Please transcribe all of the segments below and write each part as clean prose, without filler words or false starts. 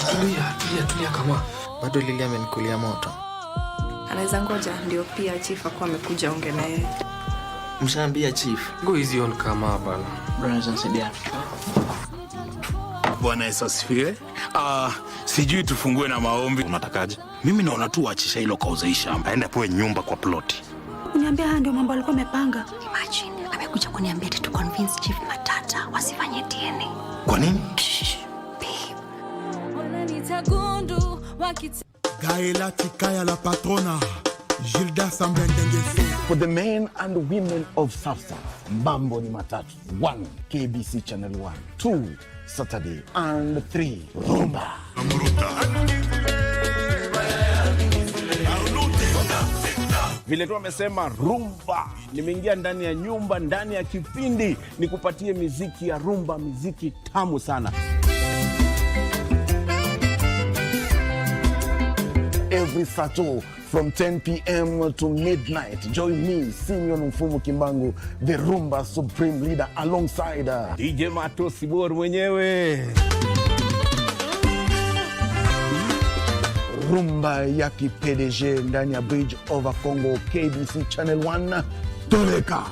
Tulia kama. Bado Lili amenikulia moto. Anaweza ngoja ndio pia chief akuwa amekuja ongea na yeye. Mshaambia chief. Go easy on kama bana. Brothers and sisters. Bwana Yesu asifiwe. Sijui tufungue na maombi. Unatakaje? Mimi naona tu achisha hilo kauzaisha. Aende poe nyumba kwa ploti. Uniambia haya ndio mambo alikuwa amepanga. Imagine amekuja kuniambia to convince Chief Matata wasifanye DNA. Kwa nini? Gaela Tikaya la patrona. Gilda Sambendengese. For the men and women of Safsa, Mambo ni matatu. 1. KBC Channel 1. 2. Saturday. And 3. Rumba. Vile tu wamesema rumba. Nimeingia ndani ya nyumba, ndani ya kipindi. Nikupatie miziki ya rumba, miziki tamu sana. Every Saturday from 10 p.m. to midnight. Join me, Simeon Mfumu Kimbangu, the Rumba Supreme Leader, alongside DJ Mato Sibor mwenyewe. Rumba ya PDG ndani ya Bridge over Congo, KBC Channel 1, Toleka.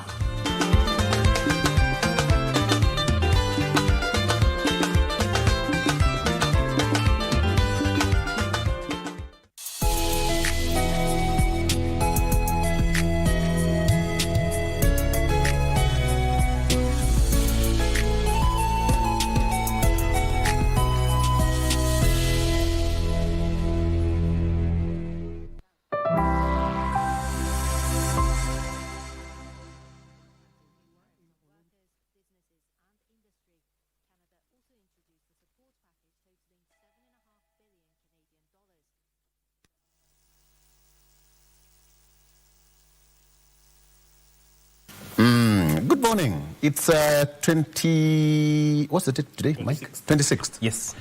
Good morning. It's 20. What's the date today, Mike? 26th. Yes.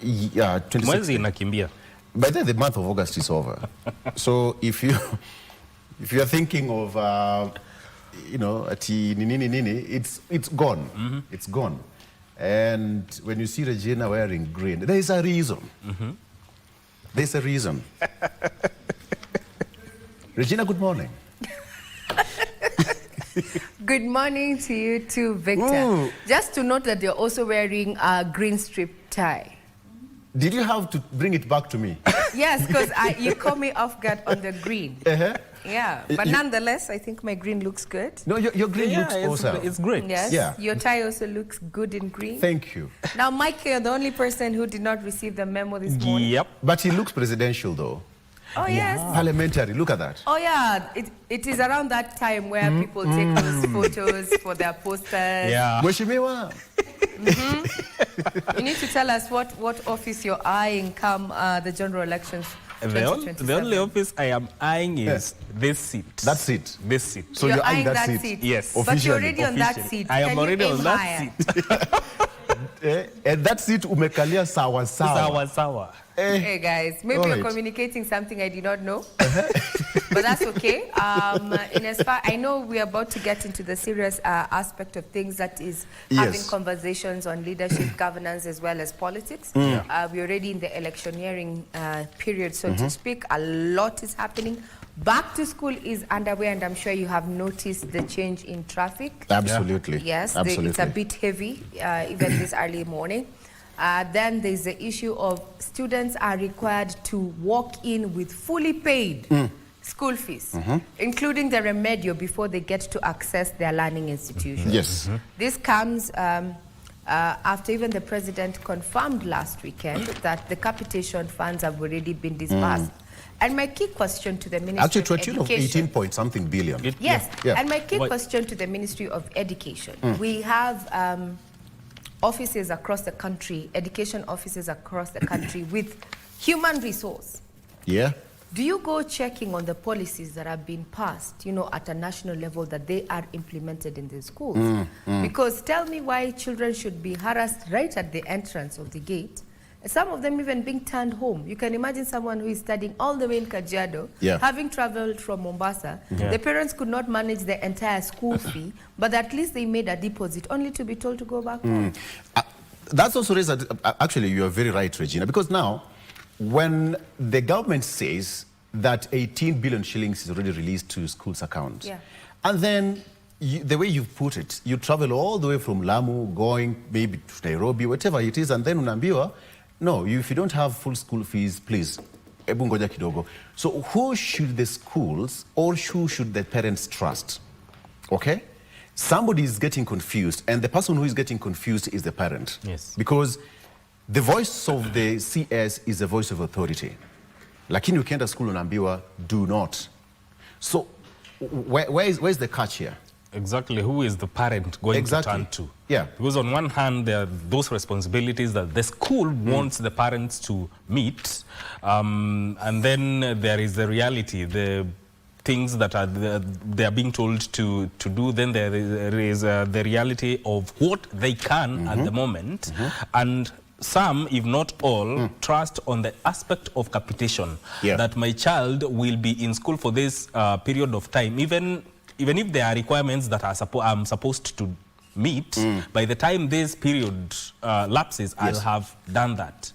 Yeah, 26th. Mwezi inakimbia. By then, the month of August is over. So if you are thinking of ati nini, it's gone. Mm-hmm. It's gone. And when you see Regina wearing green, there is a reason. Mm-hmm. There's a reason. Regina, good morning. Good morning to you too, Victor. Ooh. Just to note that you're also wearing a green strip tie. Did you have to bring it back to me? Yes, because you caught me off guard on the green. Uh-huh. Yeah, but nonetheless, I think my green looks good. No, your green looks awesome. It's great. Yes, yeah. Your tie also looks good in green. Thank you. Now, Mike, you're the only person who did not receive the memo this morning. Yep. But he looks presidential, though. Oh, yes. Parliamentary, look at that. Oh, yeah. It is around that time where people take those photos for their posters. Yeah. Mheshimiwa. You need to tell us what office you're eyeing come the general elections. The only office I am eyeing is this seat. That's it. This seat. So you're eyeing that seat? Yes. But you're already on that seat. I am already on that seat. And that seat umekalia sawa sawa. Sawa. Hey guys, maybe you're communicating something I did not know, but that's okay. In as far I know, we're about to get into the serious aspect of things, that is having conversations on leadership, governance, as well as politics. We're already in the electioneering period, so to speak. A lot is happening. Back to school is underway, and I'm sure you have noticed the change in traffic. Absolutely. Yes, absolutely. It's a bit heavy, even this early morning. Then there's the issue of students are required to walk in with fully paid school fees, including the remedial, before they get to access their learning institutions. Yes. This comes after even the president confirmed last weekend that the capitation funds have already been disbursed. And my key question to the Ministry of Education... Actually, to a tune of 18 point something billion. Yes, and my key question to the Ministry of Education. We have offices across the country, education offices across the country with human resource. Yeah. Do you go checking on the policies that have been passed, at a national level, that they are implemented in the schools? Because tell me why children should be harassed right at the entrance of the gate, some of them even being turned home. You can imagine someone who is studying all the way in Kajiado, having traveled from Mombasa. The parents could not manage the entire school fee, but at least they made a deposit, only to be told to go back home. That's also raised, actually, you are very right, Regina, because now, when the government says that 18 billion shillings is already released to schools' accounts, and then the way you've put it, you travel all the way from Lamu, going maybe to Nairobi, whatever it is, and then unaambiwa, no, if you don't have full school fees, please, ebu ngoja kidogo. So who should the schools or who should the parents trust? Okay? Somebody is getting confused, and the person who is getting confused is the parent. Yes. Because the voice of the CS is the voice of authority. Lakini ukienda school unaambiwa, do not. So where is the catch here? Exactly, who is the parent going to turn to? Yeah. Because on one hand, there are those responsibilities that the school wants the parents to meet, and then there is the reality, the things that they are being told to do. Then there is the reality of what they can at the moment, and some, if not all, trust on the aspect of capitation, that my child will be in school for this period of time, even if there are requirements that I'm supposed to meet, by the time this period lapses, I'll have done that.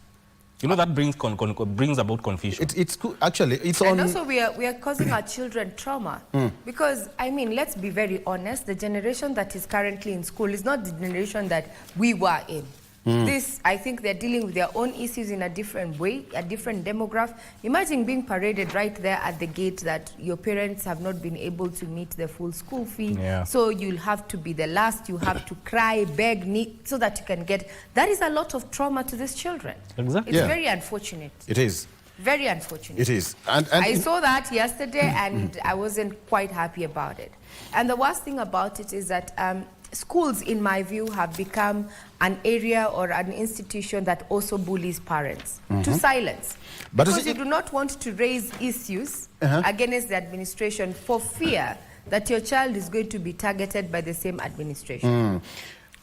You know, that brings about confusion. It's actually, it's on... And also we are causing our children trauma. Because, I mean, let's be very honest, the generation that is currently in school is not the generation that we were in. This, I think they're dealing with their own issues in a different way, a different demographic. Imagine being paraded right there at the gate that your parents have not been able to meet the full school fee. So you'll have to be the last, you have to cry, beg, need, so that you can get... That is a lot of trauma to these children. Exactly. It's very unfortunate. It is. Very unfortunate. It is. And I saw that yesterday and I wasn't quite happy about it. And the worst thing about it is that schools, in my view, have become an area or an institution that also bullies parents to silence. But because you do not want to raise issues against the administration for fear that your child is going to be targeted by the same administration.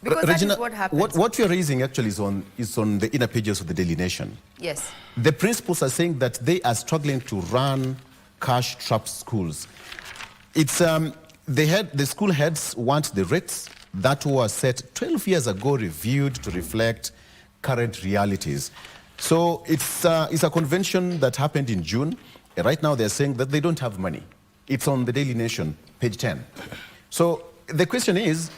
Because Regina, that is what happens. What you're raising actually is on the inner pages of the Daily Nation. Yes. The principals are saying that they are struggling to run cash-strapped schools. It's the school heads want the rates that were set 12 years ago reviewed to reflect current realities. So it's a convention that happened in June. Right now they're saying that they don't have money. It's on the Daily Nation, page 10. So the question is,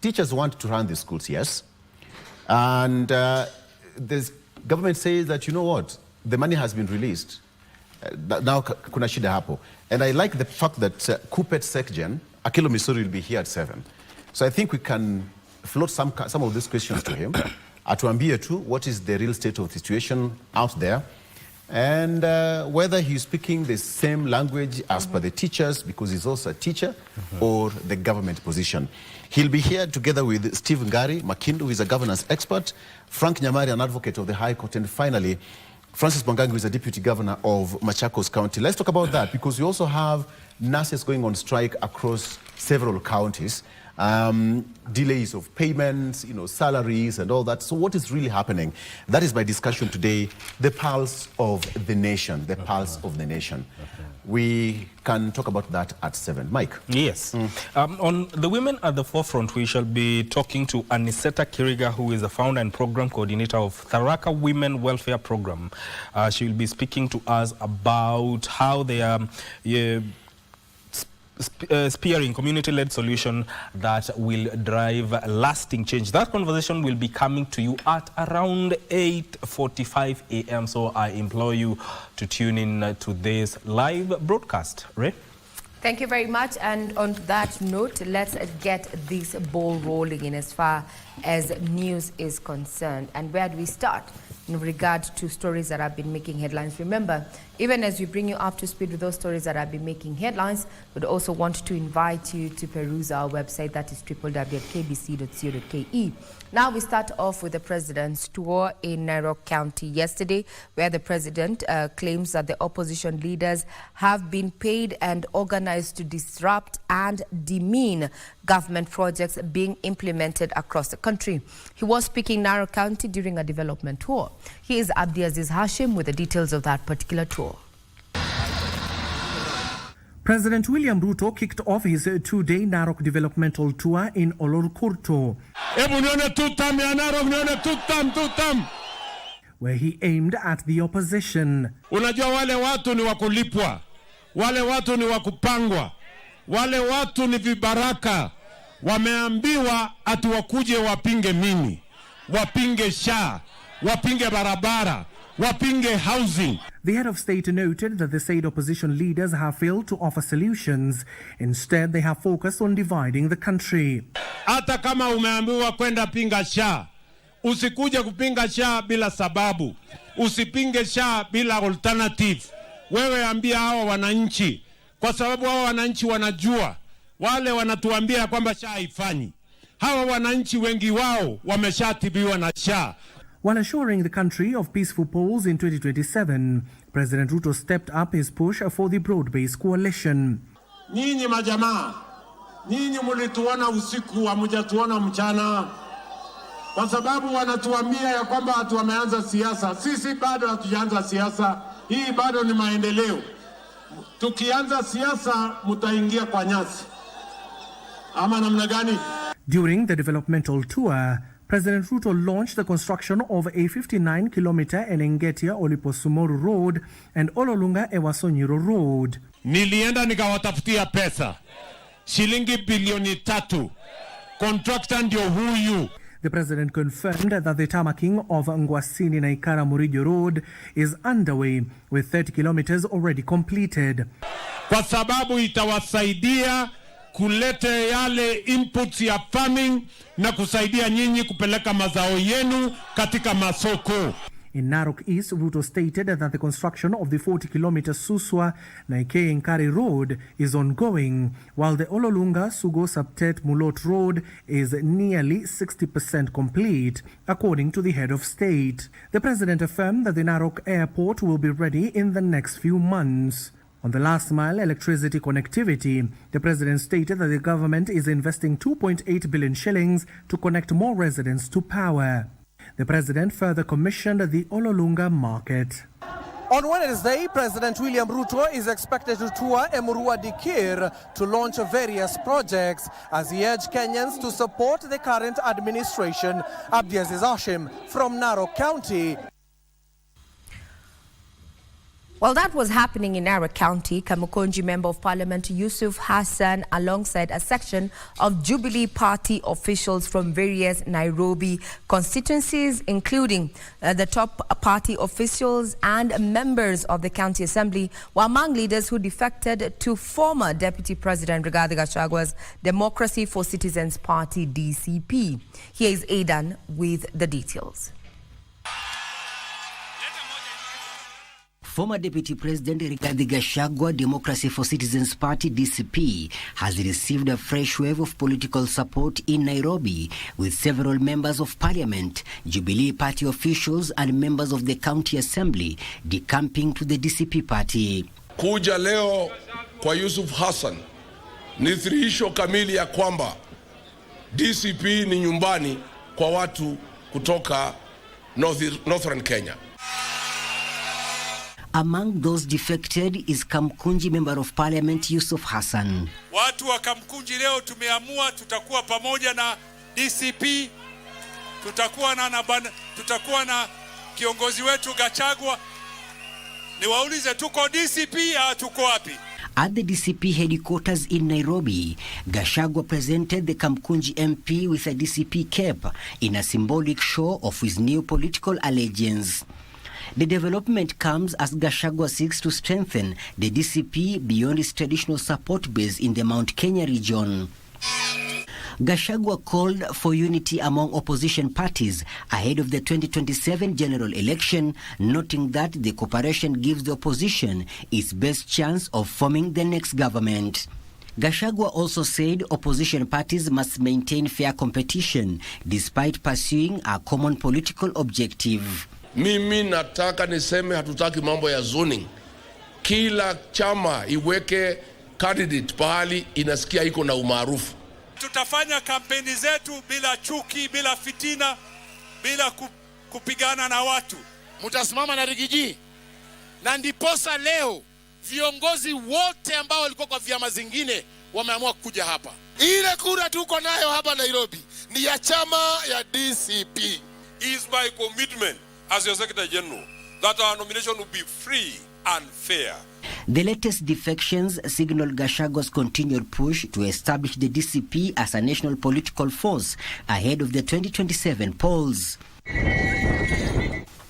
teachers want to run the schools, yes. And the government says that, you know what, the money has been released. Now kuna shida hapo. And I like the fact that Kupet Sekjen, Akilo Misori, will be here at 7. So I think we can float some of these questions to him. Atuambie tu, what is the real state of the situation out there? And whether he's speaking the same language as per the teachers, because he's also a teacher, or the government position. He'll be here together with Steve Ngari Makindu, who is a governance expert, Frank Nyamari, an advocate of the High Court, and finally, Francis Bongangi, who is a deputy governor of Machakos County. Let's talk about that, because we also have nurses going on strike across several counties. Delays of payments, salaries and all that. So what is really happening? That is my discussion today, the pulse of the nation, the pulse of the nation. We can talk about that at 7. Mike? Yes. On the Women at the Forefront, we shall be talking to Aniseta Kiriga, who is the founder and program coordinator of Tharaka Women Welfare Program. She will be speaking to us about how they are spearing community-led solution that will drive lasting change. That conversation will be coming to you at around 8:45 a.m. So I implore you to tune in to this live broadcast. Ray? Thank you very much. And on that note, let's get this ball rolling in as far as news is concerned. And where do we start? In regard to stories that have been making headlines. Remember, even as we bring you up to speed with those stories that have been making headlines, we'd also want to invite you to peruse our website, that is www.kbc.co.ke. Now we start off with the president's tour in Narok County yesterday, where the president claims that the opposition leaders have been paid and organized to disrupt and demean government projects being implemented across the country. He was speaking in Narok County during a development tour. Here is Abdiaziz Hashim with the details of that particular tour. President William Ruto kicked off his two-day Narok developmental tour in Olorkurto, where he aimed at the opposition. Unajua wale watu ni wakulipwa, wale watu ni wakupangwa, wale watu ni vibaraka. Wameambiwa ati wakuje wapinge mimi, wapinge SHA, wapinge barabara, wapinge housing. The head of state noted that the said opposition leaders have failed to offer solutions. Instead, they have focused on dividing the country. Hata kama umeambiwa kwenda pinga SHA, usikuje kupinga SHA bila sababu. Usipinge SHA bila alternative. Wewe ambia hawa wananchi, kwa sababu hawa wananchi wanajua. Wale wanatuambia kwamba SHA haifanyi. Hawa wananchi wengi wao wameshatibiwa na SHA. While assuring the country of peaceful polls in 2027, President Ruto stepped up his push for the broad-based coalition. Nyinyi majamaa, nyinyi mulituona usiku, hamjatuona mchana. Kwa sababu wanatuambia ya kwamba watu wameanza siasa. Sisi bado hatujaanza siasa. Hii bado ni maendeleo. Tukianza siasa mtaingia kwa nyasi. Ama namna gani? During the developmental tour, President Ruto launched the construction of a 59-kilometer Enengetia Oliposumoru Road and Ololunga Ewasonyiro Road. Nilienda nikawatafutia pesa. Shilingi bilioni 3. Contractor ndio huyu. The president confirmed that the tarmacking of Ngwasini Naikara Murijo Road is underway, with 30 kilometers already completed. Kwa sababu itawasaidia kulete yale inputs ya farming na kusaidia nyinyi kupeleka mazao yenu katika masoko. In Narok East, Ruto stated that the construction of the 40-kilometer Suswa Naike-Nkari Road is ongoing, while the Ololunga Sugo Saptet Mulot Road is nearly 60% complete, according to the head of state. The president affirmed that the Narok airport will be ready in the next few months. On the last mile electricity connectivity, the president stated that the government is investing 2.8 billion shillings to connect more residents to power. The president further commissioned the Ololunga market. On Wednesday, President William Ruto is expected to tour Emurua Dikir to launch various projects as he urged Kenyans to support the current administration. Abdiaziz Hashim from Narok County. While that was happening in Narok County, Kamukunji Member of Parliament Yusuf Hassan, alongside a section of Jubilee Party officials from various Nairobi constituencies, including the top party officials and members of the County Assembly, were among leaders who defected to former Deputy President Rigathi Gachagua's Democracy for Citizens Party, DCP. Here is Aidan with the details. Former Deputy President Rigathi Gachagua, Democracy for Citizens Party (DCP), has received a fresh wave of political support in Nairobi, with several members of parliament, Jubilee Party officials and members of the County Assembly decamping to the DCP party. Kuja leo kwa Yusuf Hassan ni thihirisho kamili ya kwamba DCP ni nyumbani kwa watu kutoka Northern Kenya. Among those defected is Kamkunji Member of Parliament Yusuf Hassan. Watu wa Kamkunji leo tumeamua tutakuwa pamoja na DCP, tutakuwa na kiongozi wetu Gachagua. Niwaulize, tuko DCP au tuko wapi? At the DCP headquarters in Nairobi, Gachagua presented the Kamkunji MP with a DCP cape in a symbolic show of his new political allegiance. The development comes as Gachagua seeks to strengthen the DCP beyond its traditional support base in the Mount Kenya region. Gachagua called for unity among opposition parties ahead of the 2027 general election, noting that the cooperation gives the opposition its best chance of forming the next government. Gachagua also said opposition parties must maintain fair competition despite pursuing a common political objective. Mimi nataka niseme hatutaki mambo ya zoning. Kila chama iweke candidate pahali inasikia iko na umaarufu. Tutafanya kampeni zetu bila chuki, bila fitina, bila kupigana na watu. Mutasimama na Rigiji. Na ndiposa leo viongozi wote ambao walikuwa kwa vyama zingine wameamua kuja hapa. Ile kura tuko nayo hapa Nairobi ni ya chama ya DCP. It is my commitment as your Secretary General that our nomination will be free and fair. The latest defections signal Gachagwa's continued push to establish the DCP as a national political force ahead of the 2027 polls.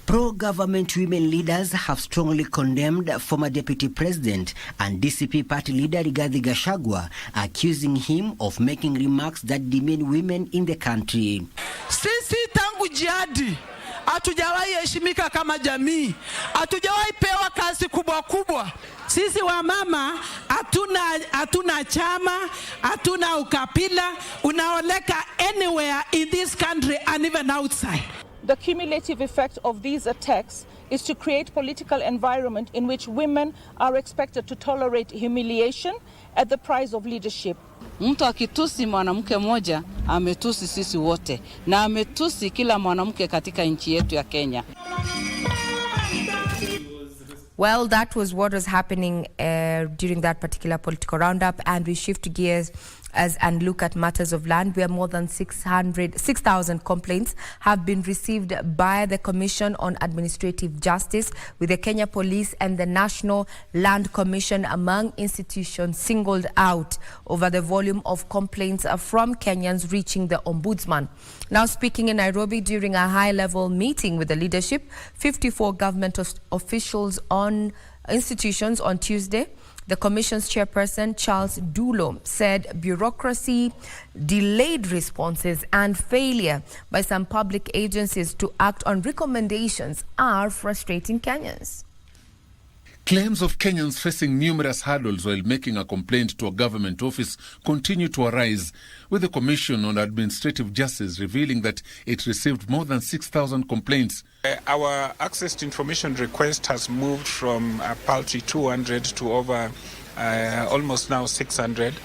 Pro-government women leaders have strongly condemned former Deputy President and DCP party leader Rigathi Gachagua, accusing him of making remarks that demean women in the country. Sisi tangu jadi hatujawahi heshimika kama jamii, hatujawahi pewa kazi kubwa kubwa. Sisi wa mama hatuna chama, hatuna ukabila, unaoleka anywhere in this country and even outside. The cumulative effect of these attacks is to create political environment in which women are expected to tolerate humiliation at the price of leadership. Mtu akitusi mwanamke mmoja, ametusi sisi wote, na ametusi kila mwanamke katika nchi yetu ya Kenya. Well, that was what was happening during that particular political roundup, and we shift gears and look at matters of land, where more than 6,000 complaints have been received by the Commission on Administrative Justice, with the Kenya Police and the National Land Commission among institutions singled out over the volume of complaints from Kenyans reaching the Ombudsman. Now, speaking in Nairobi during a high-level meeting with the leadership, 54 government officials on institutions on Tuesday, the Commission's chairperson, Charles Dulo, said bureaucracy, delayed responses, and failure by some public agencies to act on recommendations are frustrating Kenyans. Claims of Kenyans facing numerous hurdles while making a complaint to a government office continue to arise, with the Commission on Administrative Justice revealing that it received more than 6,000 complaints. Our access to information request has moved from a paltry 200 to over almost now 600.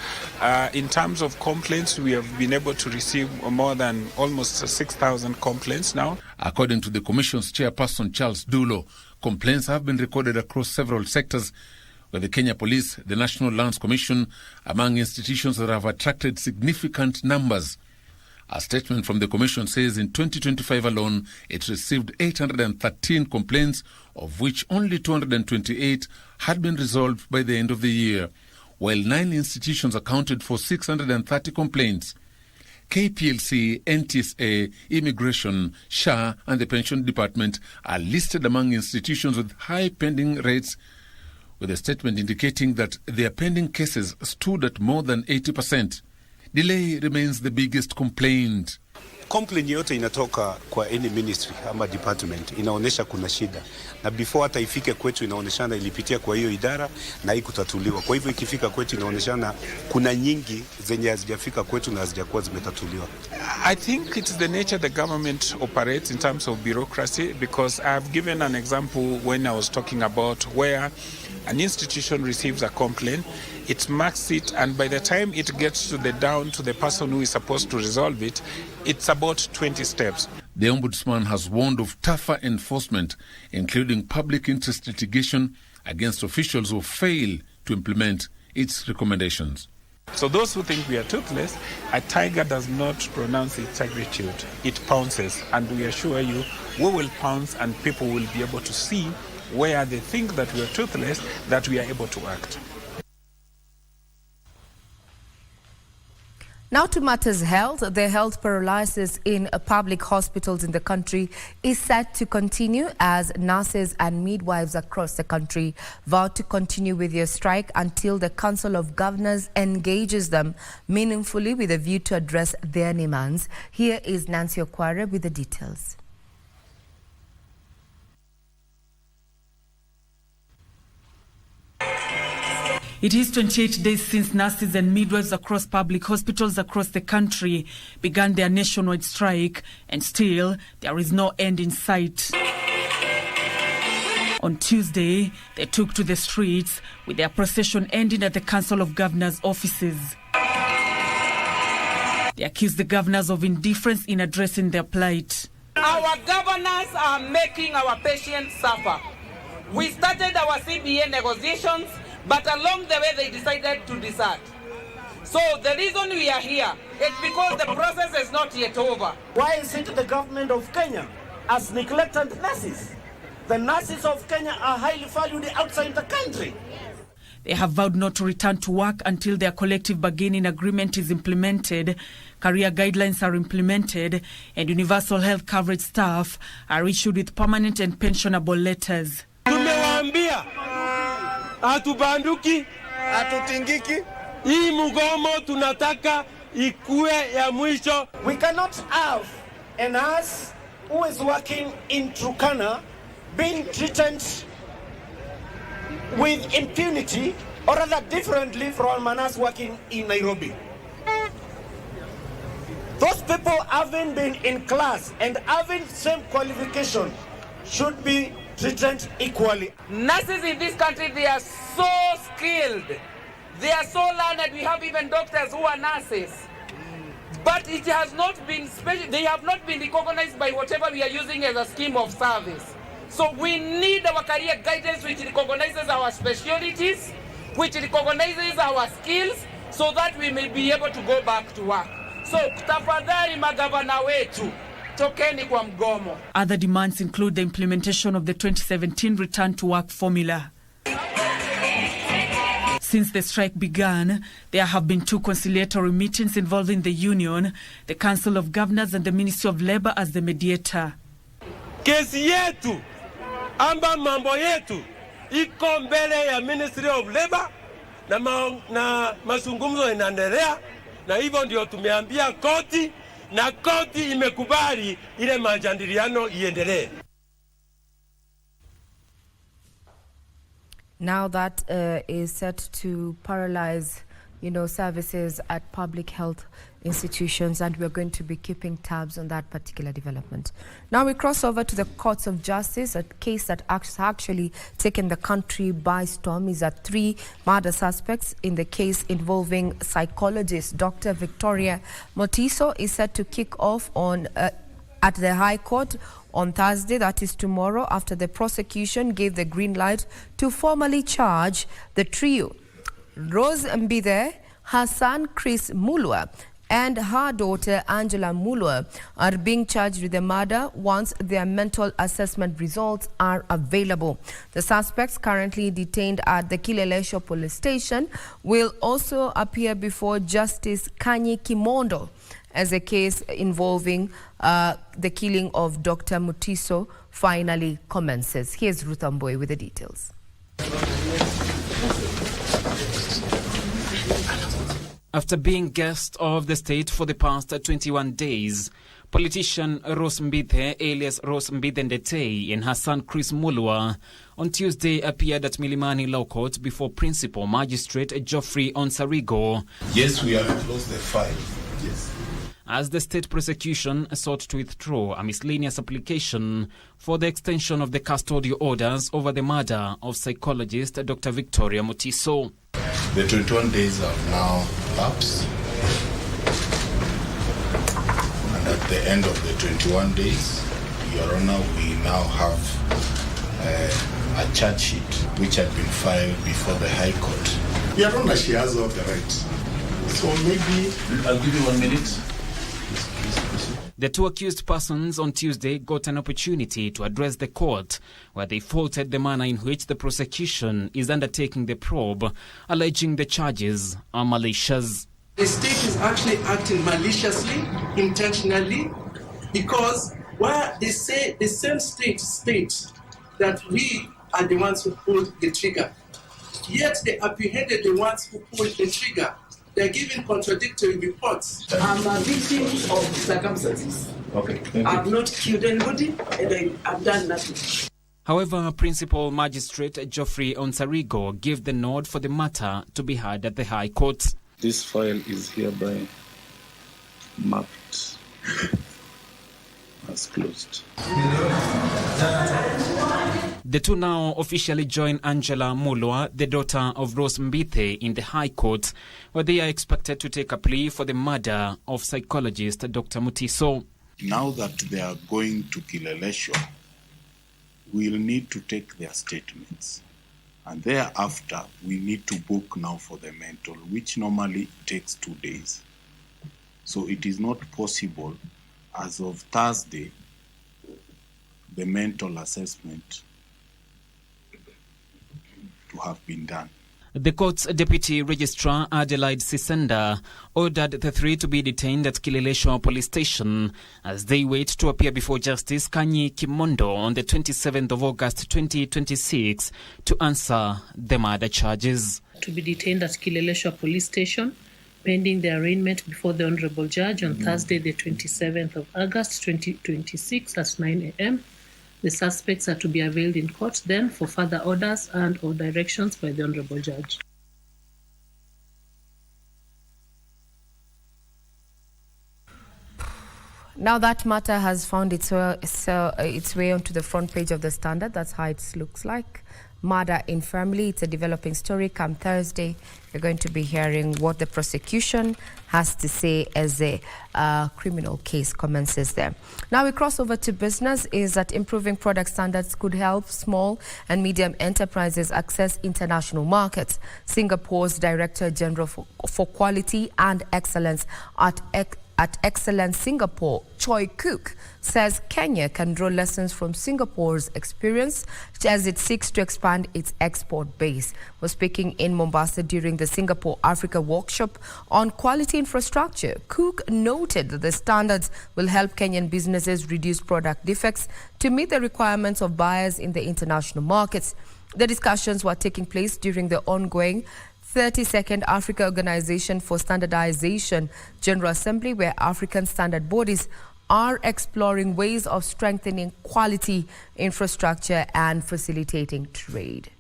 In terms of complaints, we have been able to receive more than almost 6,000 complaints now. According to the Commission's chairperson, Charles Dulo, complaints have been recorded across several sectors, with the Kenya Police, the National Lands Commission, among institutions that have attracted significant numbers. A statement from the Commission says in 2025 alone, it received 813 complaints, of which only 228 had been resolved by the end of the year, while 9 institutions accounted for 630 complaints. KPLC, NTSA, Immigration, SHA, and the Pension Department are listed among institutions with high pending rates, with a statement indicating that their pending cases stood at more than 80%. Delay remains the biggest complaint. Complaint yote inatoka kwa any ministry ama department inaonesha kuna shida, na before hata ifike kwetu inaoneshana ilipitia kwa hiyo idara na haikutatuliwa. Kwa hivyo ikifika kwetu inaoneshana kuna nyingi zenye hazijafika kwetu na hazijakuwa zimetatuliwa. I think it's the nature the government operates in terms of bureaucracy, because I've given an example when I was talking about where an institution receives a complaint, it marks it, and by the time it gets down to the person who is supposed to resolve it, it's about 20 steps. The Ombudsman has warned of tougher enforcement, including public interest litigation against officials who fail to implement its recommendations. So those who think we are toothless, a tiger does not pronounce its servitude. It pounces, and we assure you, we will pounce, and people will be able to see where they think that we are toothless, that we are able to act. Now to matters health. The health paralysis in public hospitals in the country is set to continue as nurses and midwives across the country vow to continue with their strike until the Council of Governors engages them meaningfully with a view to address their demands. Here is Nancy Okware with the details. It is 28 days since nurses and midwives across public hospitals across the country began their nationwide strike, and still there is no end in sight. On Tuesday, they took to the streets, with their procession ending at the Council of Governors' offices. They accused the governors of indifference in addressing their plight. Our governors are making our patients suffer. We started our CBA negotiations, but along the way they decided to desert. So the reason we are here is because the process is not yet over. Why is it the government of Kenya has neglected nurses? The nurses of Kenya are highly valued outside the country. They have vowed not to return to work until their collective bargaining agreement is implemented, career guidelines are implemented, and universal health coverage staff are issued with permanent and pensionable letters. Tumewaambia hatubanduki, hatutingiki. Hii mgomo tunataka ikue ya mwisho. We cannot have a nurse who is working in Turkana being treated with impunity, or rather differently from Manas working in Nairobi. Those people haven't been in class and having same qualification should be treated equally. Nurses in this country, they are so skilled. They are so learned. We have even doctors who are nurses. But it has not been special. They have not been recognized by whatever we are using as a scheme of service. So we need our career guidance which recognizes our specialties, which recognizes our skills, so that we may be able to go back to work. So tafadhali magavana wetu, tokeni kwa mgomo. Other demands include the implementation of the 2017 return to work formula. Since the strike began, there have been 2 conciliatory meetings involving the union, the Council of Governors and the Ministry of Labour as the mediator. Kesi yetu amba mambo yetu iko mbele ya Ministry of Labour na mazungumzo inaendelea, na hivyo ndio tumeambia koti, na koti imekubali ile majadiliano iendelee. Now that is set to paralyze, services at public health institutions, and we're going to be keeping tabs on that particular development. Now we cross over to the courts of justice. A case that has actually taken the country by storm is that 3 murder suspects in the case involving psychologist Dr. Victoria Motiso is set to kick off on at the High Court on Thursday, that is tomorrow, after the prosecution gave the green light to formally charge the trio. Rose Mbithe, her son Chris Mulwa, and her daughter Angela Mulwa are being charged with the murder once their mental assessment results are available. The suspects, currently detained at the Kileleshwa police station, will also appear before Justice Kanyi Kimondo as a case involving the killing of Dr. Mutiso finally commences. Here's Ruth Amboy with the details. After being guest of the state for the past 21 days, politician Rose Mbithe, alias Rose Mbithe Ndetei, and her son Chris Mulwa on Tuesday appeared at Milimani Law Court before Principal Magistrate Geoffrey Onsarigo. Yes, we have closed the file. Yes. As the state prosecution sought to withdraw a miscellaneous application for the extension of the custodial orders over the murder of psychologist Dr. Victoria Motiso. The 21 days have now lapsed, and at the end of the 21 days, Your Honor, we now have a charge sheet which had been filed before the High Court. Your Honor, she has all the rights. So maybe I'll give you 1 minute. The 2 accused persons on Tuesday got an opportunity to address the court, where they faulted the manner in which the prosecution is undertaking the probe, alleging the charges are malicious. The state is actually acting maliciously, intentionally, because where they say the same state states that we are the ones who pulled the trigger, yet they apprehended the ones who pulled the trigger. They're giving contradictory reports. I'm a victim of circumstances. Okay, thank you. I've not killed anybody, and I've done nothing. However, Principal Magistrate Geoffrey Onsarigo gave the nod for the matter to be heard at the High Court. This file is hereby marked as closed. The 2 now officially join Angela Mulwa, the daughter of Rose Mbithe, in the High Court, where they are expected to take a plea for the murder of psychologist Dr. Mutiso. Now that they are going to Kileleshwa, we'll need to take their statements. And thereafter, we need to book now for the mental, which normally takes 2 days. So it is not possible, as of Thursday, the mental assessment to have been done. The court's Deputy Registrar Adelaide Sisenda ordered the three to be detained at Kileleshwa Police Station as they wait to appear before Justice Kanyi Kimondo on the 27th of August 2026 to answer the murder charges. To be detained at Kileleshwa Police Station pending the arraignment before the Honorable Judge on Thursday the 27th of August 2026 at 9 a.m. The suspects are to be availed in court then for further orders and or directions by the Honorable Judge. Now that matter has found its way onto the front page of the Standard. That's how it looks like. Murder in family. It's a developing story. Come Thursday, you're going to be hearing what the prosecution has to say as a criminal case commences there. Now we cross over to business. Is that improving product standards could help small and medium enterprises access international markets. Singapore's Director General for Quality and Excellence at Excellence Singapore, Choi Cook, says Kenya can draw lessons from Singapore's experience as it seeks to expand its export base. We're speaking in Mombasa during the Singapore Africa Workshop on quality infrastructure. Cook noted that the standards will help Kenyan businesses reduce product defects to meet the requirements of buyers in the international markets. The discussions were taking place during the ongoing 32nd Africa Organization for Standardization General Assembly, where African standard bodies are exploring ways of strengthening quality infrastructure and facilitating trade.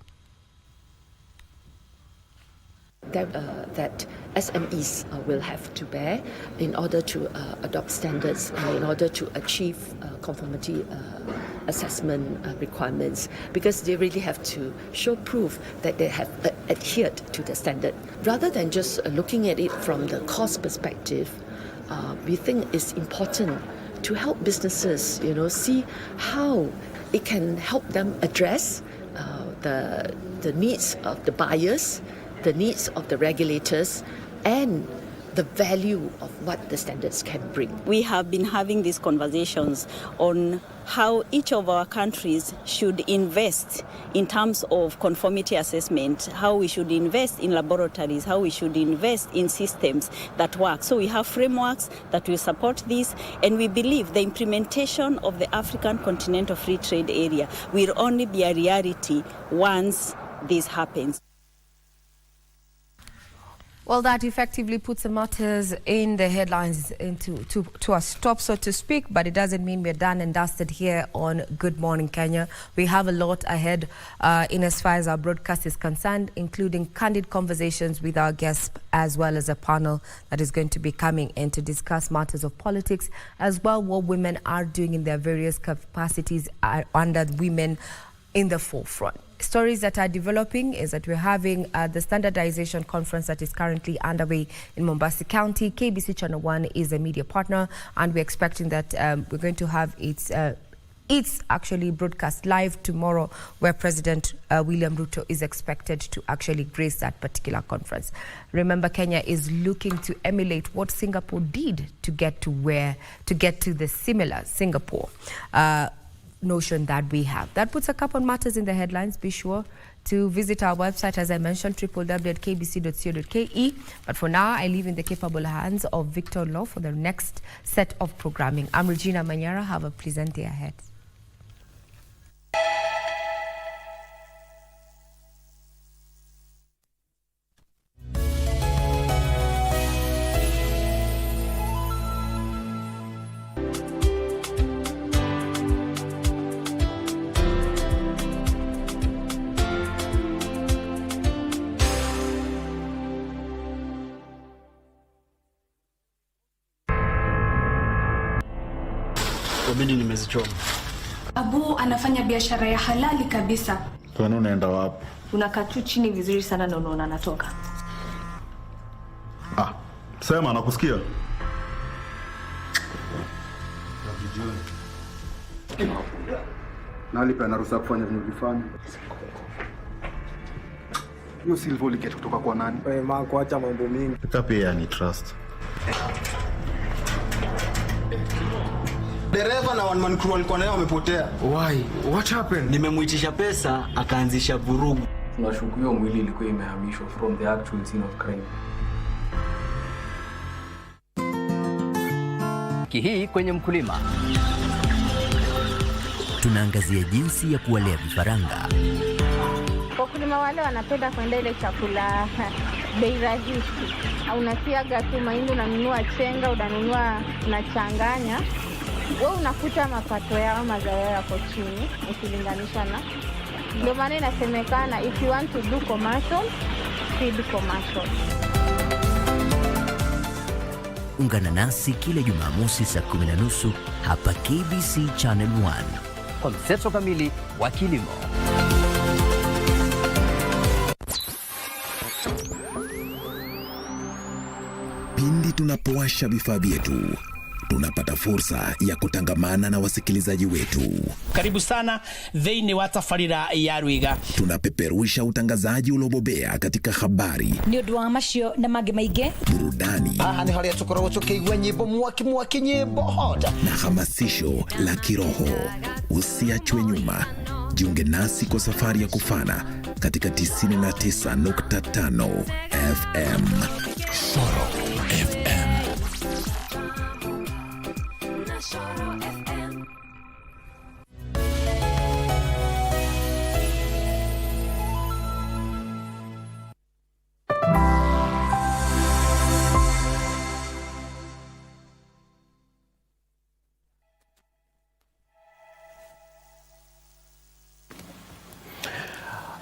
That SMEs will have to bear in order to adopt standards and in order to achieve conformity assessment requirements, because they really have to show proof that they have adhered to the standard. Rather than just looking at it from the cost perspective, we think it's important to help businesses, see how it can help them address the needs of the buyers, the needs of the regulators, and the value of what the standards can bring. We have been having these conversations on how each of our countries should invest in terms of conformity assessment, how we should invest in laboratories, how we should invest in systems that work. So we have frameworks that will support this, and we believe the implementation of the African Continental Free Trade Area will only be a reality once this happens. Well, that effectively puts the matters in the headlines to a stop, so to speak, but it doesn't mean we're done and dusted here on Good Morning Kenya. We have a lot ahead in as far as our broadcast is concerned, including candid conversations with our guests, as well as a panel that is going to be coming in to discuss matters of politics, as well what women are doing in their various capacities under women in the forefront. Stories that are developing is that we're having the standardization conference that is currently underway in Mombasa County. KBC Channel 1 is a media partner, and we're expecting that we're going to have its actually broadcast live tomorrow, where President William Ruto is expected to actually grace that particular conference. Remember, Kenya is looking to emulate what Singapore did to get to the similar Singapore notion that we have. That puts a cap on matters in the headlines. Be sure to visit our website, as I mentioned, www.kbc.co.ke. But for now, I leave in the capable hands of Victor Law for the next set of programming. I'm Regina Manyara. Have a pleasant day ahead. Mimi nimezichoma. Abu anafanya biashara ya halali kabisa. Kwani unaenda wapi? Unakaa tu chini vizuri sana na unaona anatoka. Sema nakusikia. Nalipa na ruhusa kufanya vinavyofanya. Hiyo silver uliketi kutoka kwa nani? Mama kuacha mambo mingi. Tutapea ni trust. Dereva na one man crew walikuwa nayo wamepotea. Why? What happened? Nimemuitisha pesa akaanzisha vurugu. Tunashuku hiyo mwili ilikuwa imehamishwa from the actual scene of crime. Hii kwenye mkulima. Tunaangazia jinsi ya kuwalea vifaranga. Wakulima wale wanapenda kwenda ile chakula bei rahisi. Unasiaga tu mahindi, unanunua chenga, unachanganya. Wewe unakuta mapato yao, mazao yako chini ukilinganisha na. Ndio maana inasemekana if you want to do commercial, feed commercial. Ungana nasi kila Jumamosi saa 10:30 hapa KBC Channel 1 kwa mseto kamili wa kilimo. Pindi tunapowasha vifaa vyetu, tunapata fursa ya kutangamana na wasikilizaji wetu. Karibu sana thĩinĩ wa tabarĩra ya Rwiga. Tunapeperusha utangazaji uliobobea katika habari, ni ũndũ wa macio na mangĩ maingĩ, burudani, ni harĩa tũkoragwo tũkĩigua nyĩmbo mwaki nyĩmbo hota, na hamasisho la kiroho. Usiachwe nyuma. Jiunge nasi kwa safari ya kufana katika 99.5 FM. Soro FM.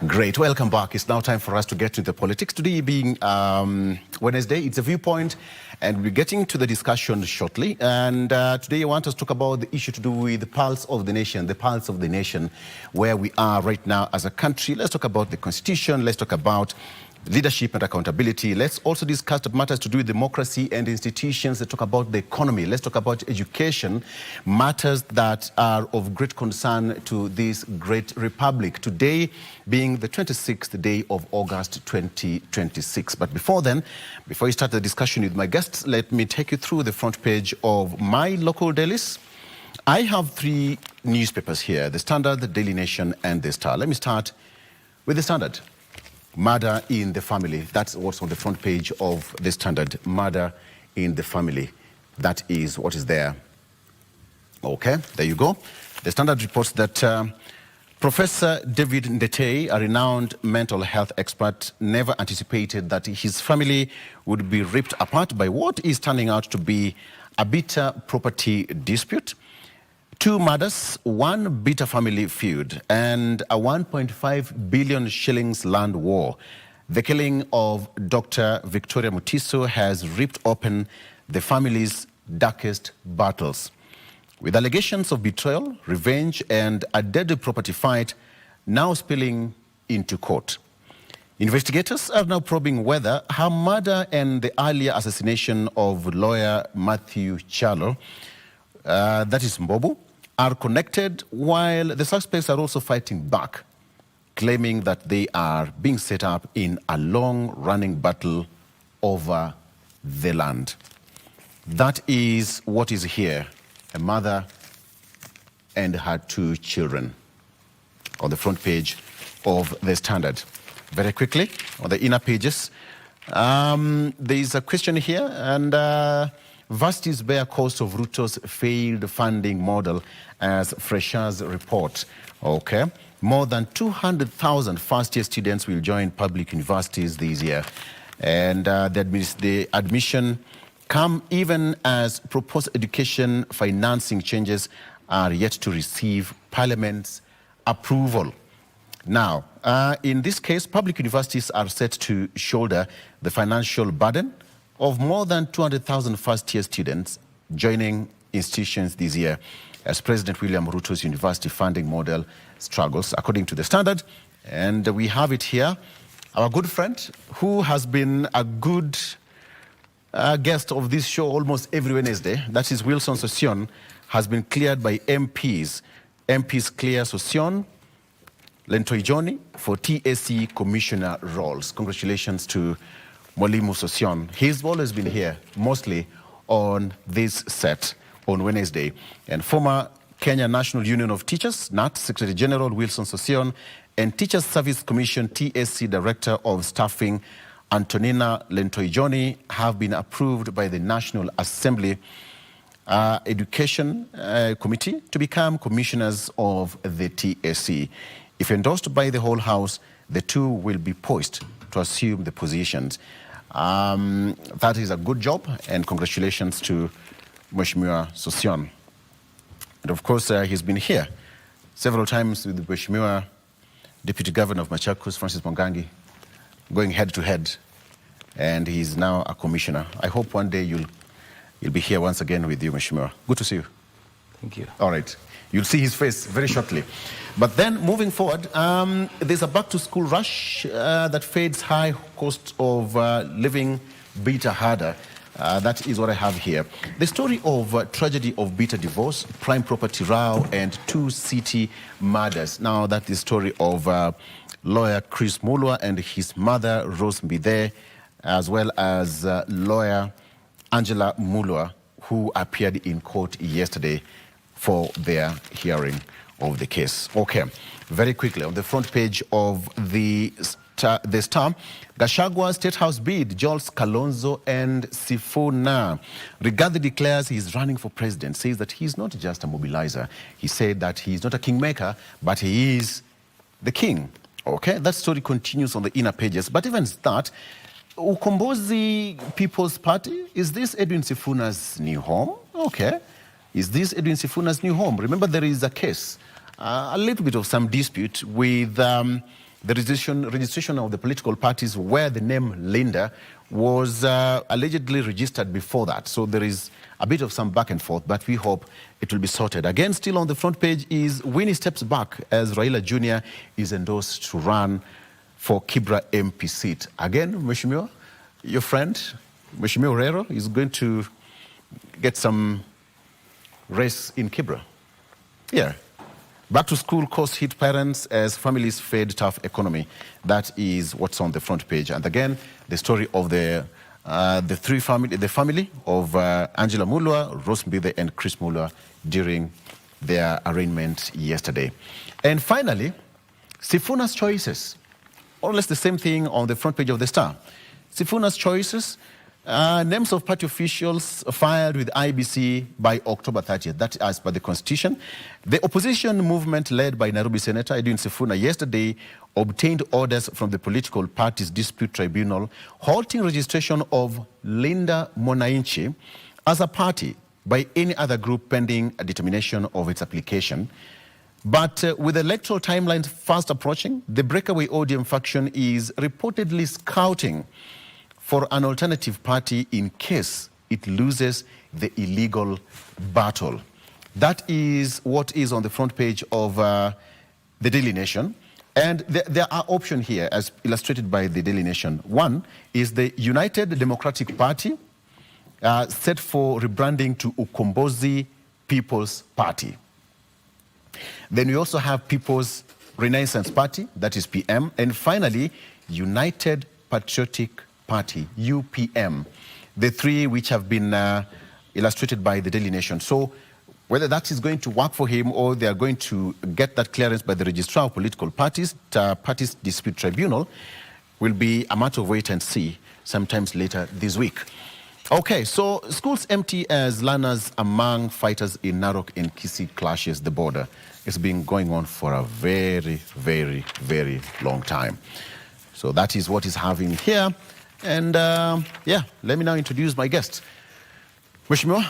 Great. Welcome back. It's now time for us to get to the politics. Today being Wednesday, it's a viewpoint, and we're getting to the discussion shortly. And today I want us to talk about the issue to do with the pulse of the nation, where we are right now as a country. Let's talk about the constitution. Let's talk about leadership and accountability. Let's also discuss the matters to do with democracy and institutions. Let's talk about the economy. Let's talk about education, matters that are of great concern to this great republic. Today being the 26th day of August 2026. But before then, before we start the discussion with my guests, let me take you through the front page of my local dailies. I have 3 newspapers here, The Standard, The Daily Nation, and The Star. Let me start with The Standard. Murder in the family. That's what's on the front page of The Standard. Murder in the family. That is what is there. Okay, there you go. The Standard reports that Professor David Ndetei, a renowned mental health expert, never anticipated that his family would be ripped apart by what is turning out to be a bitter property dispute. 2 murders, 1 bitter family feud, and a 1.5 billion shillings land war. The killing of Dr. Victoria Mutiso has ripped open the family's darkest battles. With allegations of betrayal, revenge, and a deadly property fight now spilling into court. Investigators are now probing whether her murder and the earlier assassination of lawyer Matthew Chalo, that is Mbobu, are connected, while the suspects are also fighting back, claiming that they are being set up in a long-running battle over the land. That is what is here, a mother and her 2 children, on the front page of The Standard. Very quickly, on the inner pages, there is a question here, and Vasti's bare cost of Ruto's failed funding model as Freshers report. Okay. More than 200,000 first-year students will join public universities this year. And the admission come even as proposed education financing changes are yet to receive Parliament's approval. Now, in this case, public universities are set to shoulder the financial burden of more than 200,000 first-year students joining institutions this year as President William Ruto's university funding model struggles, according to The Standard. And we have it here. Our good friend, who has been a good guest of this show almost every Wednesday, that is Wilson Sossion, has been cleared by MPs MPs Claire Sosion, Lentoijoni for TSC commissioner roles. Congratulations to Mwalimu Sosion. His role has been here mostly on this set on Wednesday. And former Kenya National Union of Teachers, NAT, Secretary General Wilson Sosion, and Teachers Service Commission TSC Director of Staffing Antonina Lentoijoni have been approved by the National Assembly Education Committee to become commissioners of the TSC. If endorsed by the whole House, the two will be poised to assume the positions. That is a good job, and congratulations to Mheshimiwa Sosion. And of course, he's been here several times with the Mheshimiwa Deputy Governor of Machakos, Francis Mwangangi, going head to head, and he's now a commissioner. I hope one day you'll be here once again with you, Mheshimiwa. Good to see you. Thank you. All right. You'll see his face very shortly. But then, moving forward, there's a back-to-school rush that fades high cost of living bitter harder. That is what I have here. The story of tragedy of bitter divorce, prime property row, and 2 city murders. Now, that's the story of lawyer Chris Mulwa and his mother, Rose Mbithe, as well as lawyer Angela Mulwa, who appeared in court yesterday for their hearing of the case. Okay, very quickly, on the front page of the Star, Gachagua State House bid jolts Kalonzo and Sifuna. Rigathi declares he's running for president, says that he's not just a mobilizer. He said that he's not a kingmaker, but he is the king. Okay, that story continues on the inner pages. But even that, Ukombozi People's Party, is this Edwin Sifuna's new home? Okay. Is this Edwin Sifuna's new home? Remember, there is a case, a little bit of some dispute with the registration of the political parties where the name Linda was allegedly registered before that. So there is a bit of some back and forth, but we hope it will be sorted. Again, still on the front page is Winnie steps back as Raila Jr. is endorsed to run for Kibra MP seat. Again, Mheshimiwa, your friend, Mheshimiwa Orero, is going to get some race in Kibra. Yeah. Back to school costs hit parents as families fade tough economy. That is what's on the front page. And again, the story of the family of Angela Mulwa, Rose Mbithe, and Chris Mulwa during their arraignment yesterday. And finally, Sifuna's choices. More or less the same thing on the front page of the Star. Sifuna's choices. Names of party officials filed with IBC by October 30th. That is as per the Constitution. The opposition movement led by Nairobi Senator Edwin Sifuna yesterday obtained orders from the political parties dispute tribunal halting registration of Linda Mwananchi as a party by any other group pending a determination of its application. But with the electoral timelines fast approaching, the breakaway ODM faction is reportedly scouting for an alternative party in case it loses the illegal battle. That is what is on the front page of the Daily Nation. And there are options here, as illustrated by the Daily Nation. One is the United Democratic Party, set for rebranding to Ukombozi People's Party. Then we also have People's Renaissance Party, that is PM. And finally, United Patriotic Party, UPM, the three which have been illustrated by the Daily Nation. So whether that is going to work for him or they are going to get that clearance by the Registrar of Political Parties, Parties Dispute Tribunal, will be a matter of wait and see sometimes later this week. Okay, so schools empty as learners among fighters in Narok and Kisii clashes the border. It's been going on for a very, very, very long time. So that is what is happening here. And yeah, let me now introduce my guest. Mheshimiwa,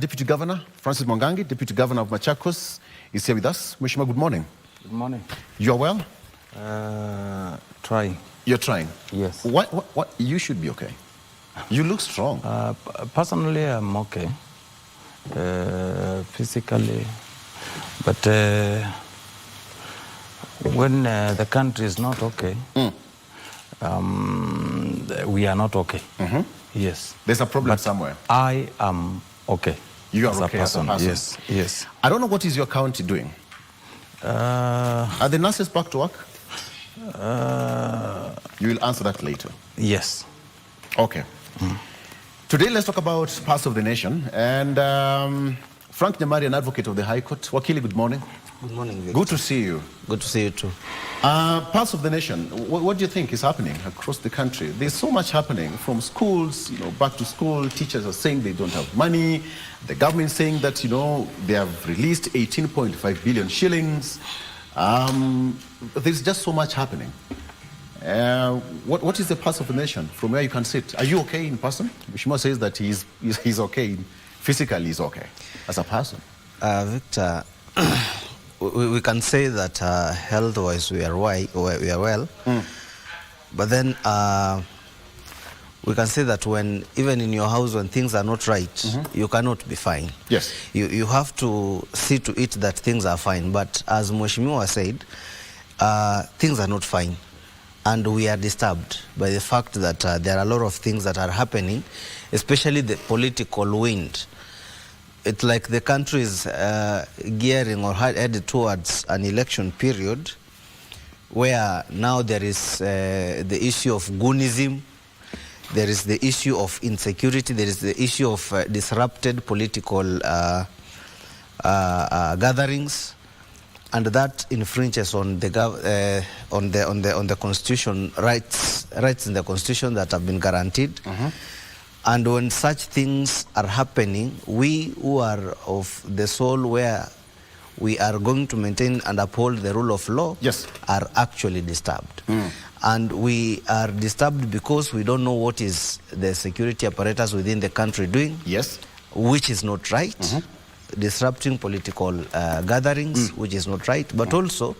Deputy Governor Francis Mwangangi, Deputy Governor of Machakos, is here with us. Mheshimiwa, good morning. Good morning. You are well? Trying. You're trying? Yes. What? You should be okay. You look strong. Personally, I'm okay. Physically. But when the country is not okay, we are not okay. Mm-hmm. Yes. There's a problem somewhere. I am okay. You are as okay a as a person. person? Yes, yes. I don't know, what is your county doing? Are the nurses back to work? You will answer that later. Yes. Okay. Today, let's talk about parts of the nation. And Frank Nyamari, an advocate of the High Court. Wakili, good morning. Good morning, Victor. Good to see you. Good to see you too. Parts of the nation, what do you think is happening across the country? There's so much happening from schools, back to school. Teachers are saying they don't have money. The government saying that, they have released 18.5 billion shillings. There's just so much happening. What is the pulse of the nation from where you can sit? Are you okay in person? Mheshimiwa says that he's okay. Physically, he's okay. As a person. Victor, we can say that health-wise we are well. But then we can say that even in your house when things are not right, you cannot be fine. Yes. You have to see to it that things are fine. But as Mheshimiwa said, things are not fine. And we are disturbed by the fact that there are a lot of things that are happening, especially the political wind. It's like the country is gearing or headed towards an election period where now there is the issue of goonism, there is the issue of insecurity, there is the issue of disrupted political gatherings, and that infringes on the constitution rights in the constitution that have been guaranteed. And when such things are happening, we who are of the soul where we are going to maintain and uphold the rule of law, are actually disturbed. And we are disturbed because we don't know what is the security apparatus within the country doing, which is not right. Disrupting political gatherings, which is not right, but also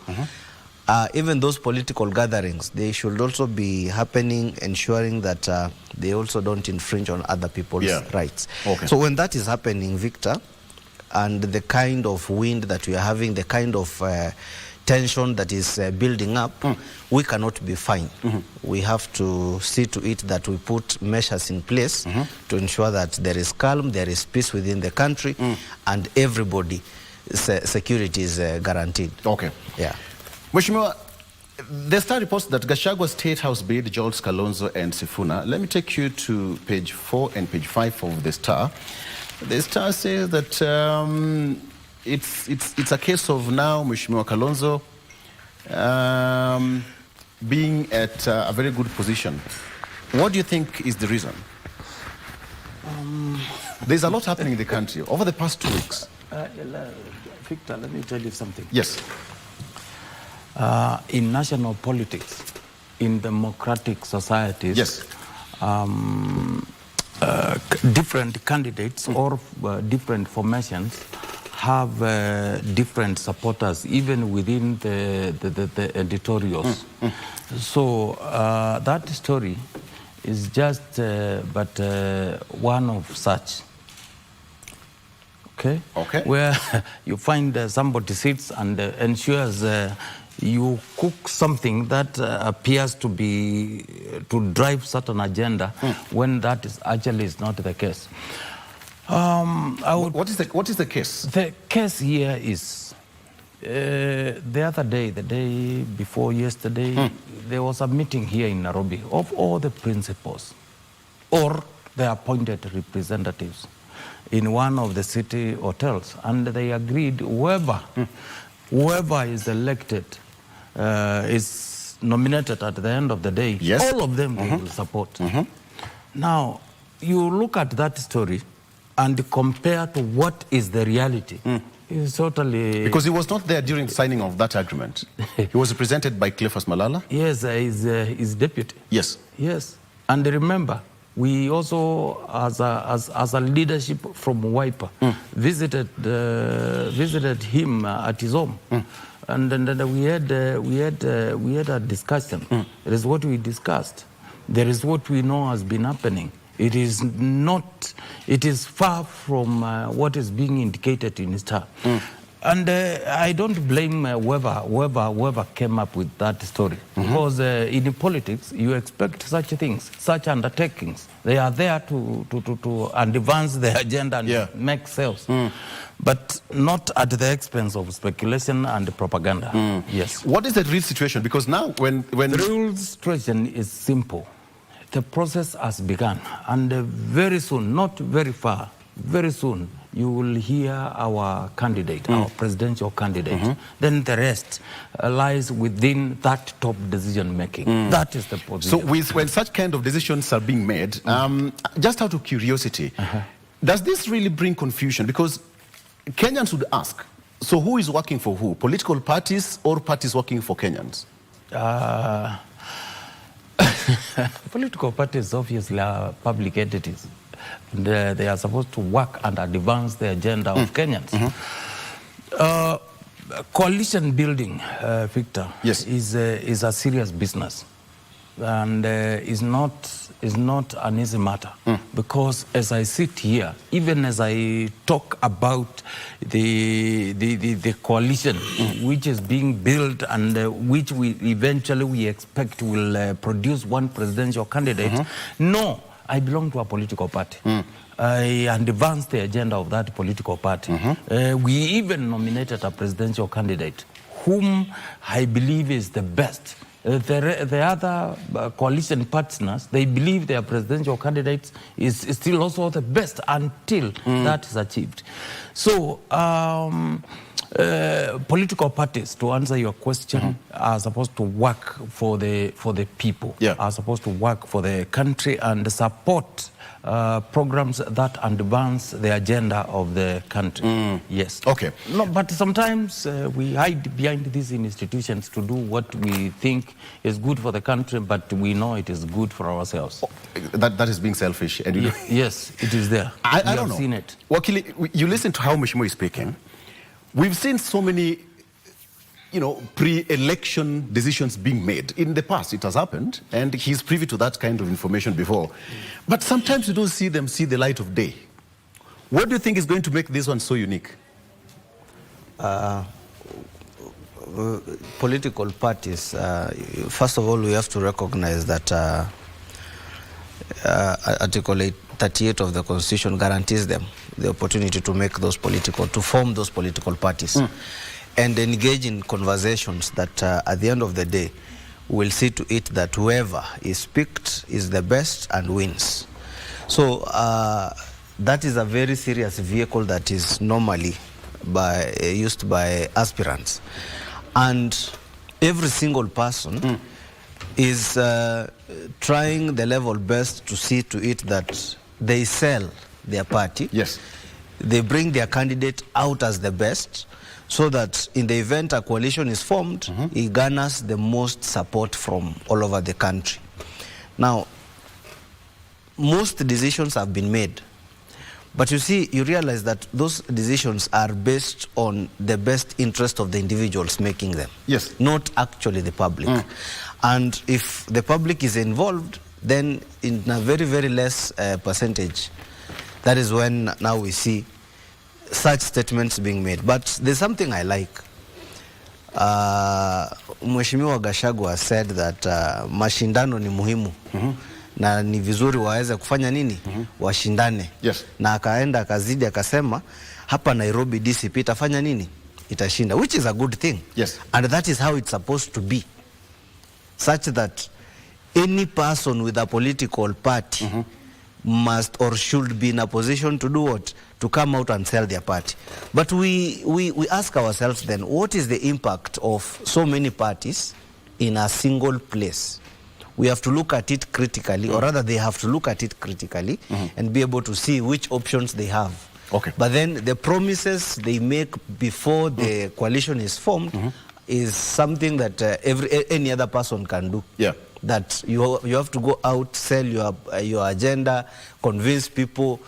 even those political gatherings, they should also be happening, ensuring that they also don't infringe on other people's rights. So when that is happening, Victor, and the kind of wind that we are having, the kind of tension that is building up, we cannot be fine. We have to see to it that we put measures in place to ensure that there is calm, there is peace within the country, and everybody, security is guaranteed. Okay. Yeah. Mheshimiwa, the Star reports that Gachagua State House bid George Kalonzo and Sifuna. Let me take you to page 4 and page 5 of the Star. The Star says that it's a case of now Mheshimiwa Kalonzo being at a very good position. What do you think is the reason? There's a lot happening in the country over the past 2 weeks. Victor, let me tell you something. Yes. In national politics, in democratic societies, different candidates or different formations have different supporters, even within the editorials. So that story is just but one of such. Okay? Where you find somebody sits and ensures you cook something that appears to drive certain agenda when that is actually is not the case. What is the case? The case here is the other day, the day before yesterday, there was a meeting here in Nairobi of all the principals or the appointed representatives in one of the city hotels, and they agreed whoever is elected is nominated at the end of the day, all of them they will support. Now, you look at that story and compare to what is the reality. It's totally... Because he was not there during the signing of that agreement. He was represented by Cleophas Malala. Yes, his deputy. Yes. Yes. And remember, we also, as a leadership from Wiper, visited him at his home. And then we had a discussion. It is what we discussed. There is what we know has been happening. It is far from what is being indicated in Star. And I don't blame whoever came up with that story. Because in politics, you expect such things, such undertakings. They are there to advance the agenda and make sales. But not at the expense of speculation and propaganda. Yes. What is the real situation? Because now when... The real situation is simple. The process has begun. And very soon, not very far, very soon, you will hear our candidate, our presidential candidate. Then the rest lies within that top decision making. That is the position. So when such kind of decisions are being made, just out of curiosity, does this really bring confusion? Because Kenyans would ask, so who is working for who? Political parties or parties working for Kenyans? Political parties obviously are public entities. They are supposed to work and advance the agenda of Kenyans. Coalition building, Victor, is a serious business, and is not an easy matter. Because as I sit here, even as I talk about the coalition which is being built and which we expect will produce one presidential candidate, no. I belong to a political party. I advance the agenda of that political party. We even nominated a presidential candidate whom I believe is the best. The other coalition partners, they believe their presidential candidates is still also the best until that is achieved. So, political parties, to answer your question, are supposed to work for the people, are supposed to work for the country and support programs that advance the agenda of the country. Yes. Okay. No, but sometimes we hide behind these institutions to do what we think is good for the country, but we know it is good for ourselves. That is being selfish. And yes, it is there. I don't know. Seen it. Wakili, you listen to how Mheshimiwa is speaking. We've seen so many, pre-election decisions being made. In the past, it has happened, and he's privy to that kind of information before. But sometimes you don't see them see the light of day. What do you think is going to make this one so unique? Political parties, first of all, we have to recognize that Article 38 of the Constitution guarantees them the opportunity to form those political parties and engage in conversations that at the end of the day will see to it that whoever is picked is the best and wins. So that is a very serious vehicle that is normally used by aspirants. And every single person is trying the level best to see to it that they sell their party. Yes. They bring their candidate out as the best, so that in the event a coalition is formed, it garners the most support from all over the country. Now, most decisions have been made, but you realize that those decisions are based on the best interest of the individuals making them. Yes. Not actually the public. And if the public is involved, then in a very, very less percentage, that is when now we see such statements being made. But there's something I like. Mheshimiwa Gachagua said that mashindano ni muhimu. Na ni vizuri waweze kufanya nini? Washindane. Yes. Na akaenda akazidi akasema hapa Nairobi DCP itafanya nini? Itashinda, which is a good thing. Yes. And that is how it's supposed to be. Such that any person with a political party must or should be in a position to do what? To come out and sell their party. But we ask ourselves then, what is the impact of so many parties in a single place? We have to look at it critically, or rather they have to look at it critically and be able to see which options they have. Okay. But then the promises they make before the coalition is formed is something that any other person can do. Yeah. That you have to go out, sell your agenda, convince people,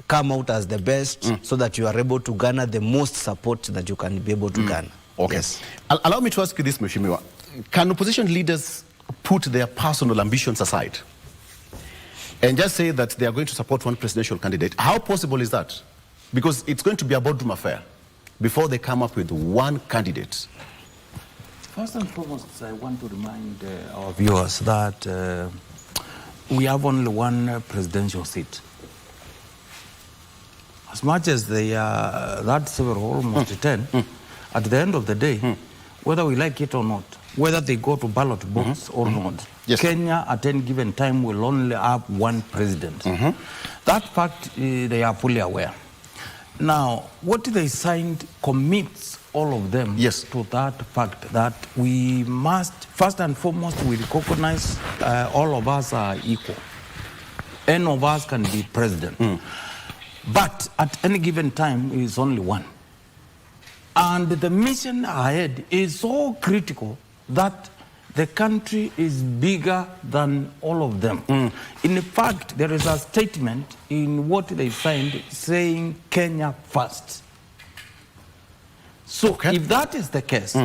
come out as the best, so that you are able to garner the most support that you can be able to garner. Okay. Yes. Allow me to ask you this, Mheshimiwa. Can opposition leaders put their personal ambitions aside and just say that they are going to support one presidential candidate? How possible is that? Because it's going to be a boardroom affair. before they come up with one candidate? First and foremost, I want to remind our viewers that we have only one presidential seat. As much as they are, that several, almost 10, at the end of the day, whether we like it or not, whether they go to ballot box or not, Kenya at any given time will only have one president. That fact, they are fully aware. Now, what they signed commits all of them to that fact that we must, first and foremost, we recognize all of us are equal. Any of us can be president. But at any given time, is only one. And the mission ahead is so critical that the country is bigger than all of them. In fact, there is a statement in what they signed saying Kenya first. So if that is the case,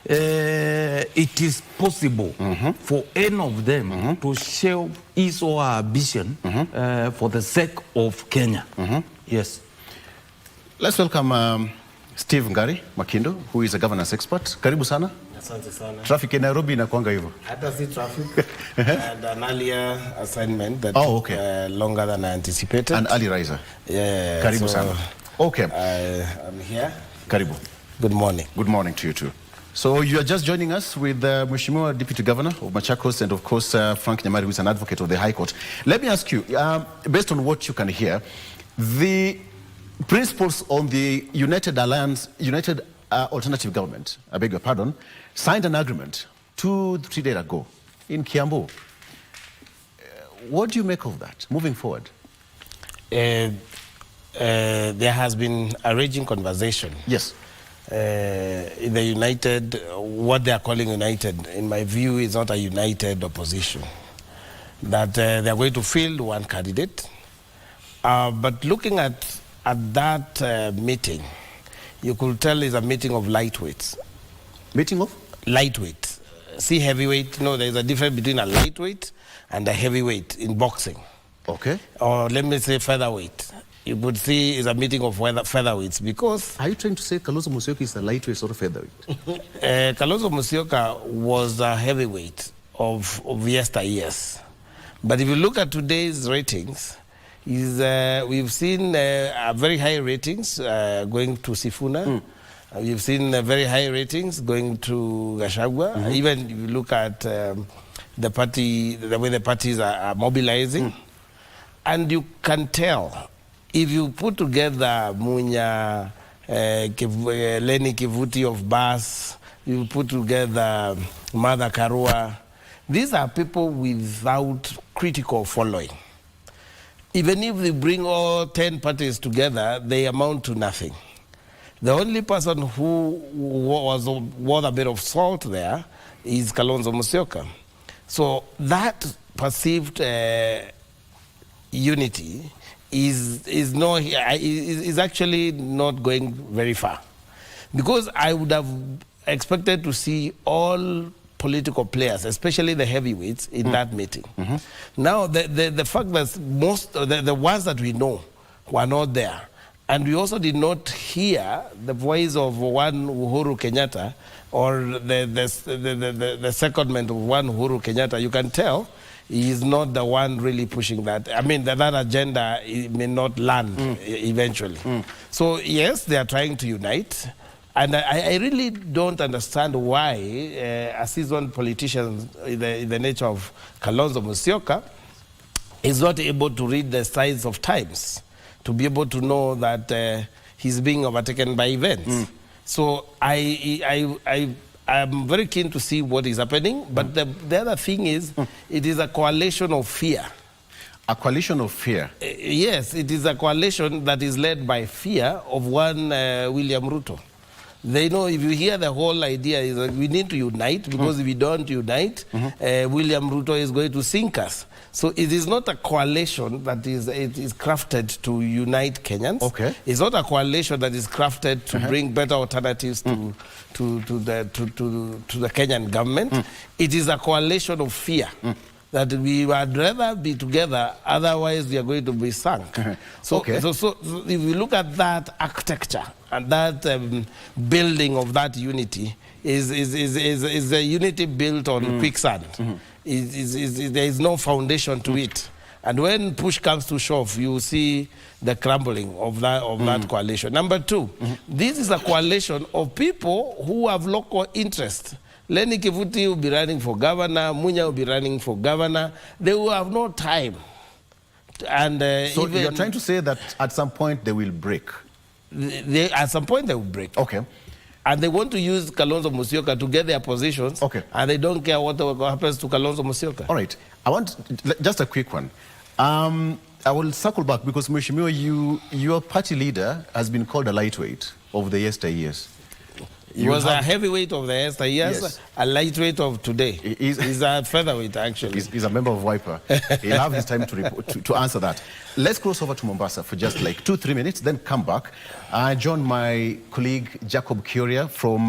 it is possible for any of them to show his or her ambition for the sake of Kenya. Yes. Let's welcome Steve Ngari Makindo, who is a governance expert. Karibu sana. Asante sana. Traffic in Nairobi inakuanga hivyo. Hata si traffic. And an earlier assignment that took longer than I anticipated. An early riser. Yeah. Karibu sana. Okay. I'm here. Karibu. Good morning. Good morning to you too. So you are just joining us with Mheshimiwa Deputy Governor of Machakos and of course Frank Nyamari, who is an advocate of the High Court. Let me ask you, based on what you can hear, the principals on the United Alternative Government, I beg your pardon, signed an agreement 2-3 days ago in Kiambu. What do you make of that moving forward? There has been a raging conversation. Yes. In the United, what they are calling United, in my view, is not a united opposition. That they are going to field one candidate. But looking at that meeting, you could tell it's a meeting of lightweights. Meeting of? Lightweight. See heavyweight? No, there's a difference between a lightweight and a heavyweight in boxing. Okay. Or let me say featherweight. You would see it's a meeting of featherweights because... Are you trying to say Kalonzo Musyoka is a lightweight or a featherweight? Kalonzo Musyoka was a heavyweight of yesteryears. But if you look at today's ratings, we've seen very high ratings going to Sifuna. We've seen very high ratings going to Gachagua. Even if you look at the way the parties are mobilizing. And you can tell, if you put together Munya, Lenny Kivuti of Bas, you put together Martha Karua, these are people without critical following. Even if they bring all 10 parties together, they amount to nothing. The only person who was worth a bit of salt there is Kalonzo Musyoka. So that perceived unity is actually not going very far. Because I would have expected to see all political players, especially the heavyweights, in that meeting. Now, the fact that most of the ones that we know were not there, and we also did not hear the voice of one Uhuru Kenyatta or the secondment of one Uhuru Kenyatta, you can tell he is not the one really pushing that. I mean, that agenda may not land eventually. So, yes, they are trying to unite. And I really don't understand why a seasoned politician in the nature of Kalonzo Musyoka is not able to read the signs of times, to be able to know that he's being overtaken by events. So I'm very keen to see what is happening, but the other thing is, it is a coalition of fear. A coalition of fear? Yes, it is a coalition that is led by fear of one William Ruto. They know, if you hear the whole idea is that we need to unite, because if we don't unite, William Ruto is going to sink us. So it is not a coalition that is crafted to unite Kenyans. Okay. It's not a coalition that is crafted to bring better alternatives to the Kenyan government. It is a coalition of fear. that we would rather be together, otherwise we are going to be sunk. So if you look at that architecture and that building of that unity, is a unity built on quicksand. There is no foundation to it. And when push comes to shove, you see the crumbling of that coalition. Number two, this is a coalition of people who have local interest. Lenny Kivuti will be running for governor, Munya will be running for governor. They will have no time. And so you're trying to say that at some point they will break? At some point they will break. Okay. And they want to use Kalonzo Musyoka to get their positions. Okay. And they don't care what happens to Kalonzo Musyoka. All right. I want just a quick one. I will circle back because, Mheshimiwa, your party leader has been called a lightweight of the yesteryears. He was a heavyweight of the yesteryears, a lightweight of today. He's a featherweight, actually. He's a member of Wiper. He'll have his time to answer that. Let's cross over to Mombasa for just like 2-3 minutes, then come back. I join my colleague Jacob Curia from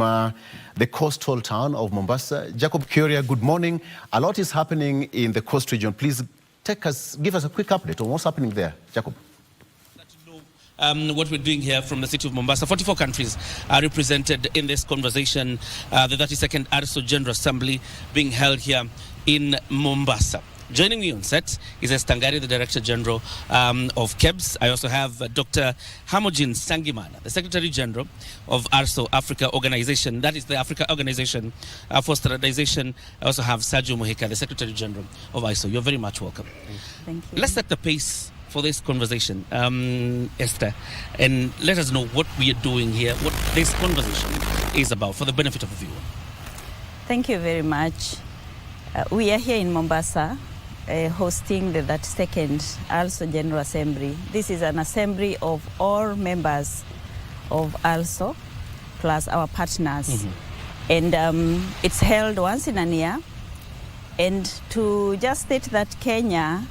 the coastal town of Mombasa. Jacob Curia, good morning. A lot is happening in the coast region. Please give us a quick update on what's happening there, Jacob. What we're doing here from the city of Mombasa. 44 countries are represented in this conversation. The 32nd ARSO General Assembly being held here in Mombasa. Joining me on set is Estangari, the Director General of KEBS. I also have Dr. Hamojin Sangimana, the Secretary General of ARSO Africa Organization. That is the Africa Organization for Standardization. I also have Sergio Mohika, the Secretary General of ISO. You're very much welcome. Thank you. Let's set the pace for this conversation, Esther, and let us know what we are doing here, what this conversation is about for the benefit of the viewer. Thank you very much. We are here in Mombasa hosting the 32nd ALSO General Assembly. This is an assembly of all members of ALSO plus our partners. And it's held once in a year. And to just state that Kenya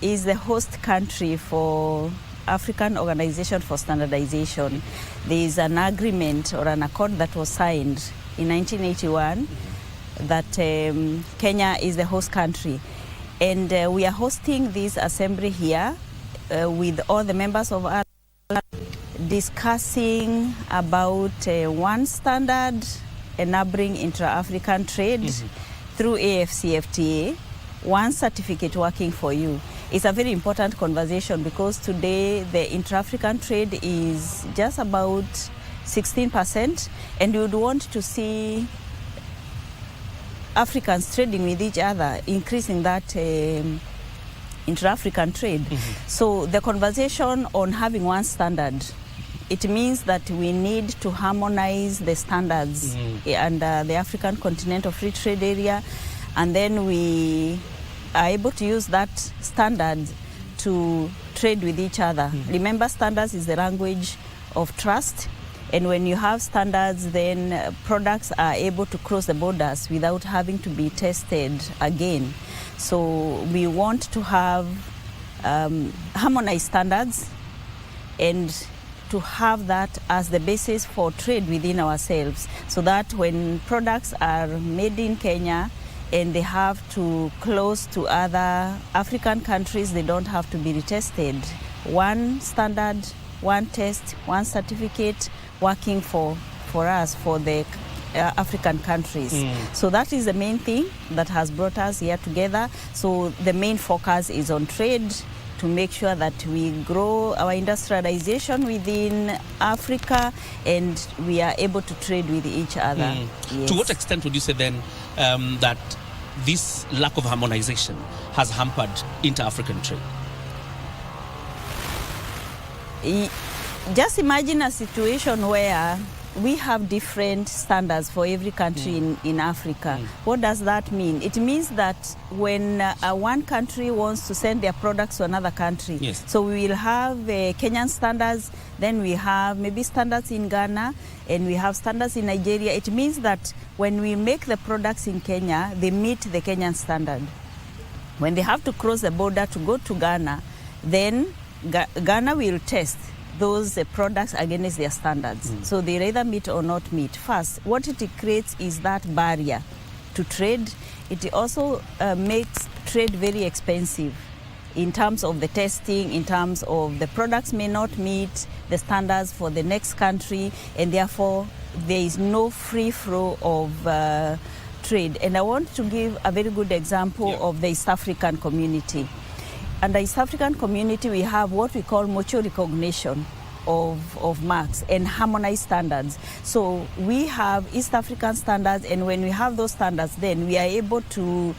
is the host country for African Organization for Standardization. There is an agreement or an accord that was signed in 1981 that Kenya is the host country. And we are hosting this assembly here with all the members of our discussing about one standard enabling intra-African trade through AFCFTA, one certificate working for you. It's a very important conversation because today the intra-African trade is just about 16%, and we would want to see Africans trading with each other, increasing that intra-African trade. So the conversation on having one standard, it means that we need to harmonize the standards under the African Continental Free Trade Area, and then we are able to use that standard to trade with each other. Remember, standards is the language of trust, and when you have standards, then products are able to cross the borders without having to be tested again. So we want to have harmonized standards and to have that as the basis for trade within ourselves, so that when products are made in Kenya and they have to close to other African countries, they don't have to be retested. One standard, one test, one certificate working for us, for the African countries. So that is the main thing that has brought us here together. So the main focus is on trade, to make sure that we grow our industrialization within Africa and we are able to trade with each other. Yes. To what extent would you say then that this lack of harmonization has hampered inter-African trade? Just imagine a situation where we have different standards for every country in Africa. What does that mean? It means that when one country wants to send their products to another country, so we will have Kenyan standards, then we have maybe standards in Ghana, and we have standards in Nigeria. It means that when we make the products in Kenya, they meet the Kenyan standard. When they have to cross the border to go to Ghana, then Ghana will test those products against their standards. So they either meet or not meet. First, what it creates is that barrier to trade. It also makes trade very expensive in terms of the testing, in terms of the products may not meet the standards for the next country, and therefore there is no free flow of trade. And I want to give a very good example of the East African community. Under East African community, we have what we call mutual recognition of marks and harmonized standards. So we have East African standards, and when we have those standards, then we are able to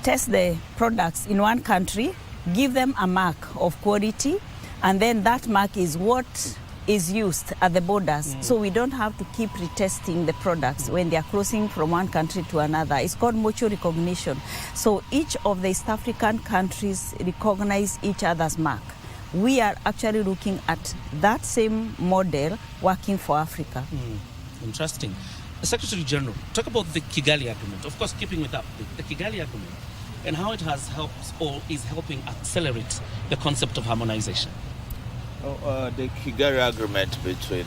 test the products in one country, give them a mark of quality, and then that mark is what is used at the borders. So we don't have to keep retesting the products when they are crossing from one country to another. It's called mutual recognition. So each of the East African countries recognize each other's mark. We are actually looking at that same model working for Africa. Interesting. Secretary General, talk about the Kigali Agreement. Of course, keeping with that, the Kigali Agreement, and how it has helped or is helping accelerate the concept of harmonization. The Kigali Agreement between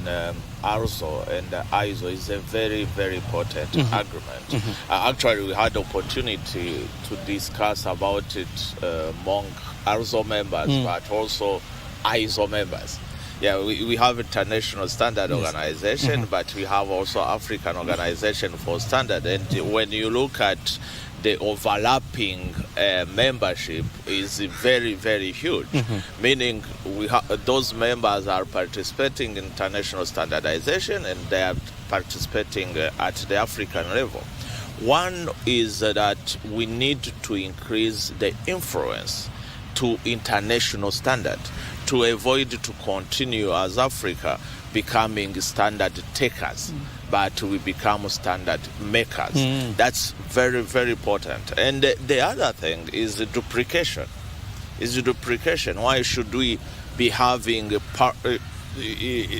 ARSO and ISO is a very, very important agreement. Actually, we had the opportunity to discuss about it among ARSO members, but also ISO members. Yeah, we have international standard organization, but we have also African organization for standard. And when you look at the overlapping membership is very, very huge, meaning those members are participating in international standardization and they are participating at the African level. One is that we need to increase the influence to international standard to avoid to continue as Africa becoming standard takers, but we become standard makers. That's very, very important. And the other thing is the duplication. Why should we be having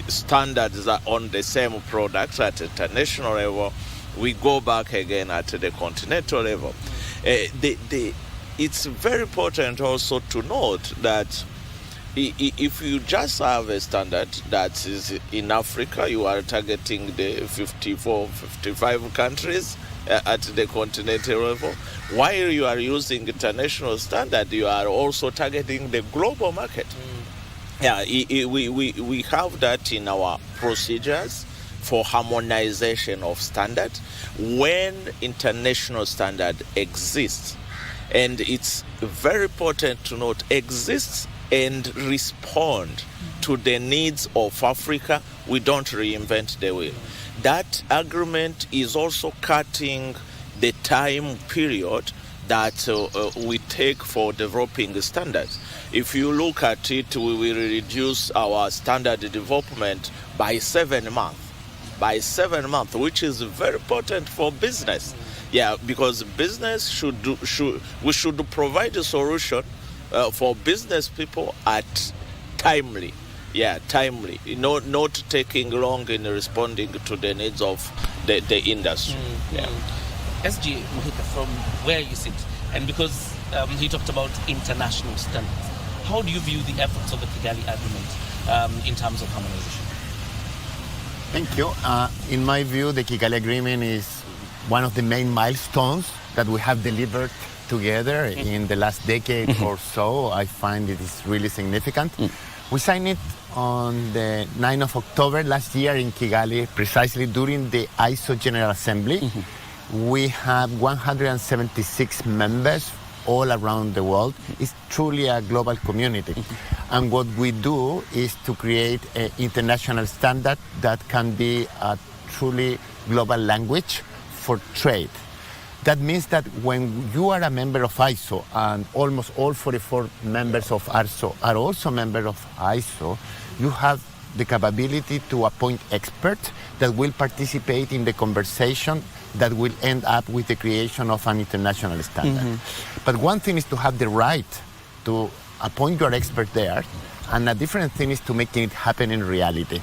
standards on the same products at international level? We go back again at the continental level. It's very important also to note that if you just have a standard that is in Africa, you are targeting the 54, 55 countries at the continental level. While you are using international standard, you are also targeting the global market. Yeah, we have that in our procedures for harmonization of standard when international standard exists. And it's very important to note, exists and respond to the needs of Africa. We don't reinvent the wheel. That agreement is also cutting the time period that we take for developing standards. If you look at it, we will reduce our standard development by 7 months. Which is very important for business. Yeah, because business we should provide a solution for business people at timely. Not taking long in responding to the needs of the industry. SG Muhika, from where you sit, and because he talked about international standards, how do you view the efforts of the Kigali Agreement in terms of harmonization? Thank you. In my view, the Kigali Agreement is one of the main milestones that we have delivered together in the last decade or so. I find it is really significant. We signed it on the 9th of October last year in Kigali, precisely during the ISO General Assembly. We have 176 members all around the world. It's truly a global community. And what we do is to create an international standard that can be a truly global language for trade. That means that when you are a member of ISO, and almost all 44 members of ARSO are also members of ISO, you have the capability to appoint experts that will participate in the conversation that will end up with the creation of an international standard. But one thing is to have the right to appoint your expert there, and a different thing is to make it happen in reality.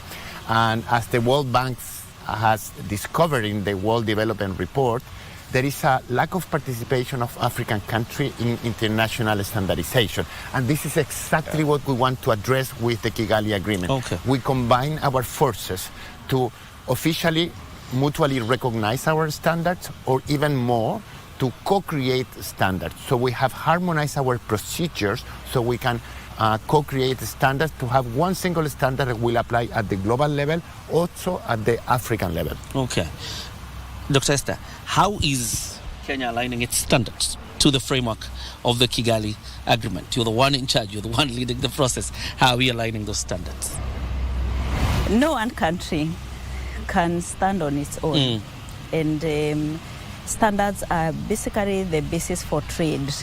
And as the World Bank has discovered in the World Development Report, there is a lack of participation of African countries in international standardization. And this is exactly what we want to address with the Kigali Agreement. We combine our forces to officially mutually recognize our standards, or even more, to co-create standards. So we have harmonized our procedures so we can co-create standards to have one single standard that will apply at the global level, also at the African level. Okay. Dr. Esther, how is Kenya aligning its standards to the framework of the Kigali Agreement? You're the one in charge, you're the one leading the process. How are we aligning those standards? No one country can stand on its own. And standards are basically the basis for trade.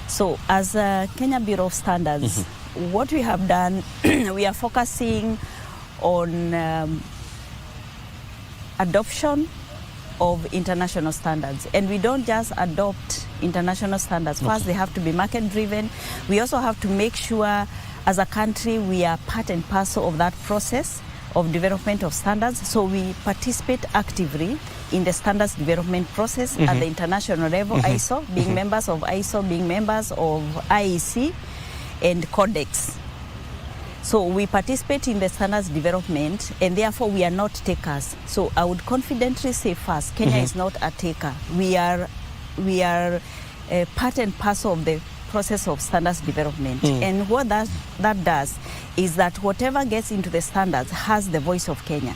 So as a Kenya Bureau of Standards, what we have done, we are focusing on adoption of international standards. And we don't just adopt international standards. First, they have to be market driven. We also have to make sure as a country we are part and parcel of that process of development of standards. So we participate actively in the standards development process at the international level, ISO, being members of ISO, being members of IEC and Codex. So we participate in the standards development, and therefore we are not takers. So I would confidently say first, Kenya is not a taker. We are part and parcel of the process of standards development. And what that does is that whatever gets into the standards has the voice of Kenya.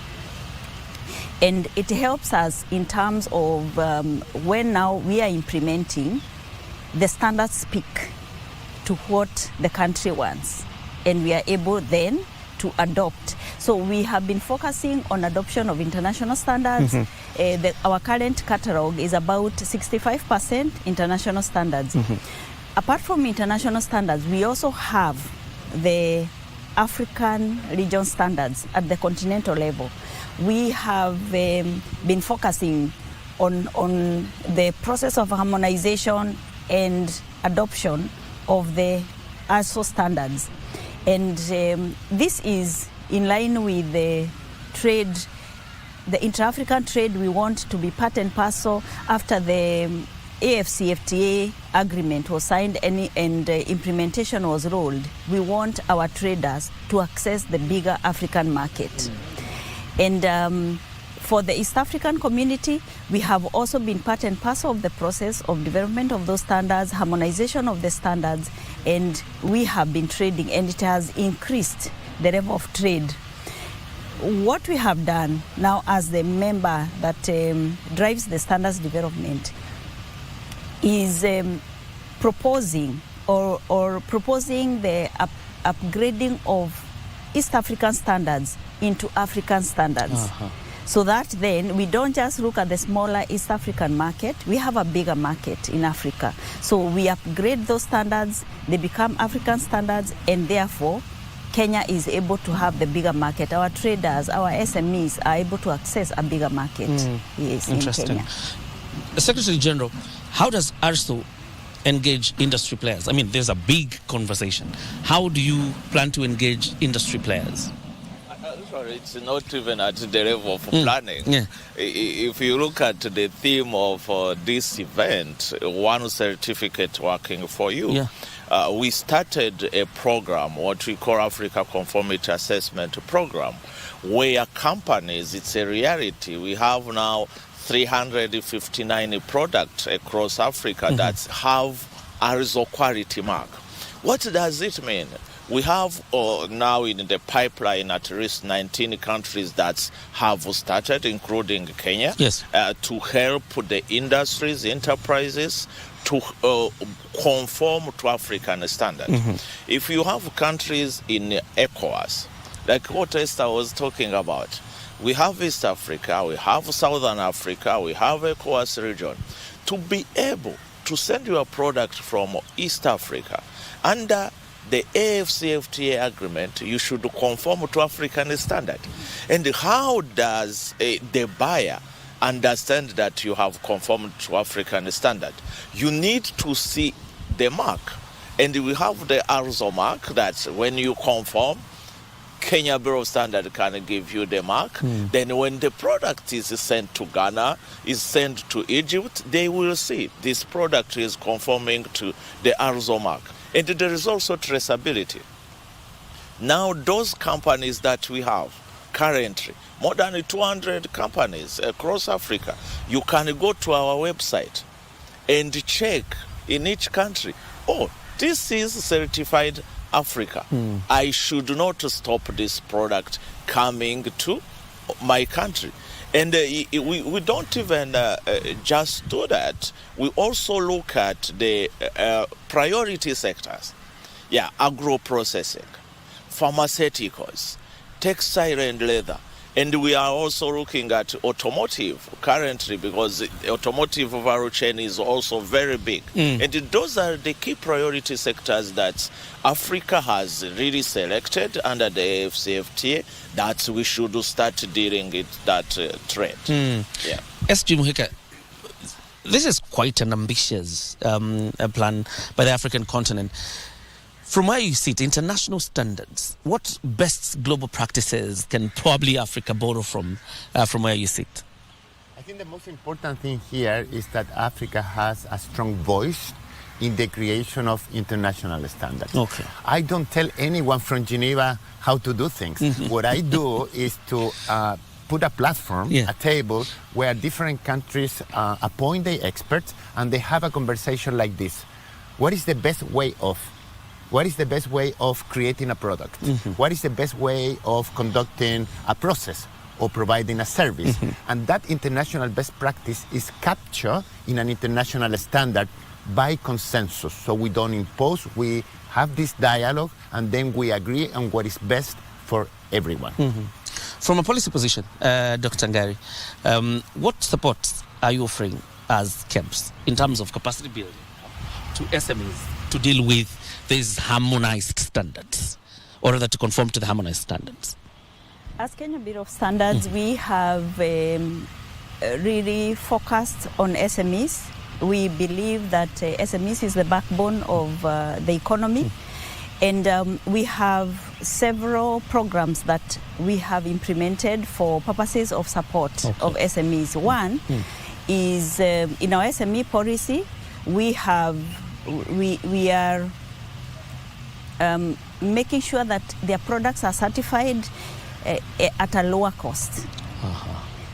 And it helps us in terms of when now we are implementing, the standards speak to what the country wants. And we are able then to adopt. So we have been focusing on adoption of international standards. Our current catalog is about 65% international standards. Apart from international standards, we also have the African region standards at the continental level. We have been focusing on the process of harmonization and adoption of the ISO standards. And this is in line with the trade, the intra-African trade. We want to be part and parcel after the AFCFTA agreement was signed and implementation was rolled. We want our traders to access the bigger African market. And for the East African community, we have also been part and parcel of the process of development of those standards, harmonization of the standards, and we have been trading, and it has increased the level of trade. What we have done now as the member that drives the standards development is proposing the upgrading of East African standards into African standards. So that then we don't just look at the smaller East African market, we have a bigger market in Africa. So we upgrade those standards, they become African standards, and therefore Kenya is able to have the bigger market. Our traders, our SMEs are able to access a bigger market. Yes, in Kenya. Secretary General, how does ARSO engage industry players? I mean, there's a big conversation. How do you plan to engage industry players? Sorry, it's not even at the level of planning. If you look at the theme of this event, one certificate working for you, we started a program, what we call Africa Conformity Assessment Program, where companies, it's a reality. We have now 359 products across Africa that have ARSO quality mark. What does it mean? We have now in the pipeline at least 19 countries that have started, including Kenya, to help the industries, enterprises to conform to African standards. If you have countries in ECOWAS, like what Esther was talking about, we have East Africa, we have Southern Africa, we have ECOWAS region. To be able to send your product from East Africa under the AFCFTA agreement, you should conform to African standard. And how does the buyer understand that you have conformed to African standard? You need to see the mark. And we have the ARSO mark that when you conform, Kenya Bureau of Standard can give you the mark. Then when the product is sent to Ghana, is sent to Egypt, they will see this product is conforming to the ARSO mark. And there is also traceability. Now those companies that we have currently more than 200 companies across Africa. You can go to our website and check in each country, oh, this is certified Africa. I should not stop this product coming to my country. And we don't even just do that. We also look at the priority sectors. Yeah, agro-processing, pharmaceuticals, textile and leather. And we are also looking at automotive currently, because the automotive value chain is also very big. And those are the key priority sectors that Africa has really selected under the AFCFTA that we should start dealing with that trade. Yeah. SG Muhika, this is quite an ambitious plan by the African continent. From where you sit, international standards, what best global practices can probably Africa borrow from where you sit? I think the most important thing here is that Africa has a strong voice in the creation of international standards. Okay. I don't tell anyone from Geneva how to do things. What I do is to put a platform, a table, where different countries appoint their experts and they have a conversation like this. What is the best way of? What is the best way of creating a product? What is the best way of conducting a process or providing a service? And that international best practice is captured in an international standard by consensus. So we don't impose, we have this dialogue, and then we agree on what is best for everyone. From a policy position, Dr. Ngari, what support are you offering as KEBS in terms of capacity building to SMEs to deal with these harmonized standards, or rather to conform to the harmonized standards? As Kenya Bureau of Standards, we have really focused on SMEs. We believe that SMEs is the backbone of the economy. And we have several programs that we have implemented for purposes of support of SMEs. One is in our SME policy, we are making sure that their products are certified at a lower cost.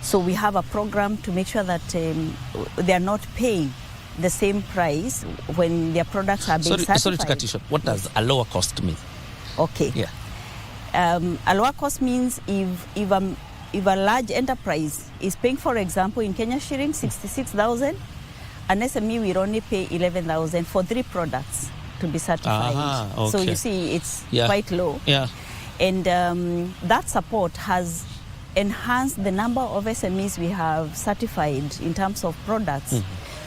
So we have a program to make sure that they are not paying the same price when their products are being certified. Sorry to cut you short. What does a lower cost mean? Okay. Yeah. A lower cost means if a large enterprise is paying, for example, in Kenya shilling 66,000, an SME will only pay 11,000 for 3 products to be certified. Okay. So you see, it's quite low. Yeah. And that support has enhanced the number of SMEs we have certified in terms of products.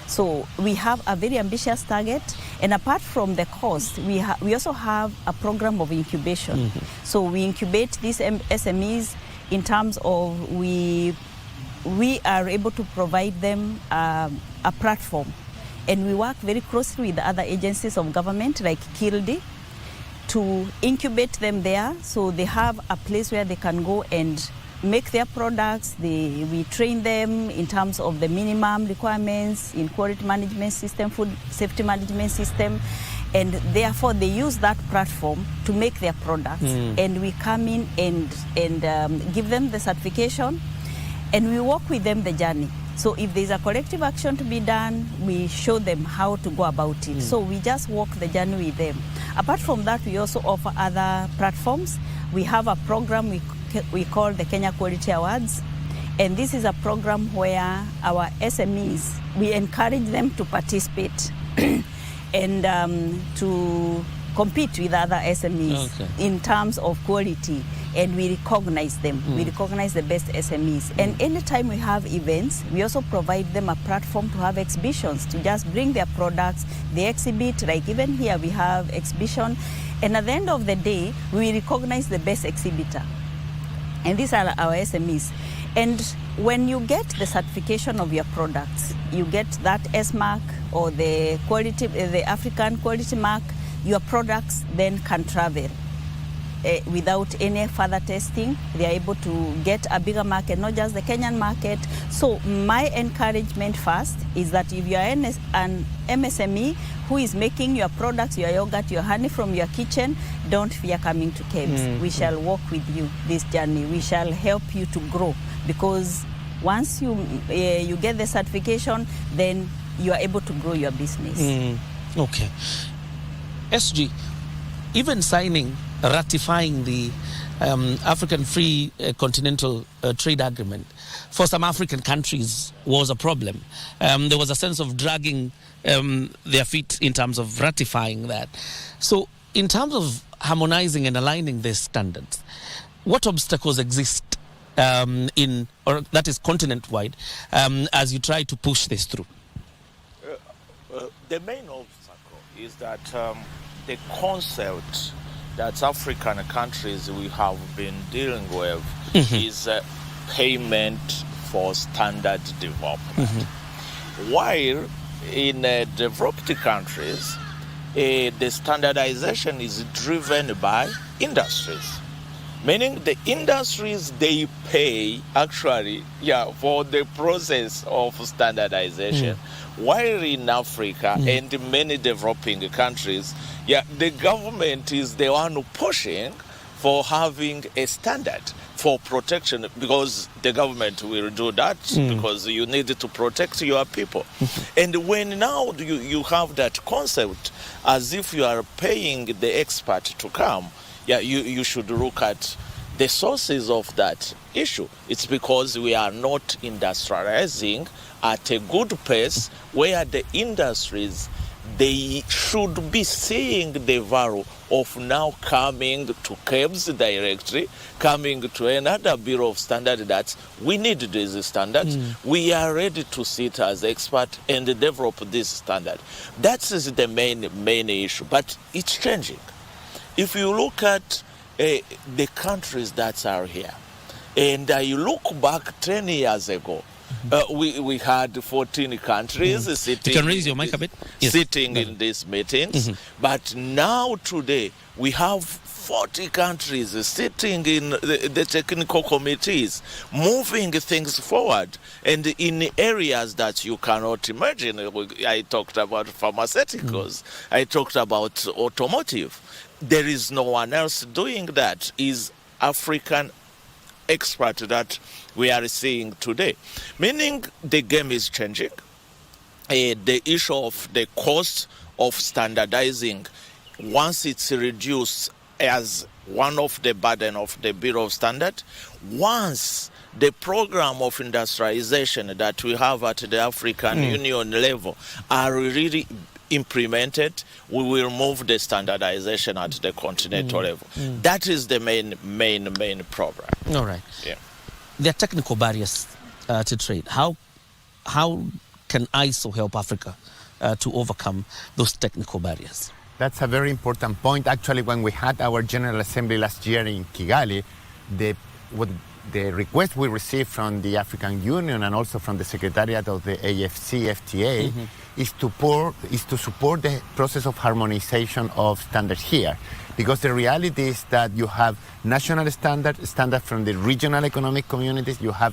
So we have a very ambitious target, and apart from the cost, we also have a program of incubation. So we incubate these SMEs in terms of we are able to provide them a platform, and we work very closely with the other agencies of government like KILDI to incubate them there, so they have a place where they can go and make their products. We train them in terms of the minimum requirements in quality management system, food safety management system, and therefore they use that platform to make their products. And we come in and give them the certification, and we walk with them the journey. So if there's a collective action to be done, we show them how to go about it. So we just walk the journey with them. Apart from that, we also offer other platforms. We have a program we call the Kenya Quality Awards. And this is a program where our SMEs, we encourage them to participate and to compete with other SMEs in terms of quality. And we recognize them. We recognize the best SMEs. And anytime we have events, we also provide them a platform to have exhibitions, to just bring their products, they exhibit. Like even here we have exhibition. And at the end of the day, we recognize the best exhibitor. And these are our SMEs. And when you get the certification of your products, you get that S mark or the African quality mark, your products then can travel without any further testing. They are able to get a bigger market, not just the Kenyan market. So my encouragement first is that if you are an MSME who is making your products, your yogurt, your honey from your kitchen, don't fear coming to KBC. We shall walk with you this journey. We shall help you to grow, because once you get the certification, then you are able to grow your business. Okay. SG, even ratifying the African Free Continental Trade Agreement for some African countries was a problem. There was a sense of dragging their feet in terms of ratifying that. So in terms of harmonizing and aligning these standards, what obstacles exist that is continent-wide as you try to push this through? The main obstacle is that the concept that African countries we have been dealing with is payment for standard development. While in developed countries, the standardization is driven by industries. Meaning the industries, they pay actually for the process of standardization. While in Africa and many developing countries, the government is the one pushing for having a standard for protection, because the government will do that because you need to protect your people. And when now you have that concept as if you are paying the expert to come, you should look at the sources of that issue. It's because we are not industrializing at a good pace where the industries, they should be seeing the value of now coming to KBC directly, coming to another Bureau of Standards that we need these standards. We are ready to sit as experts and develop this standard. That is the main issue, but it's changing. If you look at the countries that are here, and you look back 10 years ago, we had 14 countries sitting. You can raise your mic a bit. Yes. Sitting in these meetings, but now today we have 40 countries sitting in the technical committees, moving things forward, and in areas that you cannot imagine. I talked about pharmaceuticals. I talked about automotive. There is no one else doing that. Is African expert that we are seeing today. Meaning the game is changing. The issue of the cost of standardizing, once it's reduced as one of the burden of the Bureau of Standards, once the program of industrialization that we have at the African Union level are really implemented, we will move the standardization at the continental level. That is the main problem. All right. Yeah. There are technical barriers to trade. How can ISO help Africa to overcome those technical barriers? That's a very important point. Actually, when we had our General Assembly last year in Kigali, the request we received from the African Union and also from the Secretariat of the AFCFTA is to support the process of harmonization of standards here. Because the reality is that you have national standards from the regional economic communities, you have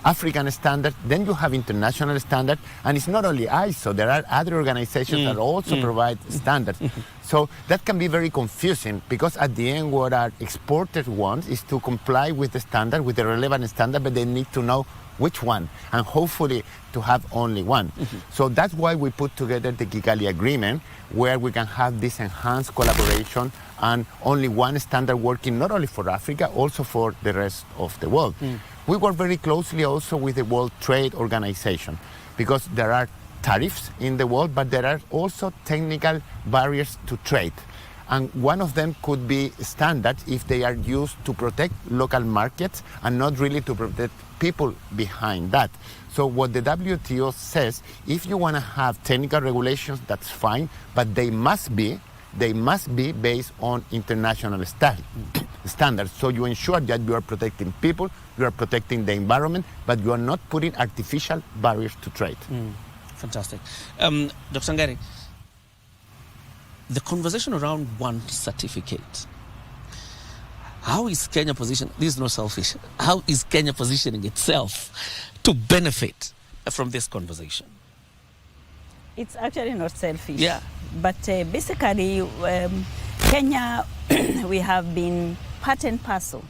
African standard, then you have international standard, and it's not only ISO, there are other organizations that also provide standards. So that can be very confusing, because at the end what our exporters want is to comply with the standard, with the relevant standard, but they need to know which one, and hopefully to have only one. So that's why we put together the Kigali Agreement, where we can have this enhanced collaboration and only one standard working not only for Africa, also for the rest of the world. We work very closely also with the World Trade Organization, because there are tariffs in the world, but there are also technical barriers to trade. And one of them could be standards if they are used to protect local markets and not really to protect people behind that. So what the WTO says, if you want to have technical regulations, that's fine, but they must be based on international standards. So you ensure that you are protecting people, you are protecting the environment, but you are not putting artificial barriers to trade. Fantastic. Dr. Ngari, the conversation around one certificate How is Kenya positioned? This is not selfish. How is Kenya positioning itself to benefit from this conversation? It's actually not selfish. Yeah. But basically, Kenya, we have been part and parcel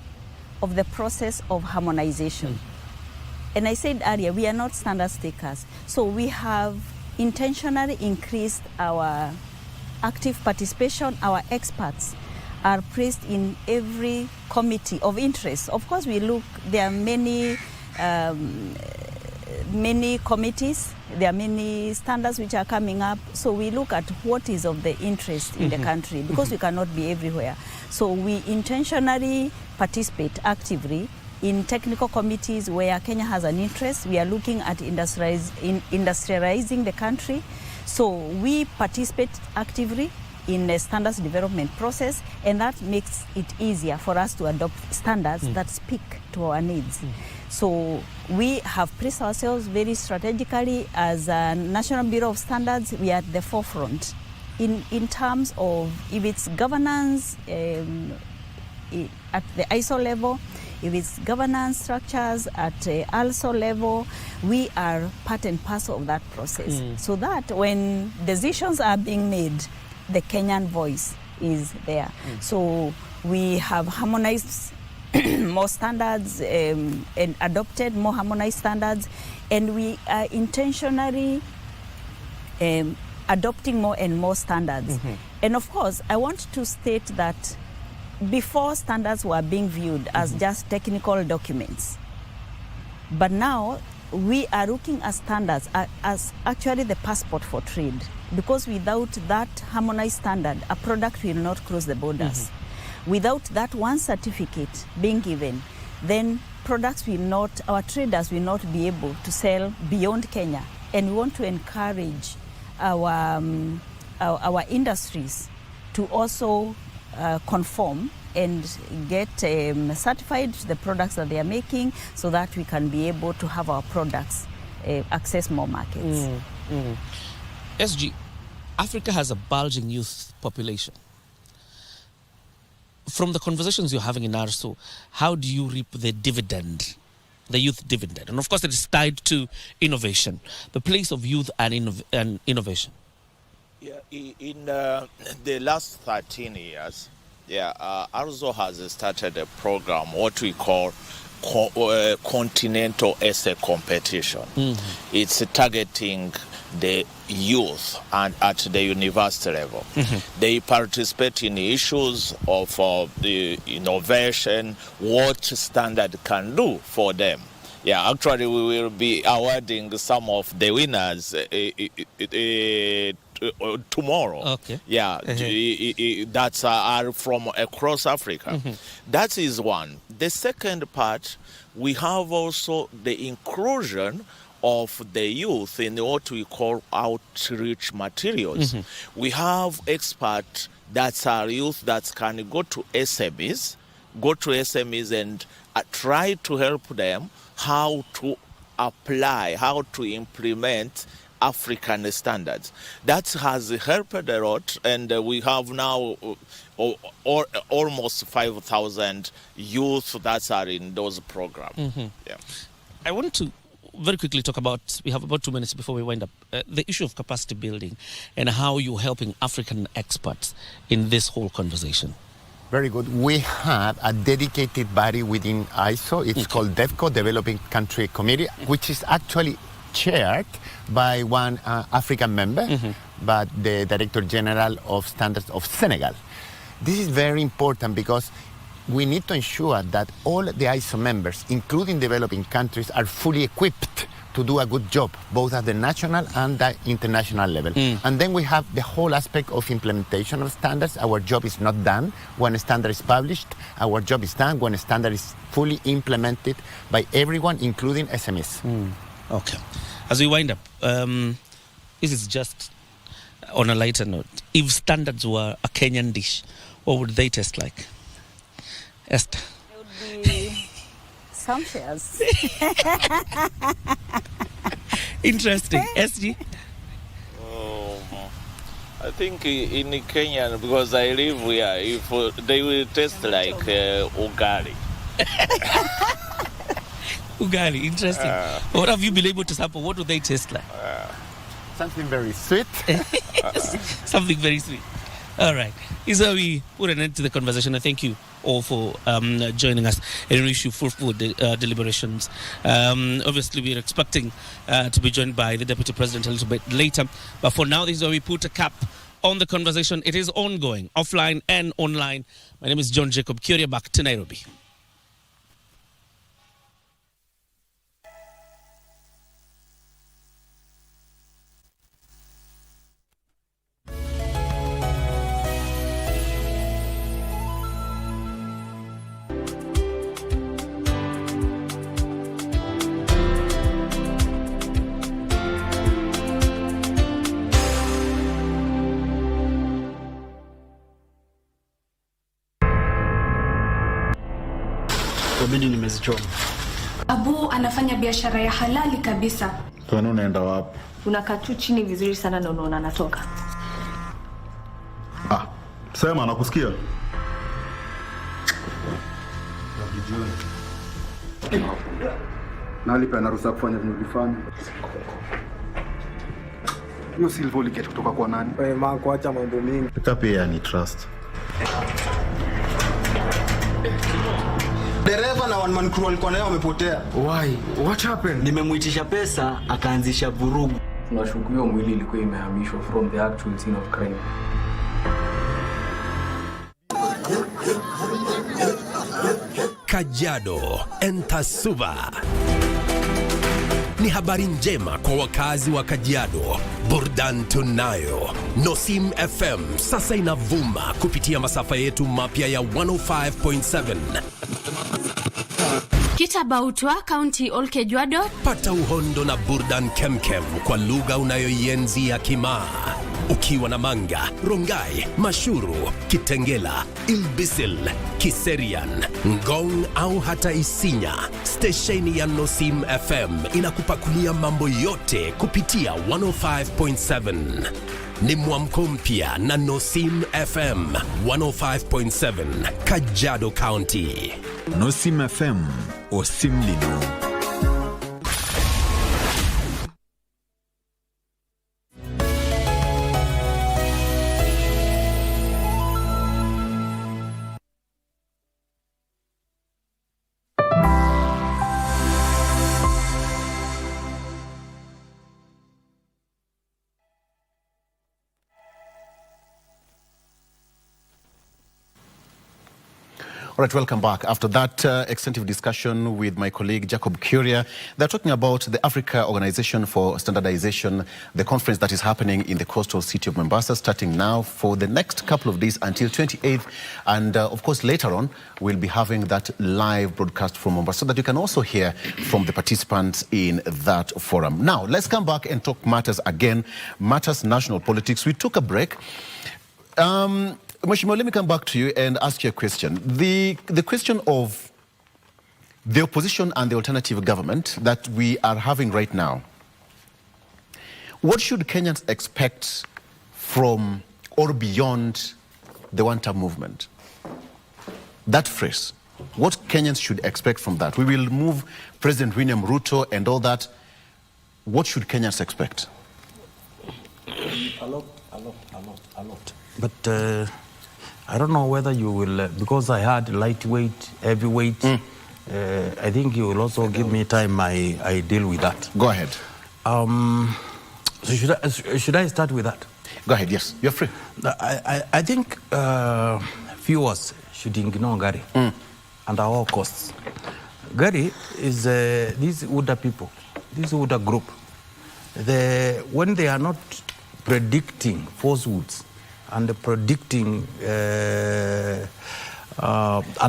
of the process of harmonization. And I said earlier, we are not standard takers. So we have intentionally increased our active participation. Our experts are placed in every committee of interest. Of course, we look, there are many committees, there are many standards which are coming up. So we look at what is of the interest in the country, because we cannot be everywhere. So we intentionally participate actively in technical committees where Kenya has an interest. We are looking at industrializing the country. So we participate actively in the standards development process, and that makes it easier for us to adopt standards that speak to our needs. So we have placed ourselves very strategically as a National Bureau of Standards. We are at the forefront in terms of if it's governance at the ISO level, if it's governance structures at ALSO level, we are part and parcel of that process. So that when decisions are being made, the Kenyan voice is there. So we have harmonized more standards and adopted more harmonized standards, and we are intentionally adopting more and more standards. And of course, I want to state that before, standards were being viewed as just technical documents. But now we are looking at standards as actually the passport for trade, because without that harmonized standard, a product will not cross the borders. Without that one certificate being given, then products will not, our traders will not be able to sell beyond Kenya. And we want to encourage our industries to also conform and get certified the products that they are making, so that we can be able to have our products access more markets. SG, Africa has a bulging youth population. From the conversations you're having in ARSO, how do you reap the dividend, the youth dividend? And of course, it is tied to innovation, the place of youth and innovation. Yeah, in the last 13 years, ARSO has started a program, what we call continental essay competition. It's targeting the youth and at the university level. They participate in issues of the innovation, what standard can do for them. Yeah, actually we will be awarding some of the winners tomorrow. Okay. Yeah, that's are from across Africa. That is one. The second part, we have also the inclusion of the youth in what we call outreach materials. We experts that are youth that can go to SMEs and try to help them how to apply, how to implement African standards. That has helped a lot, and we have now almost 5,000 youth that are in those programs. I want to very quickly talk about, we have about 2 minutes before we wind up, the issue of capacity building and how you're helping African experts in this whole conversation. Very good. We have a dedicated body within ISO. It's called DEVCO, Developing Country Committee, which is actually chaired by one African member, but the Director General of Standards of Senegal. This is very important because we need to ensure that all the ISO members, including developing countries, are fully equipped to do a good job, both at the national and the international level. And then we have the whole aspect of implementation of standards. Our job is not done when a standard is published. Our job is done when a standard is fully implemented by everyone, including SMEs. Okay. As we wind up, this is just on a lighter note. If standards were a Kenyan dish, what would they taste like? Esther? It would be sumptuous. Interesting. SG? I think in Kenya, because I live here, if they will taste like ugali. Ugali, interesting. What have you been able to sample? What do they taste like? Something very sweet. Something very sweet. All right. Is how we put an end to the conversation. I thank you all for joining us in issue for deliberations. Obviously, we're expecting to be joined by the Deputy President a little bit later. But for now, this is where we put a cap on the conversation. It is ongoing, offline and online. My name is John Jacob Kuria, back to Nairobi. Nimezichoma. Abu anafanya biashara ya halali kabisa. Kwani unaenda wapi? Unakaa tu chini vizuri sana na unaona natoka. Sema nakusikia. Nalipa na ruhusa kufanya vinavyofanya. Hiyo silver uliketi kutoka kwa nani? Mama kuacha mambo mingi. Pia ni trust. Dereva na one man crew walikuwa nayo wamepotea. Why? What happened? Nimemuitisha pesa akaanzisha vurugu. Tunashukuliwa mwili ilikuwa imehamishwa from the actual scene of crime. Kajiado Entasuba. Ni habari njema kwa wakazi wa Kajiado. Burdan tunayo. Nosim FM sasa inavuma kupitia masafa yetu mapya ya 105.7. Kitabautwa County Olkejuado. Pata uhondo na burdan kemkem kwa lugha unayoienzi ya Kimaa. Ukiwa na Manga, Rongai, Mashuru, Kitengela, Ilbisil, Kiserian, Ngong au hata Isinya, stesheni ya Nosim FM inakupakulia mambo yote kupitia 105.7. Ni mwamko mpya na Nosim FM 105.7 Kajiado County. Nosim FM Osimlino. All right, welcome back. After that extensive discussion with my colleague Jacob Kuria, they're talking about the Africa Organization for Standardization, the conference that is happening in the coastal city of Mombasa, starting now for the next couple of days until 28th. And of course, later on, we'll be having that live broadcast from Mombasa so that you can also hear from the participants in that forum. Now, let's come back and talk matters again, matters national politics. We took a break. Mheshimiwa, let me come back to you and ask you a question. The question of the opposition and the alternative government that we are having right now, what should Kenyans expect from or beyond the one-term movement? That phrase, what Kenyans should expect from that? We will move President William Ruto and all that. What should Kenyans expect? A lot. But I don't know whether you will, because I had lightweight, heavyweight, I think you will also give me time, I deal with that. Go ahead. So should I start with that? Go ahead, yes, you're free. I think viewers should ignore Gary at all costs. Gary is these Uda people, this Uda group. When they are not predicting falsehoods, and predicting and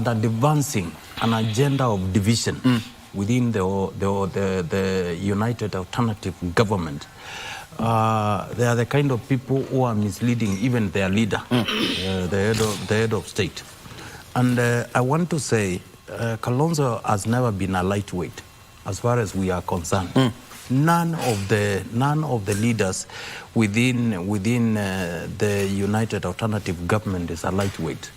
advancing an agenda of division within the United Alternative Government. They are the kind of people who are misleading even their leader, the head of state. And I want to say, Kalonzo has never been a lightweight, as far as we are concerned. none of the leaders within the United Alternative Government is a lightweight.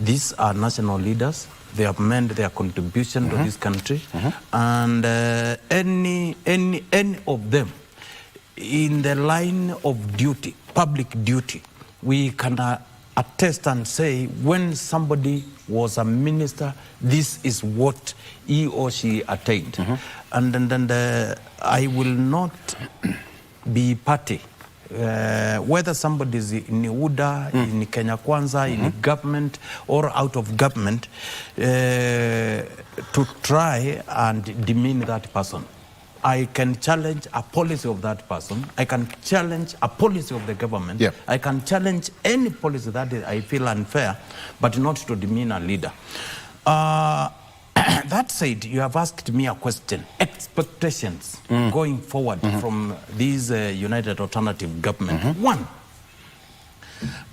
These are national leaders. They have made their contribution to this country, and any of them in the line of duty, public duty, we can attest and say when somebody was a minister, this is what he or she attained. And then I will not be party, whether somebody is in UDA, in Kenya Kwanza, in government or out of government, to try and demean that person. I can challenge a policy of that person. I can challenge a policy of the government. Yeah. I can challenge any policy that I feel unfair, but not to demean a leader. That said, you have asked me a question. Expectations going forward from this United Alternative Government. One,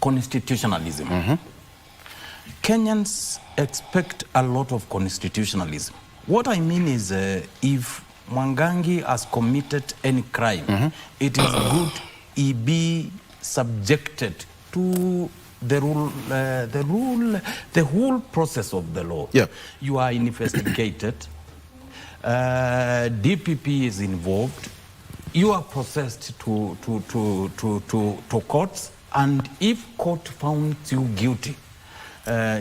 constitutionalism. Kenyans expect a lot of constitutionalism. What I mean is if Mwangangi has committed any crime, it is good he be subjected to the whole process of the law. Yeah. You are investigated, DPP is involved, you are processed to courts, and if court found you guilty,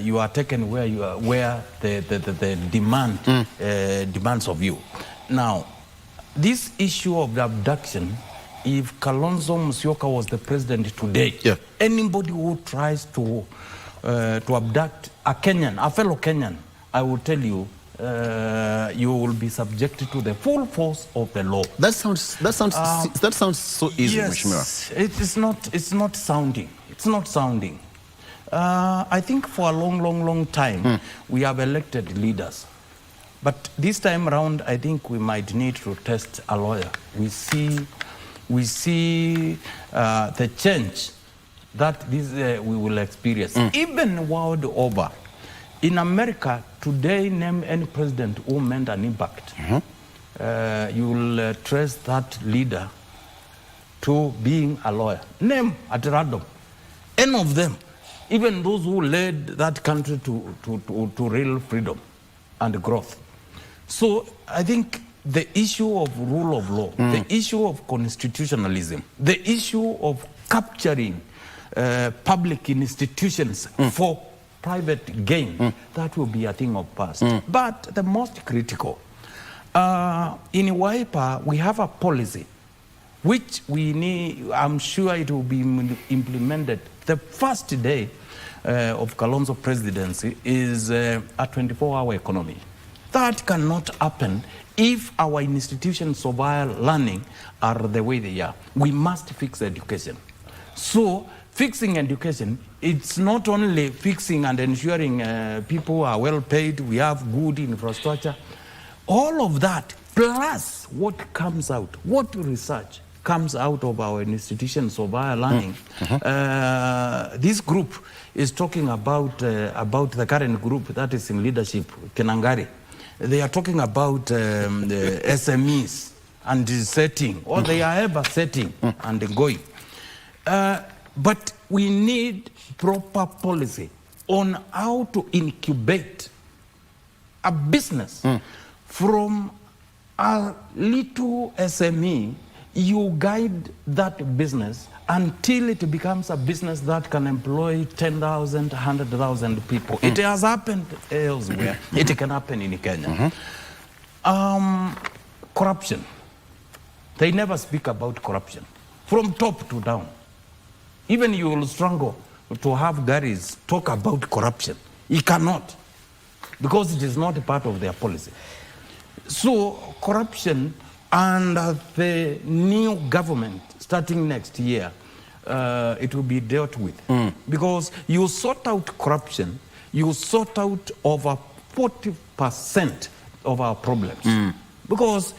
you are taken where the demand demands of you. Now, this issue of the abduction, if Kalonzo Musyoka was the president today, anybody who tries to abduct a Kenyan, a fellow Kenyan, I will tell you, you will be subjected to the full force of the law. That sounds so easy, Mheshimiwa. It's not sounding. It's not sounding. I think for a long time, we have elected leaders. But this time around, I think we might need to test a lawyer. We see the change that we will experience. Even world over. In America, today, name any president who made an impact. You will trace that leader to being a lawyer. Name at random. Any of them. Even those who led that country to real freedom and growth. So I think the issue of rule of law, the issue of constitutionalism, the issue of capturing public institutions for private gain, that will be a thing of past. But the most critical, in Wiper, we have a policy which we need, I'm sure it will be implemented. The first day of Kalonzo presidency is a 24-hour economy. That cannot happen if our institutions of higher learning are the way they are. We must fix education. So fixing education, it's not only fixing and ensuring people are well paid, we have good infrastructure. All of that, plus what comes out, what research comes out of our institutions of higher learning. This group is talking about the current group that is in leadership, Kenangari. They are talking about the SMEs and setting, or they are ever setting and going. But we need proper policy on how to incubate a business from a little SME. You guide that business until it becomes a business that can employ 10,000, 100,000 people. It has happened elsewhere. It can happen in Kenya. Corruption. They never speak about corruption. From top to down. Even you will struggle to have Garis talk about corruption. He cannot. Because it is not a part of their policy. So corruption under the new government starting next year, it will be dealt with. Because you sort out corruption, you sort out over 40% of our problems. Because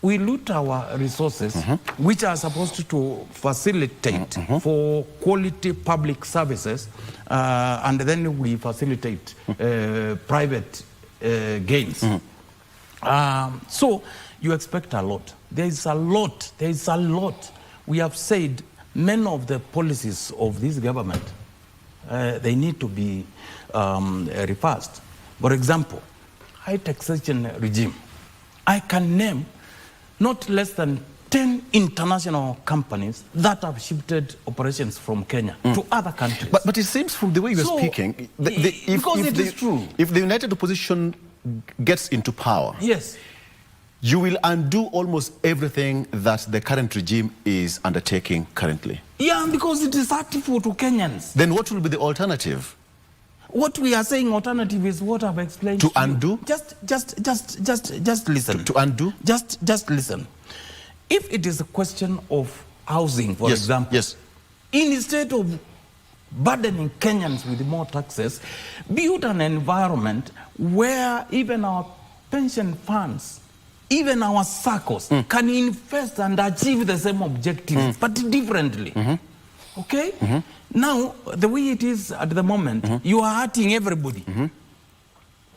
we loot our resources, which are supposed to facilitate for quality public services, and then we facilitate private gains. So you expect a lot. There is a lot. There is a lot. We have said many of the policies of this government, they need to be reversed. For example, high taxation regime. I can name not less than 10 international companies that have shifted operations from Kenya to other countries. But it seems from the way you're speaking, is true. If the United Opposition gets into power, yes, you will undo almost everything that the current regime is undertaking currently. Yeah, because it is hurtful to Kenyans. Then what will be the alternative? What we are saying alternative is what I've explained to undo. Just listen. To undo. Just listen. If it is a question of housing, for example, yes, instead of burdening Kenyans with more taxes, build an environment where even our pension funds, even our circles can invest and achieve the same objectives, but differently. Okay? Now, the way it is at the moment, you are hurting everybody,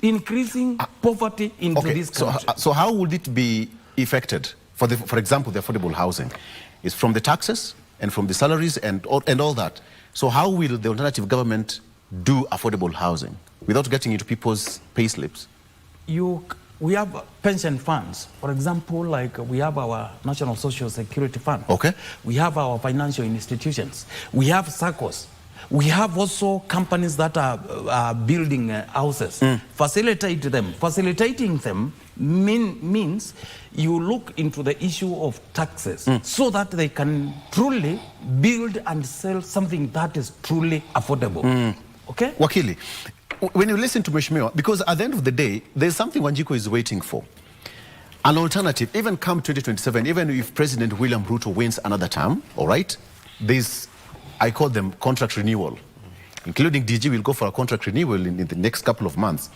increasing poverty into this country. So how would it be affected? For example, the affordable housing is from the taxes and from the salaries and all that. So how will the alternative government do affordable housing without getting into people's pay slips? We have pension funds. For example, like we have our National Social Security Fund. Okay. We have our financial institutions. We have SACCOs. We have also companies that are building houses. Facilitate them. Facilitating them means you look into the issue of taxes so that they can truly build and sell something that is truly affordable. Okay? Wakili, when you listen to Mheshimiwa, because at the end of the day, there's something Wanjiku is waiting for. An alternative, even come 2027, even if President William Ruto wins another term, all right, there's, I call them contract renewal, including DG will go for a contract renewal in the next couple of months.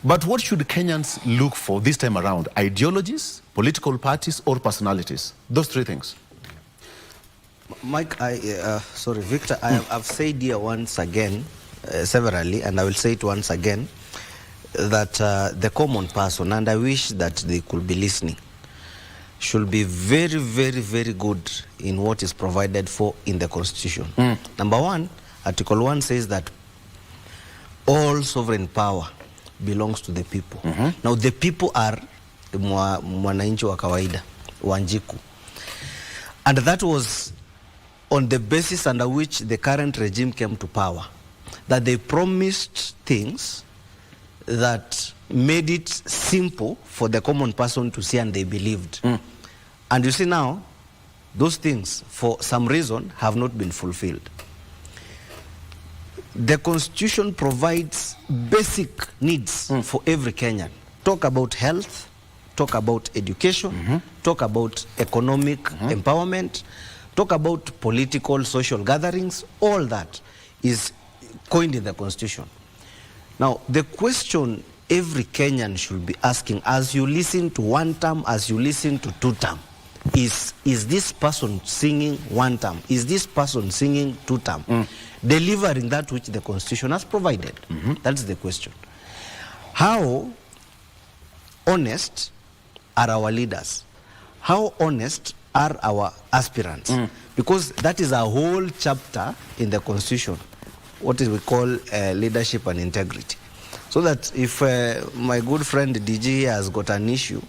But what should Kenyans look for this time around? Ideologies, political parties, or personalities? Those three things. Mike, sorry, Victor, I've said here once again, severally, and I will say it once again, that the common person, and I wish that they could be listening, should be very, very, very good in what is provided for in the Constitution. Number one, Article 1 says that all sovereign power belongs to the people. Now the people are mwananchi wa kawaida, Wanjiku. And that was on the basis under which the current regime came to power, that they promised things that made it simple for the common person to see, and they believed. And you see now, those things, for some reason, have not been fulfilled. The Constitution provides basic needs for every Kenyan. Talk about health, talk about education, talk about economic empowerment, talk about political, social gatherings. All that is coined in the Constitution. Now, the question every Kenyan should be asking, as you listen to one term, as you listen to two term, is this person singing one term? Is this person singing two term? Delivering that which the Constitution has provided? That's the question. How honest are our leaders? How honest are our aspirants? Because that is a whole chapter in the Constitution, what is we call leadership and integrity. So that if my good friend DG has got an issue,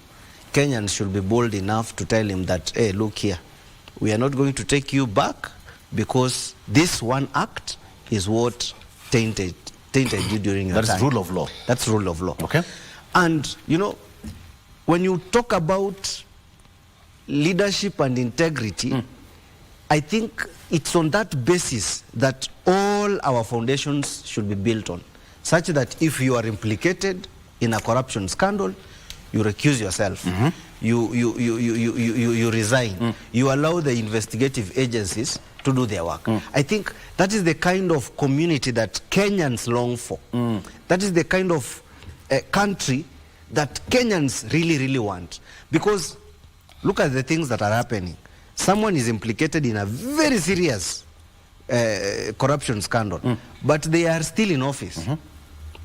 Kenyans should be bold enough to tell him that, hey, look here, we are not going to take you back because this one act is what tainted you during your time. That's rule of law. That's rule of law. Okay. And, you know, when you talk about leadership and integrity, I think it's on that basis that all our foundations should be built on, such that if you are implicated in a corruption scandal, you recuse yourself, you resign, you allow the investigative agencies to do their work. I think that is the kind of community that Kenyans long for. That is the kind of country that Kenyans really, really want. Because look at the things that are happening. Someone is implicated in a very serious corruption scandal, but they are still in office,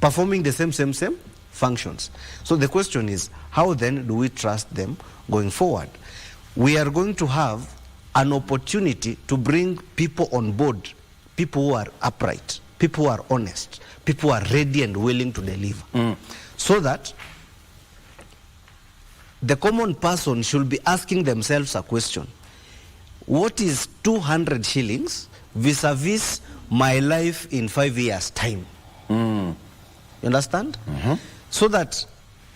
performing the same functions. So the question is, how then do we trust them going forward? We are going to have an opportunity to bring people on board, people who are upright, people who are honest, people who are ready and willing to deliver. So that the common person should be asking themselves a question. What is 200 shillings vis-a-vis my life in 5 years' time? You understand? So that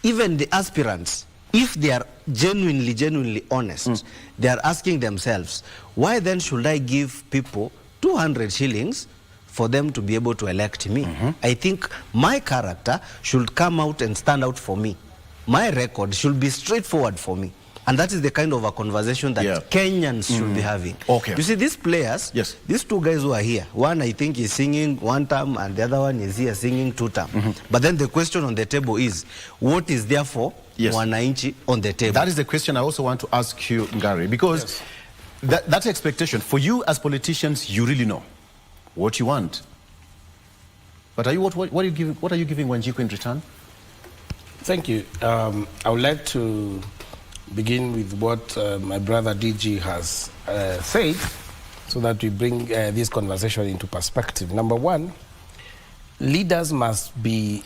even the aspirants, if they are genuinely honest, they are asking themselves, why then should I give people 200 shillings for them to be able to elect me? I think my character should come out and stand out for me. My record should be straightforward for me. And that is the kind of a conversation that Kenyans should be having. Okay. You see, these players, these two guys who are here, one I think is singing one term and the other one is here singing 2 term. But then the question on the table is, what is therefore wananchi on the table? That is the question I also want to ask you, Ngari, because that expectation, for you as politicians, you really know what you want. But are you, what are you giving Wanjiku in return? Thank you. I would like to begin with what my brother DG has said, so that we bring this conversation into perspective. Number one, leaders must be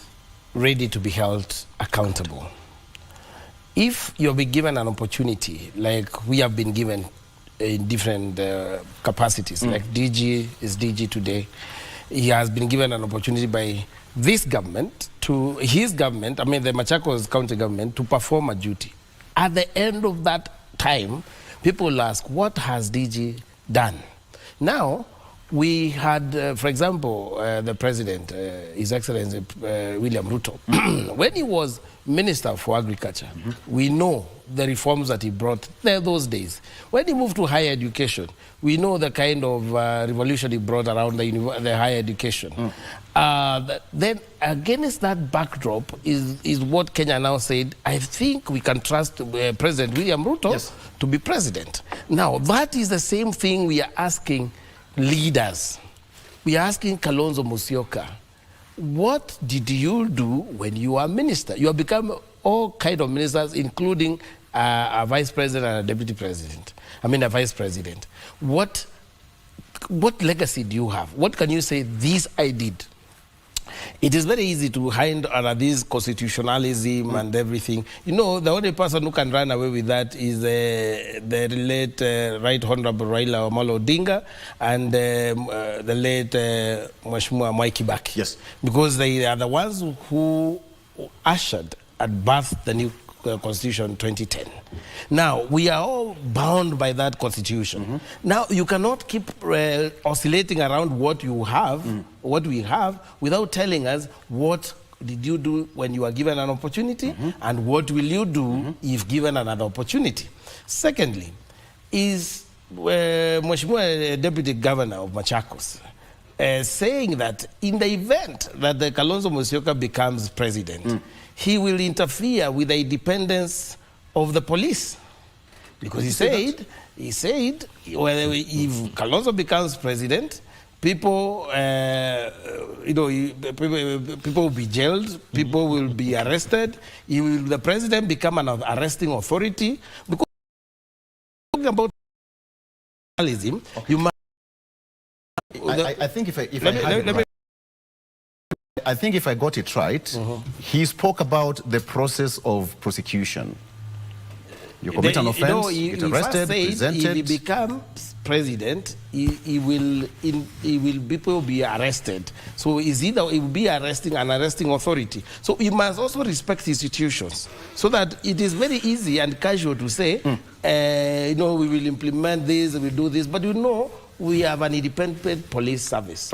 ready to be held accountable. If you'll be given an opportunity, like we have been given in different capacities, like DG is DG today, he has been given an opportunity by this government to his government, I mean the Machakos County government, to perform a duty. At the end of that time, people will ask, what has DG done? Now, we had, for example, the president, His Excellency William Ruto, when he was Minister for Agriculture, we know the reforms that he brought there those days. When he moved to higher education, we know the kind of revolution he brought around the higher education. Then against that backdrop is what Kenya now said, I think we can trust President William Ruto to be president. Now, that is the same thing we are asking leaders. We are asking Kalonzo Musyoka, what did you do when you were minister? You have become all kind of ministers, including a vice president and a deputy president. I mean, a vice president. What legacy do you have? What can you say, this I did? It is very easy to hide under this constitutionalism and everything. You know, the only person who can run away with that is the late Right Honorable Raila Amolo Odinga and the late Mheshimiwa Mwai Kibaki. Yes. Because they are the ones who ushered at birth the new Constitution 2010. Now, we are all bound by that Constitution. Now, you cannot keep oscillating around what you have, what we have, without telling us what did you do when you were given an opportunity and what will you do if given another opportunity. Secondly, is Mheshimiwa Deputy Governor of Machakos saying that in the event that the Kalonzo Musyoka becomes president, he will interfere with the independence of the police. Because he said, well, if Kalonzo becomes president, people, people will be jailed, people will be arrested. The president become an arresting authority. Because talking about journalism, you must. I think I think if I got it right, he spoke about the process of prosecution. You commit an offense, get arrested, presented. If he becomes president, people will be arrested. So is either he will be an arresting authority. So you must also respect institutions, so that it is very easy and casual to say, we will implement this, we will do this, but we have an independent police service,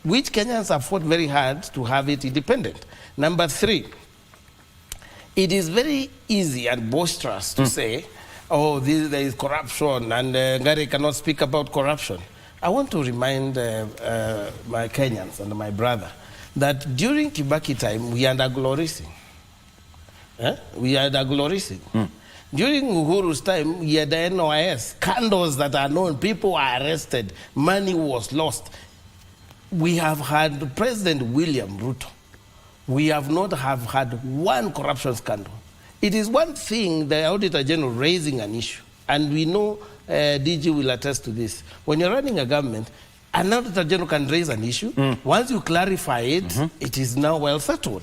which Kenyans have fought very hard to have it independent. Number 3, it is very easy and boisterous to say, oh, there is corruption and Ngari cannot speak about corruption. I want to remind my Kenyans and my brother that during Kibaki time, we had a gloricing. We had a gloricing. During Uhuru's time, we had the NOIS, scandals that are known, people are arrested, money was lost. We have had President William Ruto, we have not had one corruption scandal. It is one thing the Auditor General raising an issue, and we know DG will attest to this. When you're running a government, an Auditor General can raise an issue. Once you clarify it, it is now well settled.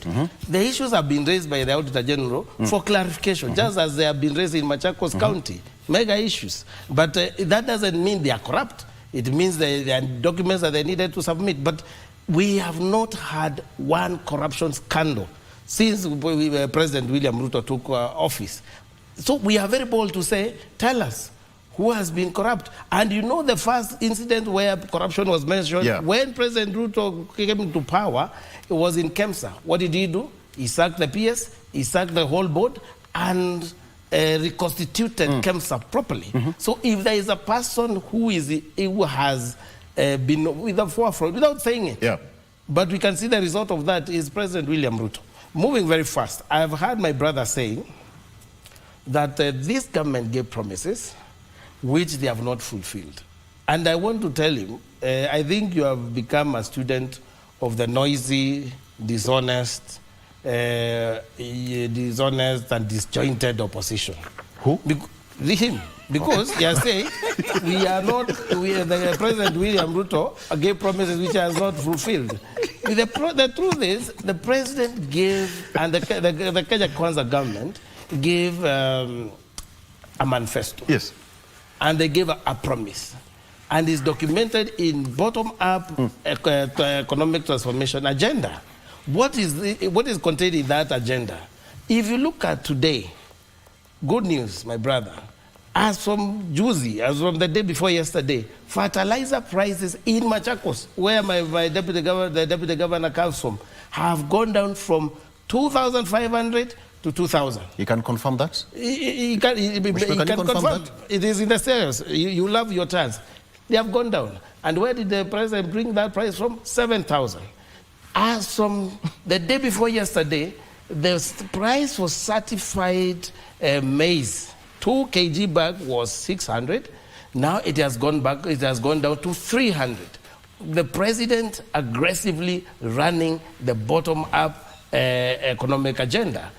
The issues have been raised by the Auditor General for clarification, just as they have been raised in Machakos County, mega issues. But that doesn't mean they are corrupt. It means there are documents that they needed to submit. But we have not had one corruption scandal since President William Ruto took office. So we are very bold to say, tell us who has been corrupt. And you know the first incident where corruption was mentioned, when President Ruto came into power, it was in KEMSA. What did he do? He sacked the PS, he sacked the whole board, and reconstituted KEMSA properly. So if there is a person who has been with the forefront, without saying it, but we can see the result of that is President William Ruto. Moving very fast, I have heard my brother saying that this government gave promises which they have not fulfilled. And I want to tell him, I think you have become a student of the noisy, dishonest and disjointed opposition. Who? Him. Because he has said, the President William Ruto gave promises which he has not fulfilled. The truth is, the President gave, and the Kenya Kwanza government gave a manifesto. Yes. And they gave a promise. And it's documented in bottom-up economic transformation agenda. What is contained in that agenda? If you look at today, good news, my brother, as from Juicy, as from the day before yesterday, fertilizer prices in Machakos, where the deputy governor comes from, have gone down from 2,500 to 2,000. You can confirm that? He can confirm that? It is in the series. You love your chance. They have gone down. And where did the president bring that price from? 7,000. As from the day before yesterday, the price for certified maize, 2 kg bag was 600. Now it has gone back. It has gone down to 300. The president aggressively running the bottom-up economic agenda.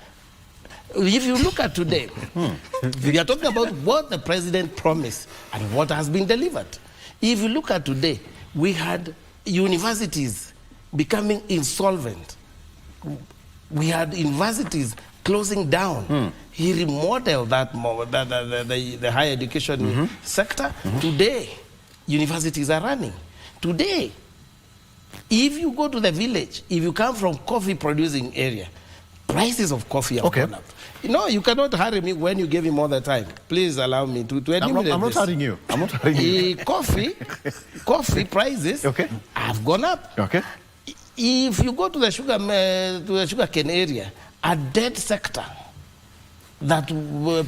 If you look at today, we are talking about what the president promised and what has been delivered. If you look at today, we had universities becoming insolvent. We had universities closing down. He remodeled the higher education sector. Today, universities are running. Today, if you go to the village, if you come from coffee-producing area, prices of coffee have gone up. No, you cannot hurry me when you gave him all the time. Please allow me to enumerate I'm not hurrying you. I'm not hurrying you. Coffee prices have gone up. Okay. If you go to the sugarcane area, a dead sector that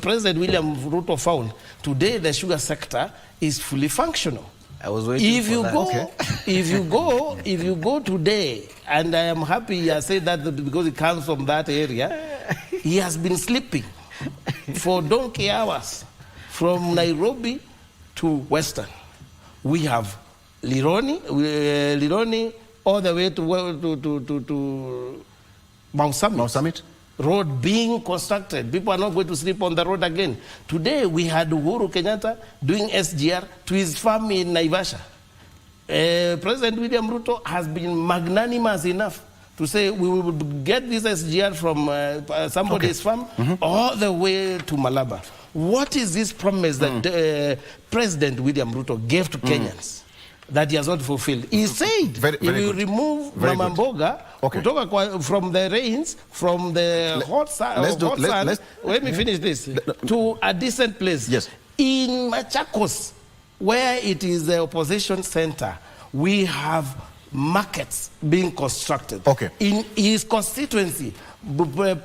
President William Ruto found, today the sugar sector is fully functional. I was waiting for that. If you go today, and I am happy he has said that because it comes from that area, he has been sleeping for donkey hours from Nairobi to Western. We have Lironi all the way to Mount Summit. Road being constructed. People are not going to sleep on the road again. Today we had Uhuru Kenyatta doing SGR to his farm in Naivasha. President William Ruto has been magnanimous enough to say we will get this SGR from somebody's farm all the way to Malaba. What is this promise that President William Ruto gave to Kenyans that he has not fulfilled? He said he will remove Mama Mboga from the rains, from the hot sun, let me finish this, to a decent place. Yes. In Machakos, where it is the opposition center, we have markets being constructed. In his constituency,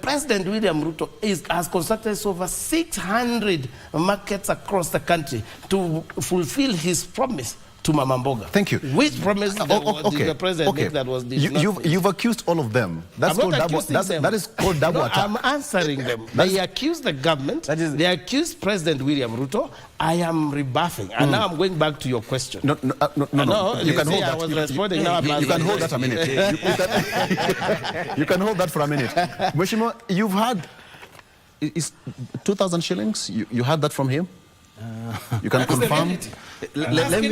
President William Ruto has constructed over 600 markets across the country to fulfill his promise to Mama Mboga. Thank you. Which promise did the president make that was You've accused all of them. That's I'm called double. That is called double attack. I'm answering them. They accuse the government. They accuse President William Ruto. I am rebuffing. And now I'm going back to your question. No. You can hold that. I was responding. Now you can hold that a minute. You can hold that for a minute. Mheshimiwa, you've had 2,000 shillings. You had that from him. You can confirm. Let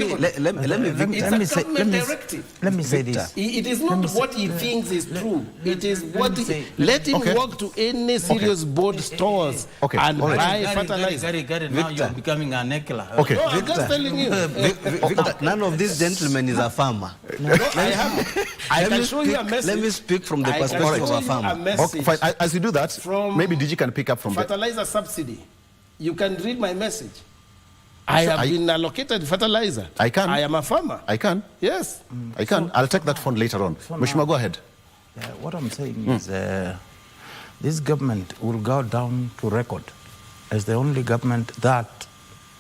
me say this. It is not what he thinks is true. It is what let him walk to any serious board stores and buy fertilizer. Gary, now you're becoming an ekla. No, I'm just telling you. Victor, none of these gentlemen is a farmer. I can show you a message. Let me speak from the perspective of a farmer. Okay, fine. As you do that, maybe DG can pick up from fertilizer subsidy. You can read my message. I have been allocated fertilizer. I can. I am a farmer. I can. Yes. I can. I'll take that phone later on. Mheshimiwa, go ahead. What I'm saying is this government will go down to record as the only government that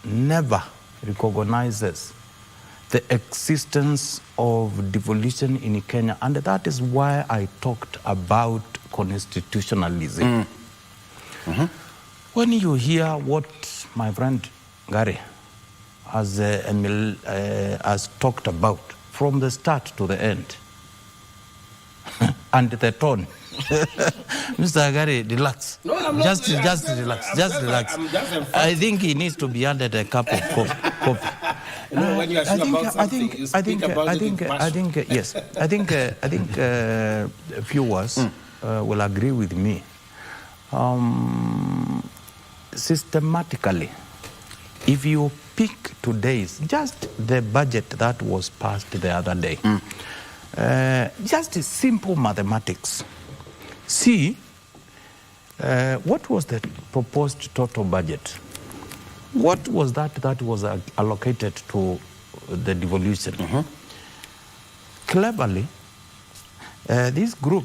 never recognizes the existence of devolution in Kenya. And that is why I talked about constitutionalism. When you hear what my friend Gary has talked about from the start to the end, and the tone, Mr. Gary, relax. No, I'm not. Just relax. Just relax. I think he needs to be handed a cup of coffee. When you are sure about something, you speak about it with passion. I think viewers will agree with me. Systematically, if you pick today's, just the budget that was passed the other day, just simple mathematics. See, what was the proposed total budget? What was that was allocated to the devolution? Cleverly, this group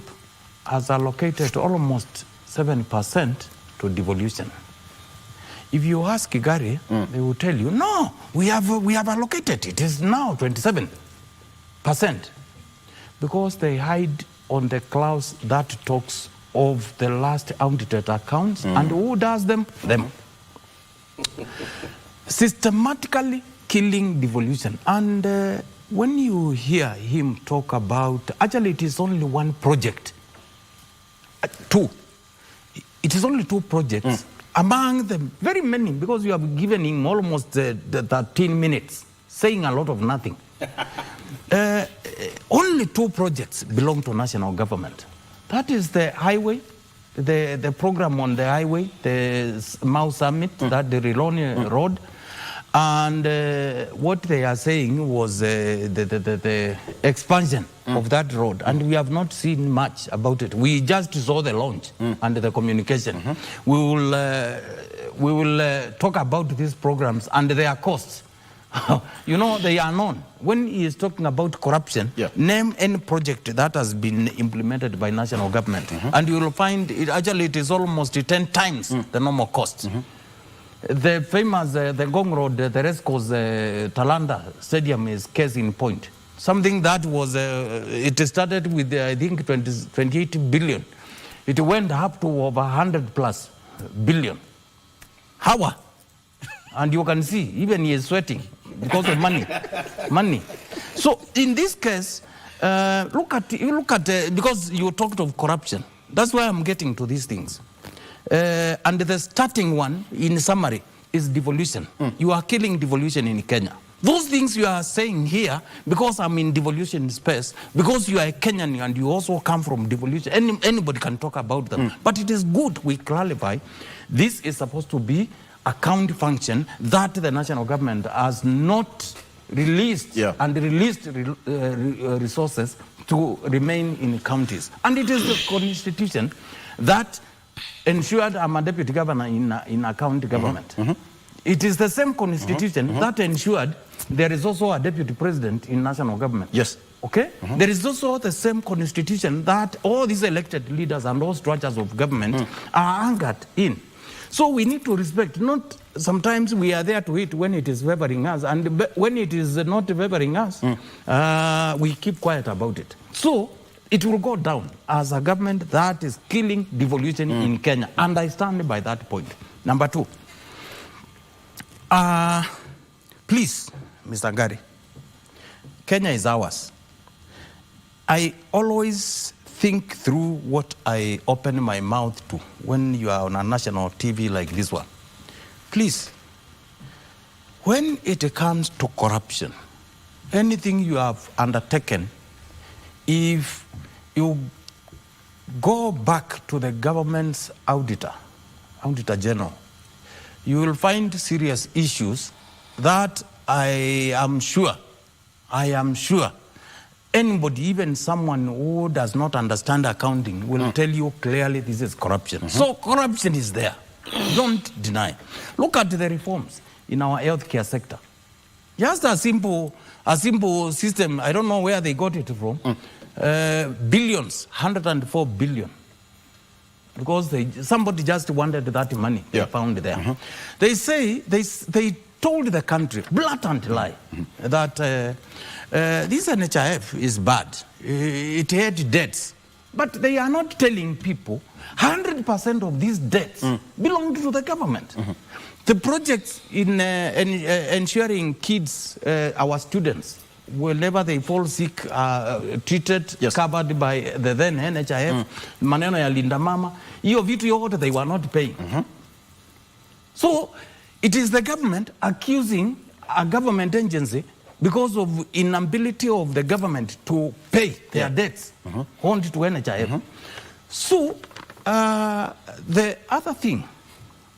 has allocated almost 7% to devolution. If you ask Gary, they will tell you, no, we have allocated. It is now 27%. Because they hide on the clause that talks of the last audited accounts. And who does them? Them. Systematically killing devolution. And when you hear him talk about, actually it is only one project. Two. It is only 2 projects. Among them, very many, because you have given him almost 13 minutes, saying a lot of nothing. Only 2 projects belong to national government. That is the highway, the program on the highway, the Mau Summit, that the Riloni Road, and what they are saying was the expansion of that road, and we have not seen much about it. We just saw the launch and the communication. We will talk about these programs and their costs. You know, they are known. When he is talking about corruption, name any project that has been implemented by national government, and you will find it actually it is almost 10 times the normal cost. The famous, the Gong Road, the Resco's Talanda Stadium is case in point. Something that was, it started with, I think, 28 billion. It went up to over 100 plus billion. How? And you can see, even he is sweating because of money. Money. So in this case, look at because you talked of corruption. That's why I'm getting to these things. And the starting one, in summary, is devolution. You are killing devolution in Kenya. Those things you are saying here, because I'm in devolution space, because you are a Kenyan and you also come from devolution, anybody can talk about them. But it is good we clarify, this is supposed to be a county function that the national government has not released and released resources to remain in counties. And it is the constitution that ensured I'm a deputy governor in a county government. It is the same constitution that ensured there is also a deputy president in national government. Yes. Okay? There is also the same constitution that all these elected leaders and all structures of government are anchored in. So we need to respect, not sometimes we are there to eat when it is favoring us, and when it is not favoring us, we keep quiet about it. So it will go down as a government that is killing devolution in Kenya, and I stand by that point. Number 2, please, Mr. Ngari, Kenya is ours. I always think through what I open my mouth to when you are on a national TV like this one. Please, when it comes to corruption, anything you have undertaken, if you go back to the government's auditor general, you will find serious issues that I am sure, anybody, even someone who does not understand accounting, will tell you clearly this is corruption. So corruption is there. Don't deny. Look at the reforms in our healthcare sector. Just a simple system. I don't know where they got it from. Billions, 104 billion. Because somebody just wanted that money. They found there. They say they told the country, blatant lie, that this NHIF is bad. It had debts. But they are not telling people 100% of these debts belong to the government. The projects in ensuring kids, our students, whenever they fall sick, treated, covered by the then NHIF, maneno ya Linda Mama, hiyo vitu yote they were not paying. So it is the government accusing a government agency because of inability of the government to pay their debts owed to NHIF. So the other thing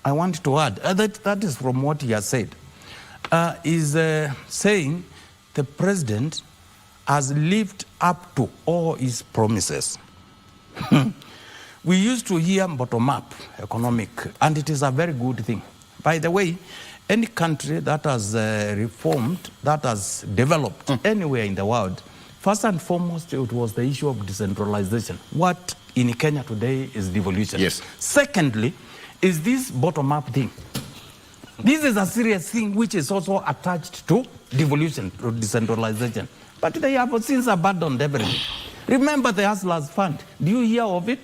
I want to add, that is from what he has said, is saying the president has lived up to all his promises. We used to hear bottom-up economic, and it is a very good thing. By the way, any country that has reformed, that has developed anywhere in the world, first and foremost, it was the issue of decentralization. What in Kenya today is devolution. Secondly, is this bottom-up thing. This is a serious thing which is also attached to devolution, to decentralization. But they have since abandoned everything. Remember the Hustlers Fund. Do you hear of it?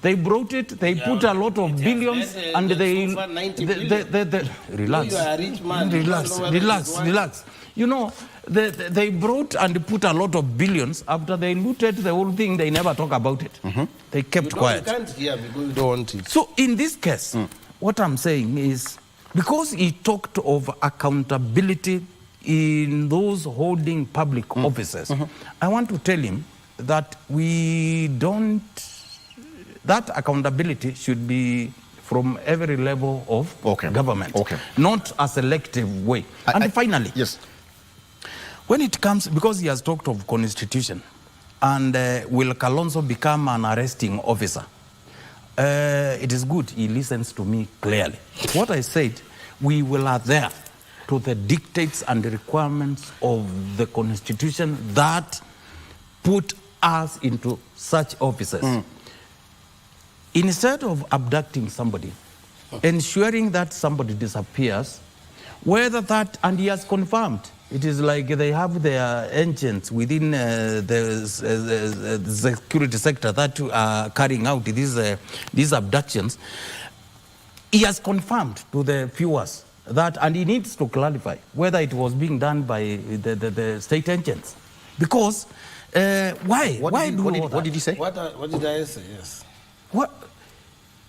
They brought it, they put a lot of billions, and they relax. You are a rich man. Relax. You know, they brought and put a lot of billions. After they looted the whole thing, they never talk about it. They kept quiet. You can't hear because you don't want it. So in this case, what I'm saying is, because he talked of accountability in those holding public offices, I want to tell him that that accountability should be from every level of government, not a selective way. And finally, when it comes, because he has talked of constitution, and will Kalonzo become an arresting officer? It is good he listens to me clearly. What I said, we will adhere to the dictates and the requirements of the constitution that put us into such offices. Instead of abducting somebody, ensuring that somebody disappears, whether that, and he has confirmed, it is like they have their agents within the security sector that are carrying out these abductions. He has confirmed to the viewers that, and he needs to clarify whether it was being done by the state agents. Because, why? What did he say? What did I say? Yes.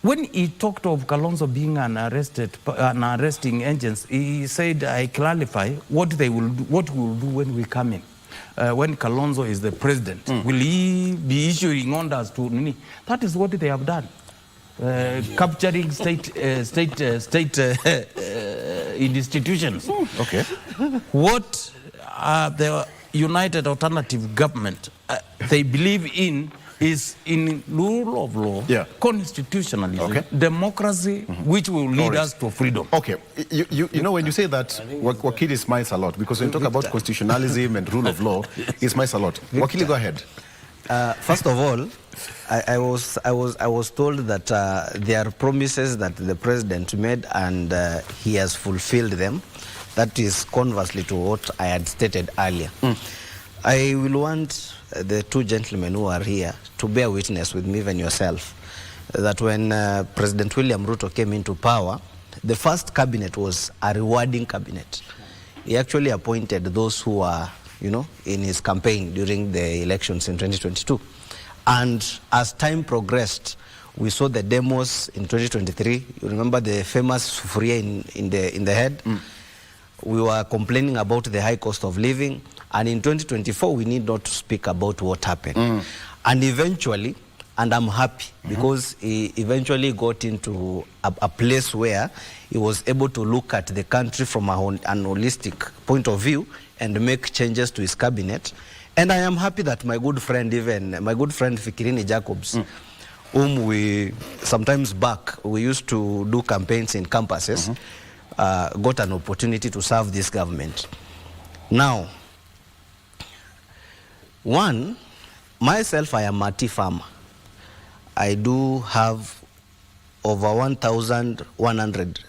When he talked of Kalonzo being an arresting agent, he said, I clarify what we will do when we come in. When Kalonzo is the president, will he be issuing orders to Nini? That is what they have done. Capturing state institutions. What the United Alternative Government they believe in is in rule of law, constitutionalism, democracy, which will lead us to freedom. You know, when you say that, Wakili smiles a lot, because when you talk about constitutionalism and rule of law, he smiles a lot. Wakili, go ahead. First of all, I was told that there are promises that the president made and he has fulfilled them. That is conversely to what I had stated earlier. I will want the two gentlemen who are here to bear witness with me and yourself that when President William Ruto came into power, the first cabinet was a rewarding cabinet. He actually appointed those who were, you know, in his campaign during the elections in 2022. And as time progressed, we saw the demos in 2023. You remember the famous sufuria in the head? We were complaining about the high cost of living. And in 2024, we need not to speak about what happened. And eventually, and I'm happy because he eventually got into a place where he was able to look at the country from an holistic point of view and make changes to his cabinet. And I am happy that my good friend Fikirini Jacobs, whom we sometimes back, we used to do campaigns in campuses, got an opportunity to serve this government. Now, one, myself, I am a tea farmer. I do have over 1,100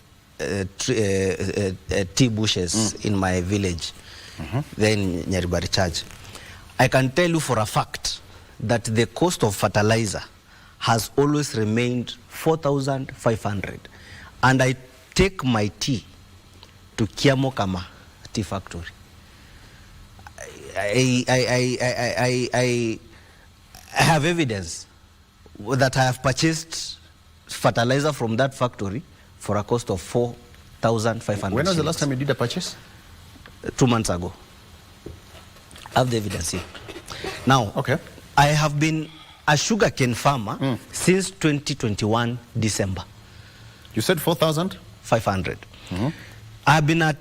tea bushes in my village, then Nyaribari Charge. I can tell you for a fact that the cost of fertilizer has always remained 4,500. And I take my tea to Kiamokama Tea Factory. I have evidence that I have purchased fertilizer from that factory for a cost of 4,500. When was the last time you did a purchase? 2 months ago. I have the evidence here. Now, I have been a sugarcane farmer since 2021 December. You said 4,500? I have been a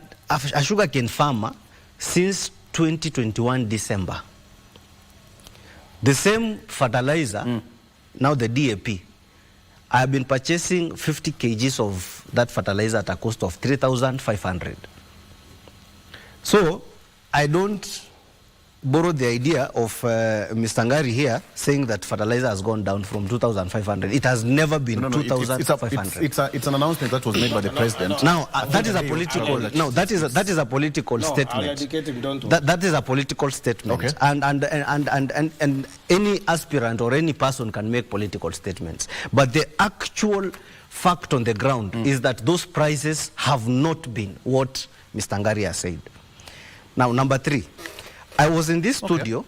sugarcane farmer since 2021 December. The same fertilizer, now the DAP, I have been purchasing 50 kgs of that fertilizer at a cost of 3,500. So, I don't borrow the idea of Mr. Ngari here saying that fertilizer has gone down from 2,500. It has never been 2,500. It's an announcement that was made by the president. Now, that is a political. No, that is a political statement. That is a political statement. Okay. And any aspirant or any person can make political statements. But the actual fact on the ground is that those prices have not been what Mr. Ngari has said. Now, number 3. I was in this studio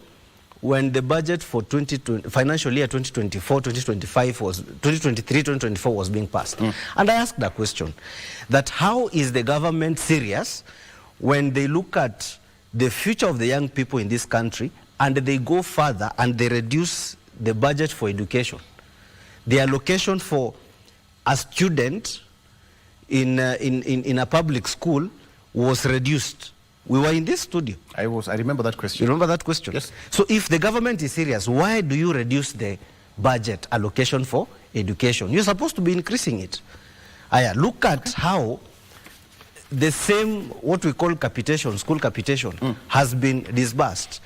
when the budget for financial year 2024-2025 was 2023-2024 was being passed, and I asked a question: that how is the government serious when they look at the future of the young people in this country and they go further and they reduce the budget for education? The allocation for a student in a public school was reduced. We were in this studio. I remember that question. You remember that question? Yes. So if the government is serious, why do you reduce the budget allocation for education? You're supposed to be increasing it. Look at how the same, what we call capitation, school capitation, has been disbursed.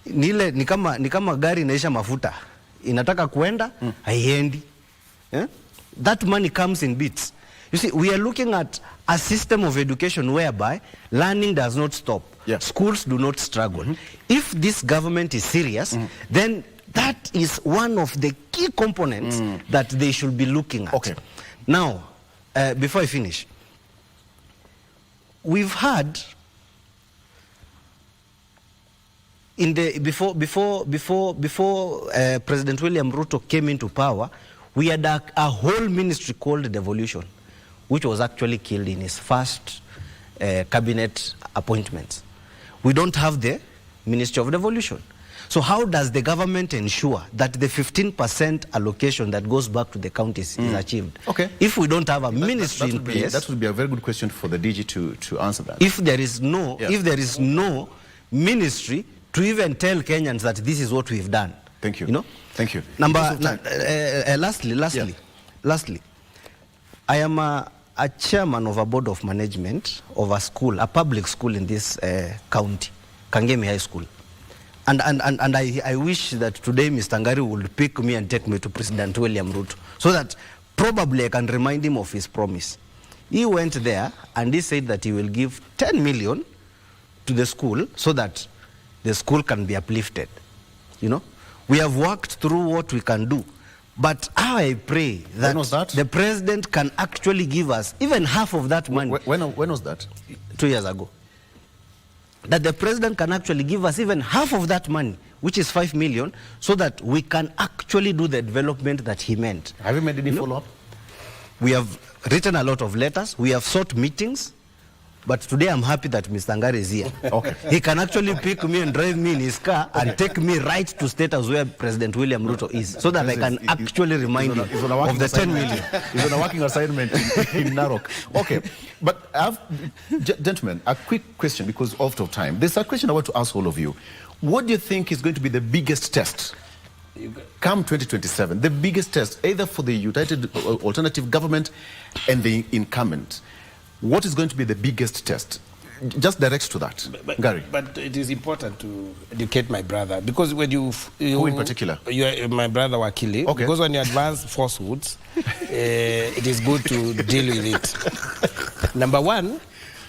Ni kama gari inaisha mafuta. Inataka kuenda, haiendi. That money comes in bits. You see, we are looking at a system of education whereby learning does not stop. Schools do not struggle. If this government is serious, then that is one of the key components that they should be looking at. Now, before I finish, we've had before President William Ruto came into power, we had a whole ministry called Devolution, which was actually killed in his first cabinet appointments. We don't have the Ministry of Devolution. So how does the government ensure that the 15% allocation that goes back to the counties is achieved? If we don't have a ministry in place, that would be a very good question for the DG to answer that. If there is no ministry to even tell Kenyans that this is what we've done. Thank you. You know? Thank you. Lastly, I am a chairman of a board of management of a school, a public school in this county, Kangemi High School. And I wish that today Mr. Ngari would pick me and take me to President William Ruto, so that probably I can remind him of his promise. He went there and he said that he will give 10 million to the school so that the school can be uplifted. You know, we have worked through what we can do. But I pray that the president can actually give us even half of that money. When was that? 2 years ago. That the president can actually give us even half of that money, which is 5 million, so that we can actually do the development that he meant. Have you made any follow-up? We have written a lot of letters. We have sought meetings. But today I'm happy that Mr. Ngari is here. Okay. He can actually pick me and drive me in his car and take me right to state as where President William Ruto is, so that I can actually remind him of the 10 million. He's on a working assignment in Narok. Okay, but gentlemen, a quick question because of time. There's a question I want to ask all of you. What do you think is going to be the biggest test come 2027? The biggest test, either for the United Alternative Government and the incumbent. What is going to be the biggest test? Just direct to that, Gary. But it is important to educate my brother, because when you who in particular? You are my brother Wakili. Okay. Because when you advance falsehoods, it is good to deal with it. Number one,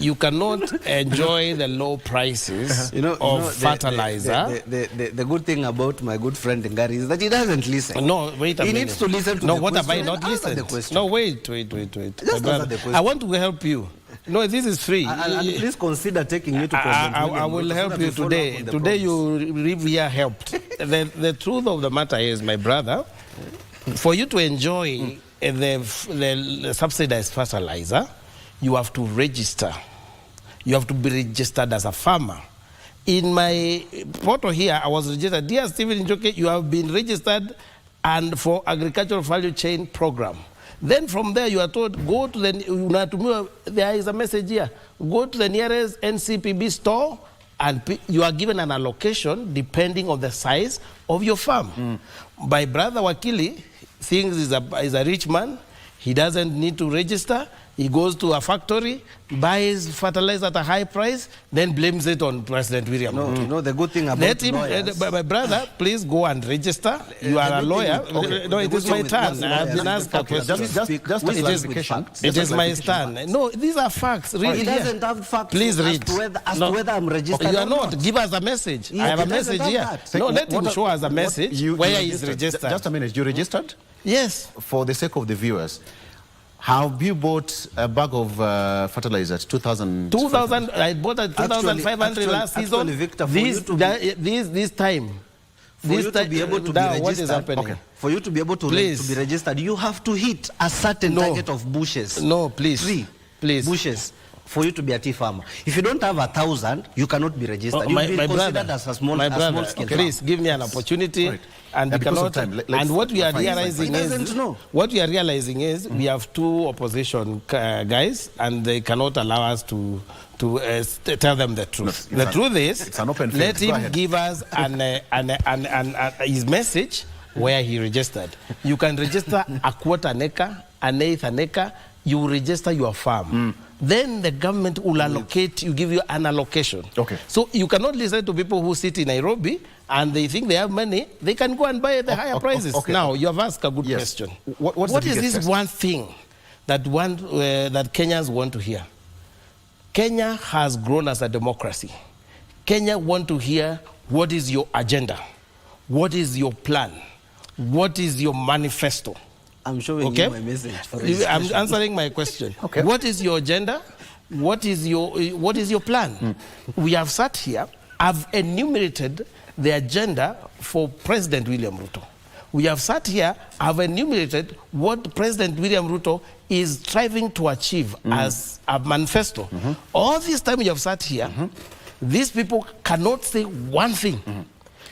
you cannot enjoy the low prices of fertilizer. The good thing about my good friend Ngari is that he doesn't listen. No, wait a minute. He needs to listen to the question. What have I not listened? No, wait. Just answer the question. I want to help you. No, this is free. And please consider taking me to President I will help you today. Today you live here helped. The truth of the matter is, my brother, for you to enjoy the subsidized fertilizer, you have to register. You have to be registered as a farmer. In my portal here, I was registered. Dear Stephen Njoke, you have been registered and for agricultural value chain program. Then from there, you are told, go to the, there is a message here, go to the nearest NCPB store and you are given an allocation depending on the size of your farm. My brother Wakili thinks he's a rich man. He doesn't need to register. He goes to a factory, buys fertilizer at a high price, then blames it on President William Ruto. No, the good thing about Let him, my brother, please go and register. You are a lawyer. No, it is my turn. I've been asked a question. It is my turn. No, these are facts. Read He doesn't have facts please read. as to whether I'm registered You are not. Give us a message. I have a message here. No, let him show us a message where he is registered. Just a minute. You registered? Yes. For the sake of the viewers, have you bought a bag of fertilizer at 2,000? 2,000. I bought at 2,500 last season. Victor, this time. For you to be able to be registered, what is happening? Okay. For you to be able to be registered, you have to hit a certain target of bushes. No, please. 3 bushes for you to be a tea farmer. If you don't have 1,000, you cannot be registered. My brother, as a small scale please give me an opportunity. Right. And we cannot. And what we are realizing is, we have two opposition guys, and they cannot allow us to tell them the truth. The truth is, it's an open let him give us his message where he registered. You can register a quarter an acre, an eighth an acre. You register your farm. Then the government will allocate, give you an allocation. Okay. So you cannot listen to people who sit in Nairobi and they think they have money, they can go and buy at the higher prices. Okay. Now, you have asked a good question. What is this one thing that Kenyans want to hear? Kenya has grown as a democracy. Kenya want to hear, what is your agenda? What is your plan? What is your manifesto? I'm showing you my message. I'm answering my question. Okay. What is your agenda? What is your plan? We have sat here. I've enumerated the agenda for President William Ruto. We have sat here. I've enumerated what President William Ruto is striving to achieve as a manifesto. All this time we have sat here, these people cannot say one thing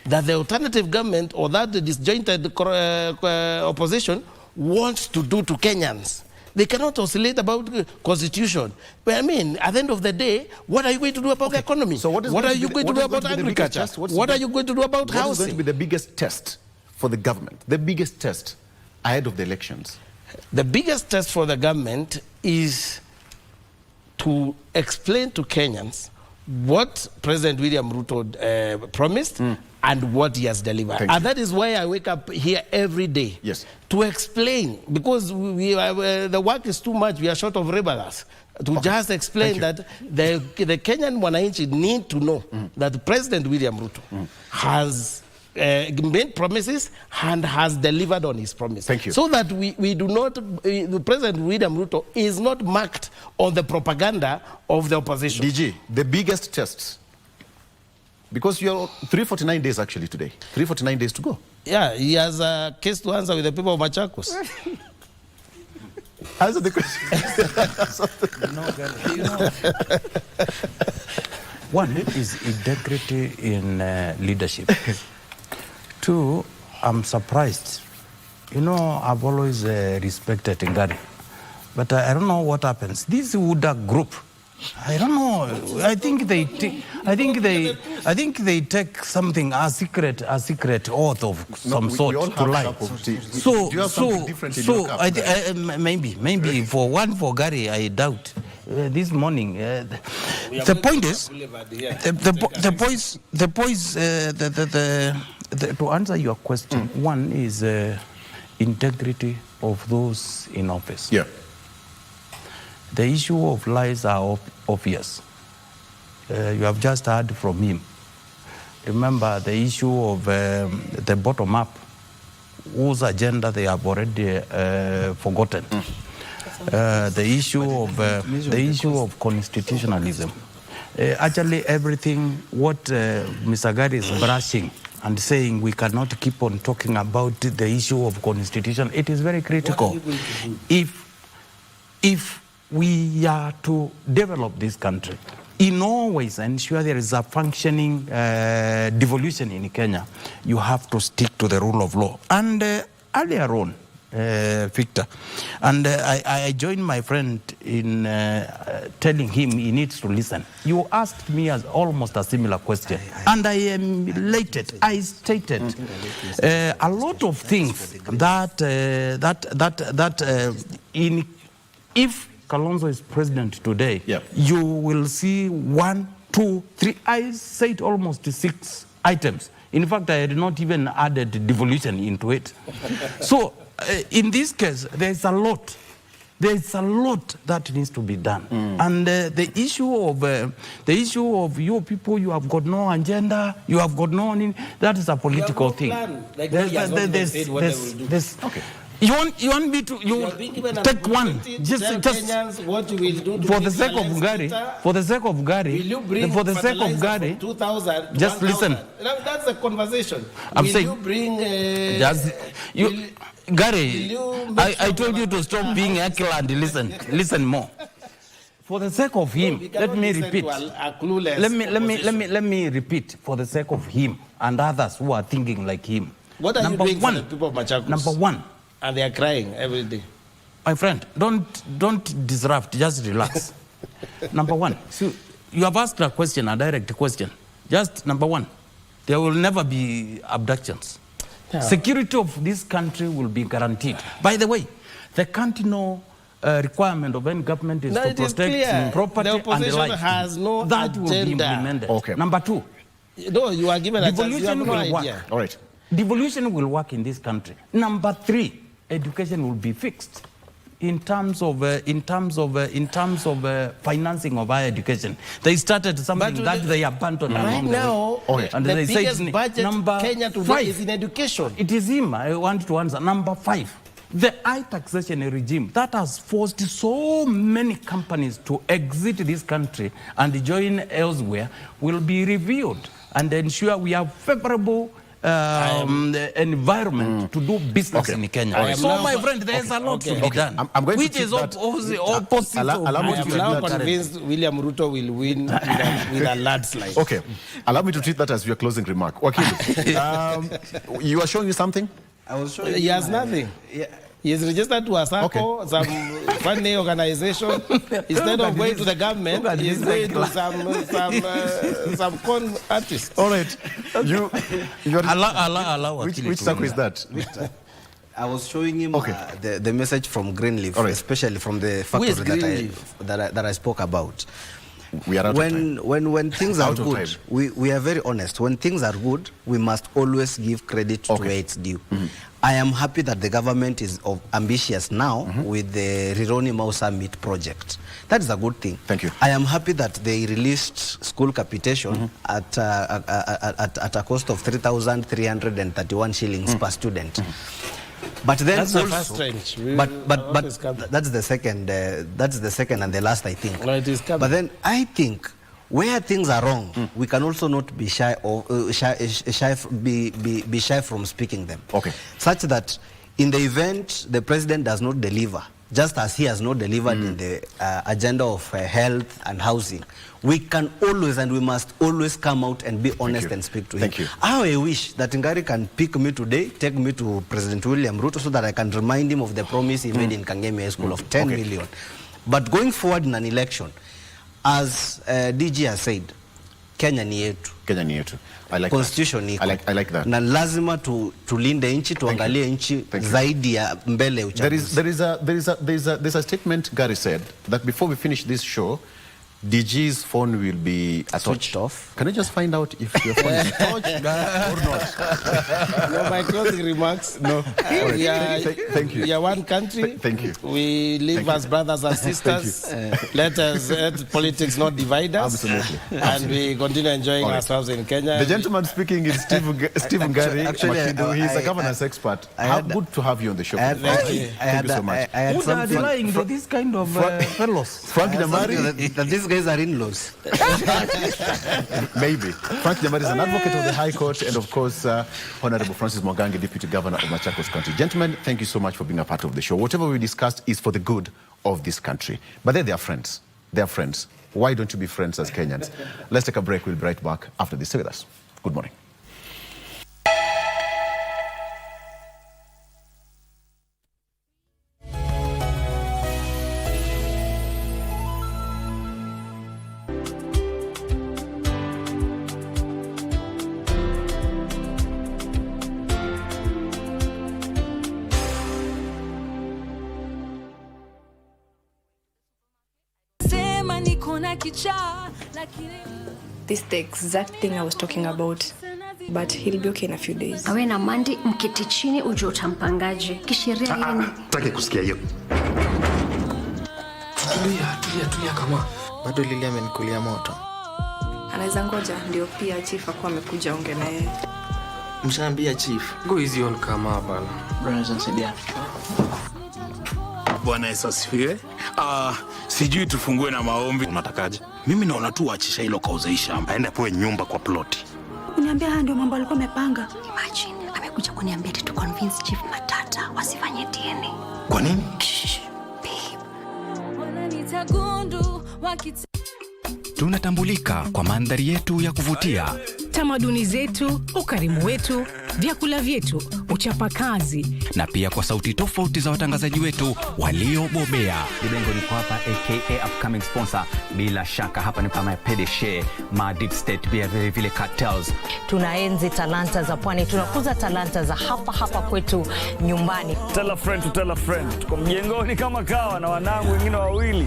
that the alternative government or that the disjointed opposition wants to do to Kenyans. They cannot oscillate about constitution. But I mean, at the end of the day, what are you going to do about the economy? So what are you going to do about agriculture? What are you going to do about housing? What is going to be the biggest test for the government? The biggest test ahead of the elections? The biggest test for the government is to explain to Kenyans what President William Ruto promised and what he has delivered. Thank And you. that is why I wake up here every day to explain, because the work is too much. We are short of rebels. To just explain that the Kenyan Mwananchi need to know that President William Ruto has made promises and has delivered on his promise. Thank you. So that we do not, the President William Ruto is not marked on the propaganda of the opposition. DG, the biggest tests, because you're 349 days actually today, 349 days to go. Yeah, he has a case to answer with the people of Machakos. Answer the question. One is integrity in leadership. Two, I'm surprised. You know, I've always respected Ngari, but I don't know what happens. This Uda group, I don't know. I think they take something, a secret oath of some sort to lie. Maybe for Gary, I doubt. This morning, the point is, to answer your question, one is integrity of those in office. Yeah. The issue of lies are obvious. You have just heard from him. Remember the issue of the bottom-up, whose agenda they have already forgotten. The issue of constitutionalism. Actually, everything what Mr. Gari is brushing and saying we cannot keep on talking about the issue of constitution. It is very critical. If we are to develop this country, in all ways ensure there is a functioning devolution in Kenya, you have to stick to the rule of law. And earlier on, Victor, and I joined my friend in telling him he needs to listen. You asked me almost a similar question, and I am elated. I stated a lot of things if Kalonzo is president today, you will see 1, 2, 3. I said almost 6 items. In fact, I had not even added devolution into it. So, in this case, there's a lot. There's a lot that needs to be done. And the issue of you people, you have got no agenda, you have got no, that is a political thing. You want me to take one? Just what you will do for the sake of Gary. For the sake of Gary. For the sake of Gary. 2,000. Just listen. That's the conversation. I'm will saying. You bring? Gary, I told you to stop being Akil and listen more. For the sake of him, let me repeat. Let me repeat. For the sake of him and others who are thinking like him. What are you doing for the people of Machakos? Number one. And they are crying every day. My friend, don't disrupt, just relax. Number one, so you have asked a question, a direct question. Just number one, there will never be abductions. Yeah. Security of this country will be guaranteed. By the way, there can't no requirement of any government is to protect property and the like. Has no that agenda. Will be implemented. Okay. Number two, no, you are given devolution will idea. work. All right. Devolution will work in this country. Number three, education will be fixed in terms of financing of higher education. They started something that they abandoned right now. And the they biggest said budget number Kenya today 5 is in education. It is him. I want to answer. Number 5, the high taxation regime that has forced so many companies to exit this country and join elsewhere will be reviewed and ensure we have favorable environment to do business in Kenya. So, my friend, there's a lot to be done. I'm going which to is opposite of I am now convinced William Ruto will win with a landslide. Okay. Allow me to treat that as your closing remark. Wakili, you are showing you something? I was showing he has nothing. Yeah. He is registered to a SACCO, some funny organization. Instead of going to the government, he is going to some con artists. All right. Which SACCO is that? I was showing him the message from Greenleaf, especially from the factory that I spoke about. We are out of time. When things are Out of good, time. we are very honest. When things are good, we must always give credit to where it's due. I am happy that the government is ambitious now with the Rironi Mau Summit project. That is a good thing. Thank you. I am happy that they released school capitation at a cost of 3,331 shillings per student. But then that's also, the first range. But that's the second. That's the second and the last, I think. No, it is coming. But then I think where things are wrong, we can also not be shy be shy from speaking them. Okay. Such that in the event the president does not deliver, just as he has not delivered in the agenda of health and housing, we can always and we must always come out and be honest and speak to him. Thank you. I wish that Ngari can pick me today, take me to President William Ruto so that I can remind him of the promise he made in Kangemi High School of 10 million. But going forward in an election, as DG has said, Kenya ni yetu. Kenya ni yetu. I like Constitution that. I like that. Na lazima tulinde nchi, tuangalie nchi zaidi ya mbele uchaguzi. There's a statement Gary said that before we finish this show, DG's phone will be switched off. Can I just find out if your phone is touched or not? No, my closing remarks. No. Thank you. We are one country. Thank you. We live as brothers and sisters. Let politics not divide us. Absolutely. And we continue enjoying ourselves in Kenya. The gentleman speaking is Stephen Gary. Actually, he's a governance expert. How good to have you on the show. Thank you. Thank you so much. Who are denying to this kind of fellows? Frank Damari. That these guys are in-laws. Maybe. Frank Damari is an advocate of the High Court, and of course, Honorable Francis Mwangangi, Deputy Governor of Machakos County. Gentlemen, thank you so much for being a part of the show. Whatever we discussed is for the good of this country. But they are friends. They are friends. Why don't you be friends as Kenyans? Let's take a break. We'll be right back after this. Stay with us. Good morning. This is the exact thing I was talking about, but he'll be okay in a few days. Awe na Mandi mketi chini ujue utampangaje. Kisheria yeye ni Taki kusikia hiyo. Tulia kama. Bado Lili amenikulia moto. Anaweza ngoja ndio pia chief akuwa amekuja onge na yeye. Mshaambia chief. Go easy on kama bana. Brothers and sisters. Bwana Yesu asifiwe. Sijui tufungue na maombi. Unatakaje? Mimi naona tu achisha hilo kauza hii shamba. Aende apewe nyumba kwa ploti. Uniambia haya ndio mambo alikuwa amepanga. Imagine amekuja kuniambia tu convince Chief Matata wasifanye DNA. Kwa nini? Tunatambulika kwa mandhari yetu ya kuvutia, tamaduni zetu, ukarimu wetu, vyakula vyetu, uchapakazi, na pia kwa sauti tofauti za watangazaji wetu waliobobea. Libengo niko hapa aka upcoming sponsor. Bila shaka hapa ni kama PDG, ma deep state pia vile cartels. Tunaenzi talanta za pwani, tunakuza talanta za hapa kwetu nyumbani. Tell a friend to tell a friend. Tuko mjengoni kama kawa na wanangu wengine wawili.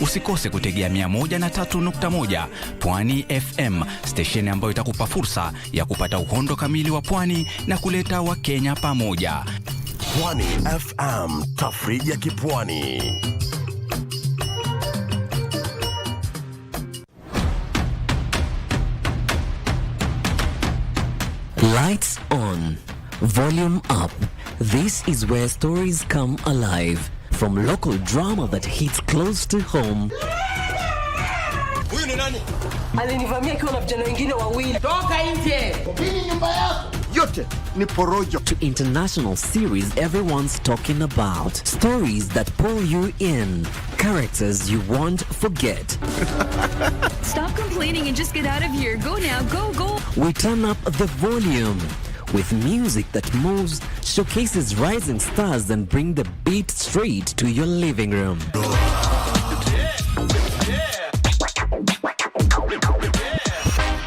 Usikose kutegea 103.1 Pwani FM, station ambayo itakupa fursa ya kupata uhondo kamili wa pwani na kuleta Wakenya pamoja. Pwani FM, tafrija ya kipwani. Lights on, volume up. This is where stories come alive. From local drama that hits close to home. Huyu ni nani? Alinivamia kiwa na vijana wengine wawili. Toka nje! Hii nyumba yako. Yote ni porojo. To international series everyone's talking about. Stories that pull you in. Characters you won't forget. Stop complaining and just get out of here. Go now, go. We turn up the volume. With music that moves, showcases rising stars and bring the beat straight to your living room.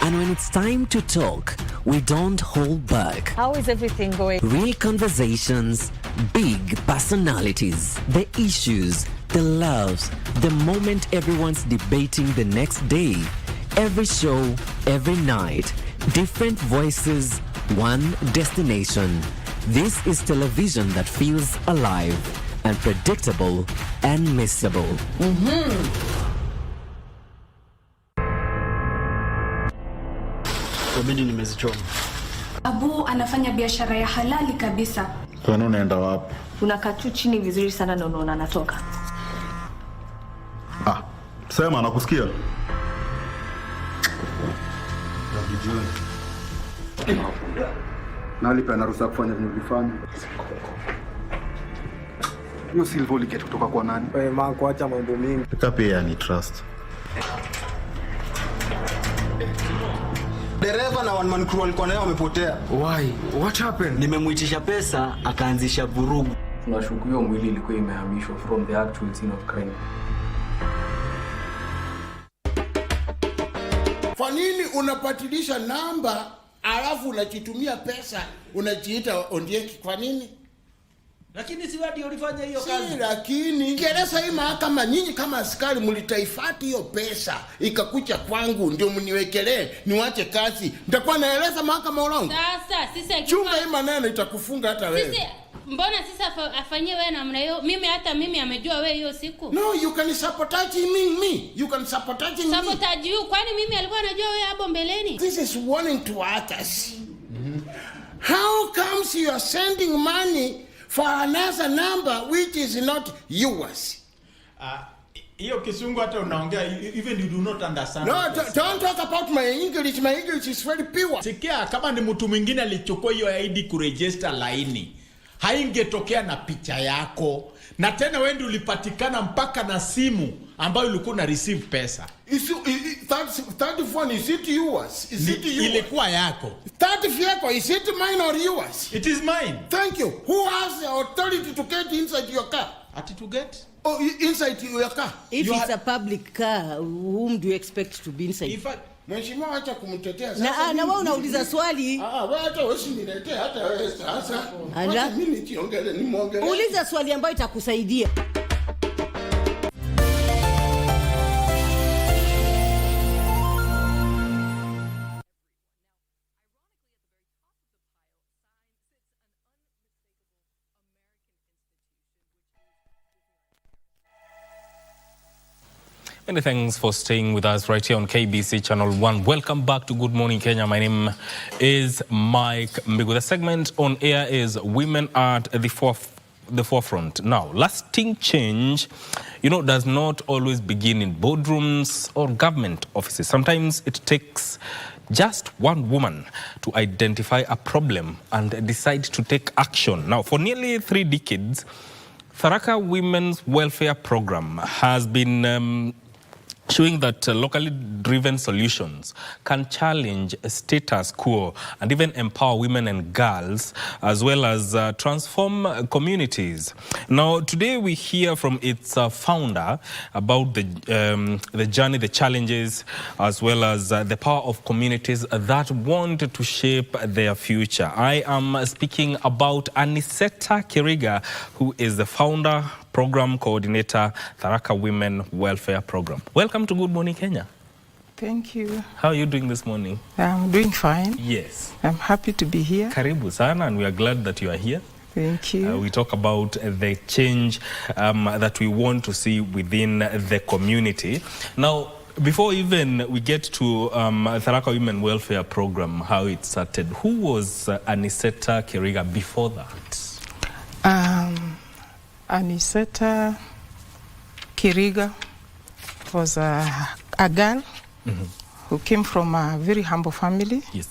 And when it's time to talk, we don't hold back. How is everything going? Real conversations, big personalities, the issues, the loves, the moment everyone's debating the next day. Every show, every night, different voices, one destination. This is television that feels alive, unpredictable, and missable. Abu anafanya biashara ya halali kabisa. Kwani unaenda wapi? Unakaa tu chini vizuri sana na unaona anatoka. Sema nakusikia. Nalipa na ruhusa kufanya vinavyofanya. Hiyo silver uliketi kutoka kwa nani? Wewe mama kuacha mambo mingi. Pia ni trust. Dereva na one man crew walikuwa nayo wamepotea. Why? What happened? Nimemuitisha pesa akaanzisha vurugu. Tunashuku hiyo mwili ilikuwa imehamishwa from the actual scene of crime. Kwa nini unapatilisha namba alafu unachitumia pesa unajiita Ondieki kwa nini? Lakini si wadi ulifanya hiyo kazi. Si lakini kieleza hii mahakama nyinyi kama askari mlitaifati hiyo pesa ikakucha kwangu ndio mniwekelee niwache kazi. Nitakuwa naeleza mahakama urongo. Sasa sisi chunga hii maneno itakufunga hata wewe. Sisi mbona sisi afanyie wewe namna hiyo? Mimi amejua wewe hiyo siku. No, you can sabotage me. You can sabotage me. Sabotage you? Kwani mimi alikuwa anajua wewe hapo mbeleni? This is warning to others. How comes you are sending money for another number which is not yours? Hiyo kisungu hata unaongea even you do not understand. No, don't talk about my English. My English is very pure. Sikia, kama ni mtu mwingine alichukua hiyo ID kuregister laini, haingetokea na picha yako. Na tena wewe ndio ulipatikana mpaka na simu ambayo ulikuwa na receive pesa. That phone, is it yours? Is it yours? Ilikuwa yako. That vehicle, is it mine or yours? It is mine. Thank you. Who has the authority to get inside your car? To get? Oh, inside your car. If it's a public car, whom do you expect to be inside? Mheshimiwa acha kumtetea sasa. Na wewe unauliza swali. Wewe hata usiniletee hata wewe sasa. Acha mimi nikiongele nimuongelee. Uliza swali ambayo itakusaidia. Many thanks for staying with us right here on KBC Channel 1. Welcome back to Good Morning Kenya. My name is Mike Mbigu. The segment on air is Women at the Forefront. Now, lasting change, does not always begin in boardrooms or government offices. Sometimes it takes just one woman to identify a problem and decide to take action. Now, for nearly 3 decades, Tharaka Women's Welfare Program has been showing that locally driven solutions can challenge status quo and even empower women and girls, as well as transform communities. Now, today we hear from its founder about the journey, the challenges, as well as the power of communities that want to shape their future. I am speaking about Aniseta Kiriga, who is the founder, Program Coordinator, Tharaka Women Welfare Program. Welcome to Good Morning Kenya. Thank you. How are you doing this morning? I'm doing fine. Yes. I'm happy to be here. Karibu sana, and we are glad that you are here. Thank you. We talk about the change that we want to see within the community. Now, before even we get to Tharaka Women Welfare Program, how it started, who was Aniseta Kiriga before that? Aniseta Kiriga was a girl who came from a very humble family. Yes.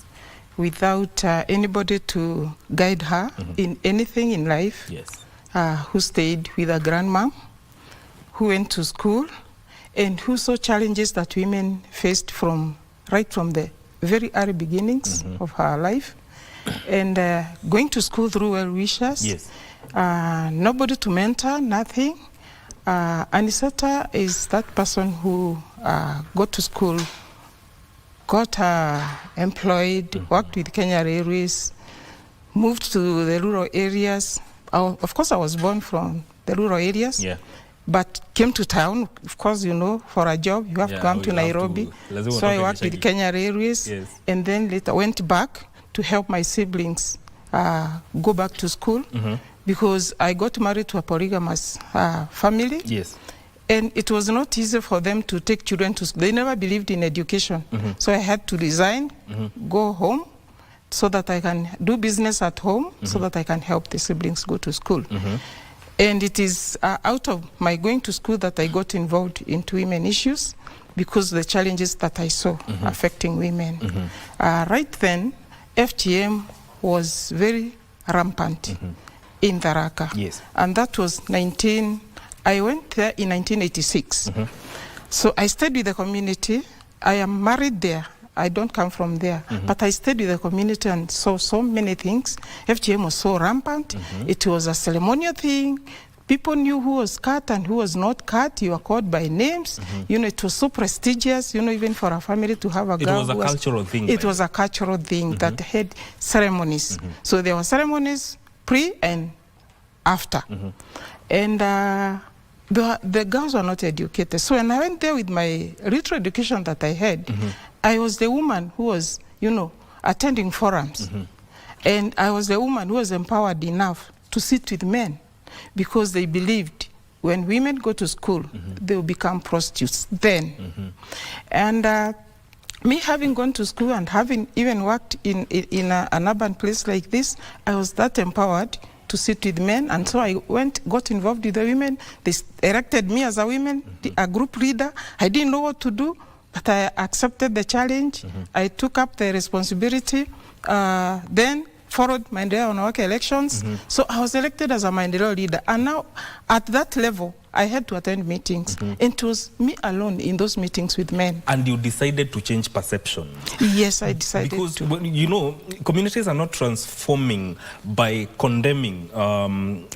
Without anybody to guide her in anything in life. Yes. Who stayed with a grandmom, who went to school, and who saw challenges that women faced right from the very early beginnings of her life. And going to school through well-wishers. Yes. Nobody to mentor, nothing. Aniseta is that person who got to school, got employed, worked with Kenya Railways, moved to the rural areas. Of course, I was born from the rural areas. Yeah. but came to town. Of course, you know, for a job, you have to come to Nairobi. So I worked with Kenya Railways, and then later went back to help my siblings go back to school, because I got married to a polygamous family. Yes. And it was not easy for them to take children to school. They never believed in education. So I had to resign, go home, so that I can do business at home, so that I can help the siblings go to school. And it is out of my going to school that I got involved into women issues, because the challenges that I saw affecting women. Right then, FGM was very rampant in Tharaka. Yes. And that was I went there in 1986. So I stayed with the community. I am married there. I don't come from there. But I stayed with the community and saw so many things. FGM was so rampant. It was a ceremonial thing. People knew who was cut and who was not cut. You were called by names. You know, it was so prestigious, you know, even for a family to have a girl. It was a cultural thing. It was a cultural thing that had ceremonies. So there were ceremonies pre and after. And the girls were not educated. So when I went there with my little education that I had, I was the woman who was, you know, attending forums. And I was the woman who was empowered enough to sit with men, because they believed when women go to school, they will become prostitutes then. And me having gone to school and having even worked in an urban place like this, I was that empowered to sit with men, and so I got involved with the women. They elected me as a woman, a group leader. I didn't know what to do, but I accepted the challenge. I took up the responsibility, then followed Maendeleo Wanawake elections. So I was elected as a Maendeleo leader, and now at that level, I had to attend meetings. And it was me alone in those meetings with men. And you decided to change perception. Yes, I decided to. Because, you know, communities are not transforming by condemning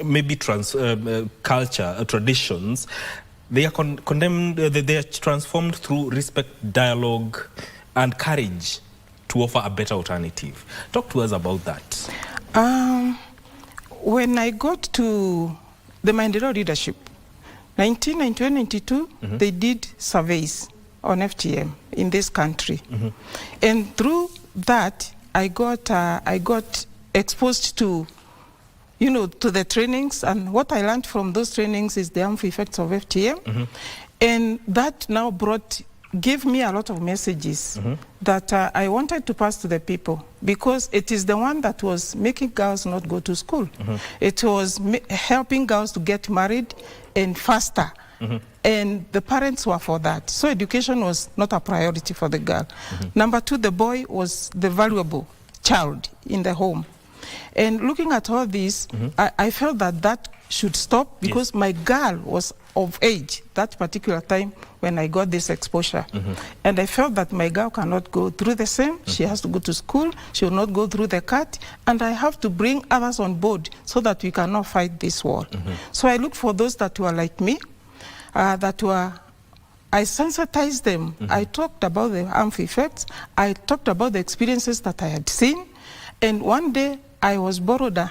maybe culture, traditions. They are condemned, they are transformed through respect, dialogue, and courage to offer a better alternative. Talk to us about that. When I got to the Maendeleo leadership, 1991-92, they did surveys on FGM in this country. And through that, I got exposed to, you know, to the trainings, and what I learned from those trainings is the harmful effects of FGM. And that now gave me a lot of messages that I wanted to pass to the people, because it is the one that was making girls not go to school. It was helping girls to get married and faster. And the parents were for that. So education was not a priority for the girl. Number two, the boy was the valuable child in the home. And looking at all this, I felt that should stop, because my girl was of age that particular time when I got this exposure. And I felt that my girl cannot go through the same. She has to go to school. She will not go through the cut. And I have to bring others on board so that we cannot fight this war. So I looked for those that were like me, I sensitized them. I talked about the harmful effects. I talked about the experiences that I had seen. And one day, I was borrowed a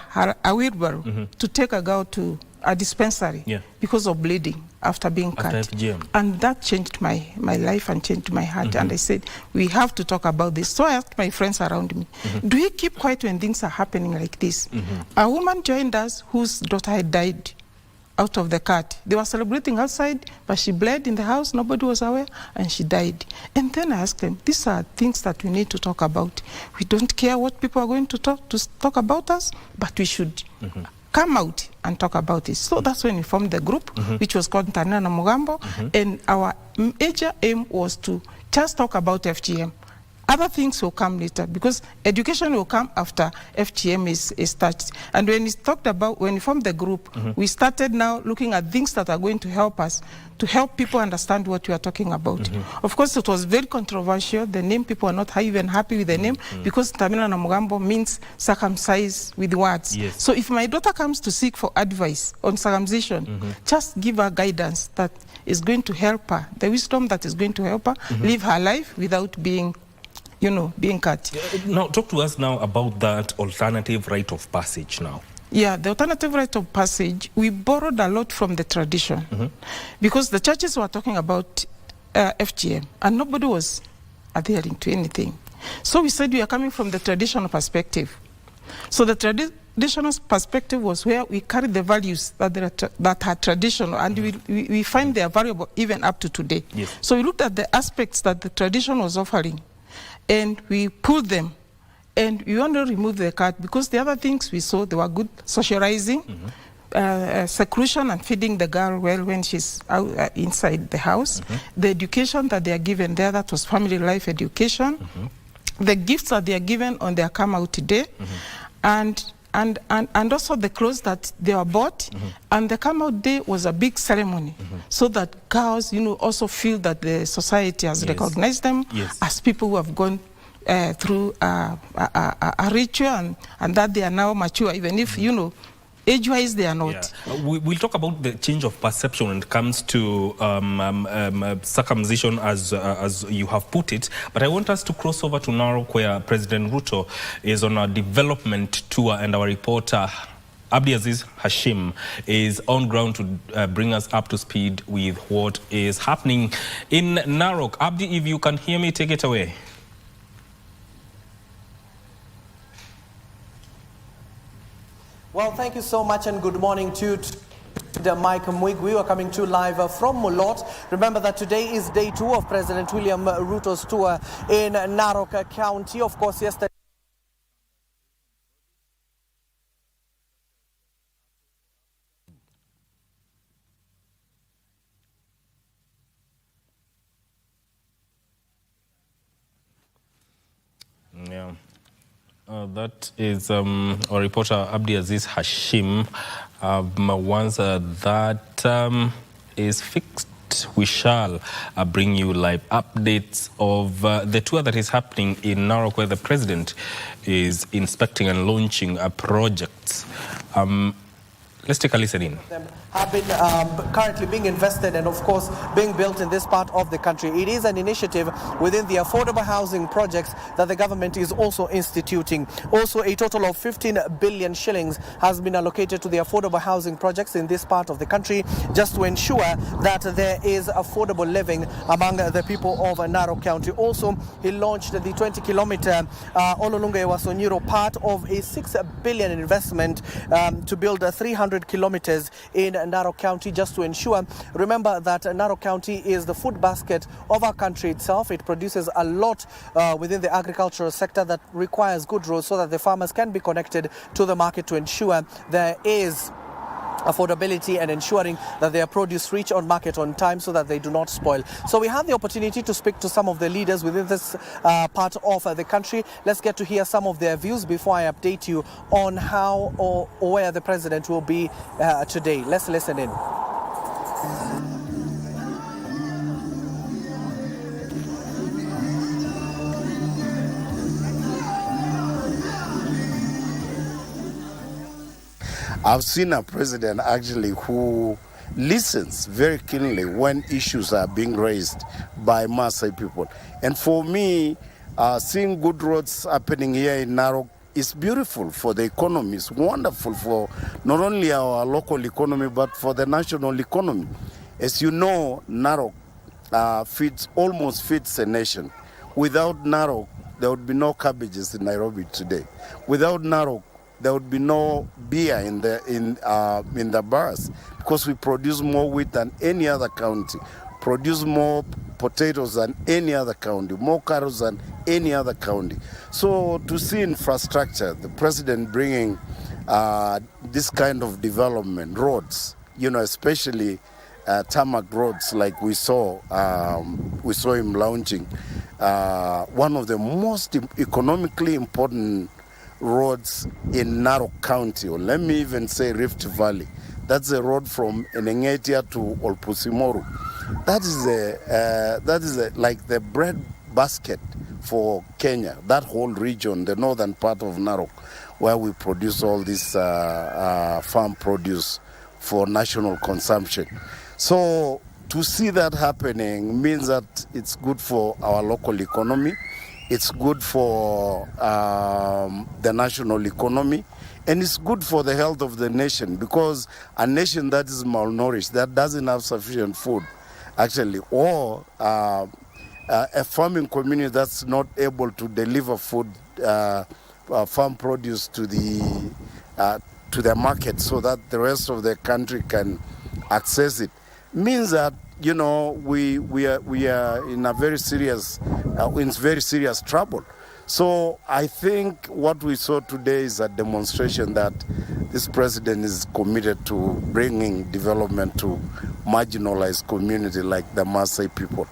wheelbarrow to take a girl to a dispensary because of bleeding after being cut. And that changed my life and changed my heart. And I said, we have to talk about this. So I asked my friends around me, do we keep quiet when things are happening like this? A woman joined us whose daughter had died out of the cut. They were celebrating outside, but she bled in the house, nobody was aware, and she died. And then I asked them, these are things that we need to talk about. We don't care what people are going to talk about us, but we should come out and talk about it. So that's when we formed the group, which was called Ntanina na Mugambo, and our major aim was to just talk about FGM. Other things will come later, because education will come after FGM is touched. And when we formed the group, we started now looking at things that are going to help us, to help people understand what we are talking about. Of course, it was very controversial. The name, people are not even happy with the name, because Ntanina na Mugambo means circumcise with words. So if my daughter comes to seek for advice on circumcision, just give her guidance that is going to help her, the wisdom that is going to help her live her life without being being cut. Now, talk to us now about that alternative rite of passage now. Yeah, the alternative right of passage, we borrowed a lot from the tradition because the churches were talking about FGM and nobody was adhering to anything. So we said we are coming from the traditional perspective. So the traditional perspective was where we carry the values that are traditional and we find they are valuable even up to today. Yes. So we looked at the aspects that the tradition was offering and we pulled them. And we want to remove the cat because the other things we saw, they were good socializing, seclusion and feeding the girl well when she's out, inside the house, the education that they are given there, that was family life education, the gifts that they are given on their come out day, and also the clothes that they were bought, and the come out day was a big ceremony, so that girls, also feel that the society has recognized them as people who have gone through a ritual and that they are now mature, even if, age-wise they are not. Yeah. We'll talk about the change of perception when it comes to circumcision as you have put it, but I want us to cross over to Narok where President Ruto is on a development tour and our reporter Abdiaziz Hashim is on ground to bring us up to speed with what is happening in Narok. Abdi, if you can hear me, take it away. Well, thank you so much and good morning to Mike Mwig. We are coming to you live from Mulot. Remember that today is day 2 of President William Ruto's tour in Narok County. Of course, yesterday. Yeah. That is our reporter Abdiaziz Hashim. Once that is fixed, we shall bring you live updates of the tour that is happening in Narok, where the president is inspecting and launching projects. Let's take a listen in. Have been currently being invested and, of course, being built in this part of the country. It is an initiative within the affordable housing projects that the government is also instituting. Also, a total of 15 billion shillings has been allocated to the affordable housing projects in this part of the country, just to ensure that there is affordable living among the people of Narok County. Also, he launched the 20-kilometer Ololunga-Wasonyiro, part of a 6 billion investment to build 300 kilometers in Narok County, just to ensure. Remember that Narok County is the food basket of our country itself. It produces a lot within the agricultural sector that requires good roads so that the farmers can be connected to the market to ensure there is affordability and ensuring that their produce reach on market on time so that they do not spoil. So we had the opportunity to speak to some of the leaders within this part of the country. Let's get to hear some of their views before I update you on how or where the president will be today. Let's listen in. I've seen a president actually who listens very keenly when issues are being raised by Maasai people. And for me, seeing good roads happening here in Narok is beautiful for the economy. It's wonderful for not only our local economy, but for the national economy. As you know, Narok almost feeds a nation. Without Narok, there would be no cabbages in Nairobi today. Without Narok, there would be no beer in the bars, because we produce more wheat than any other county, produce more potatoes than any other county, more cattle than any other county. So to see infrastructure, the president bringing this kind of development, roads, especially tarmac roads like we saw him launching, one of the most economically important roads in Narok County, or let me even say Rift Valley. That's a road from Enengetia to Olpusimoru. That is like the bread basket for Kenya, that whole region, the northern part of Narok, where we produce all this farm produce for national consumption. So to see that happening means that it's good for our local economy, it's good for the national economy, and it's good for the health of the nation, because a nation that is malnourished, that doesn't have sufficient food, actually, or a farming community that's not able to deliver food, farm produce to the market so that the rest of the country can access it, means that, you know, we are in a very serious trouble. So I think what we saw today is a demonstration that this president is committed to bringing development to marginalized community like the Maasai people.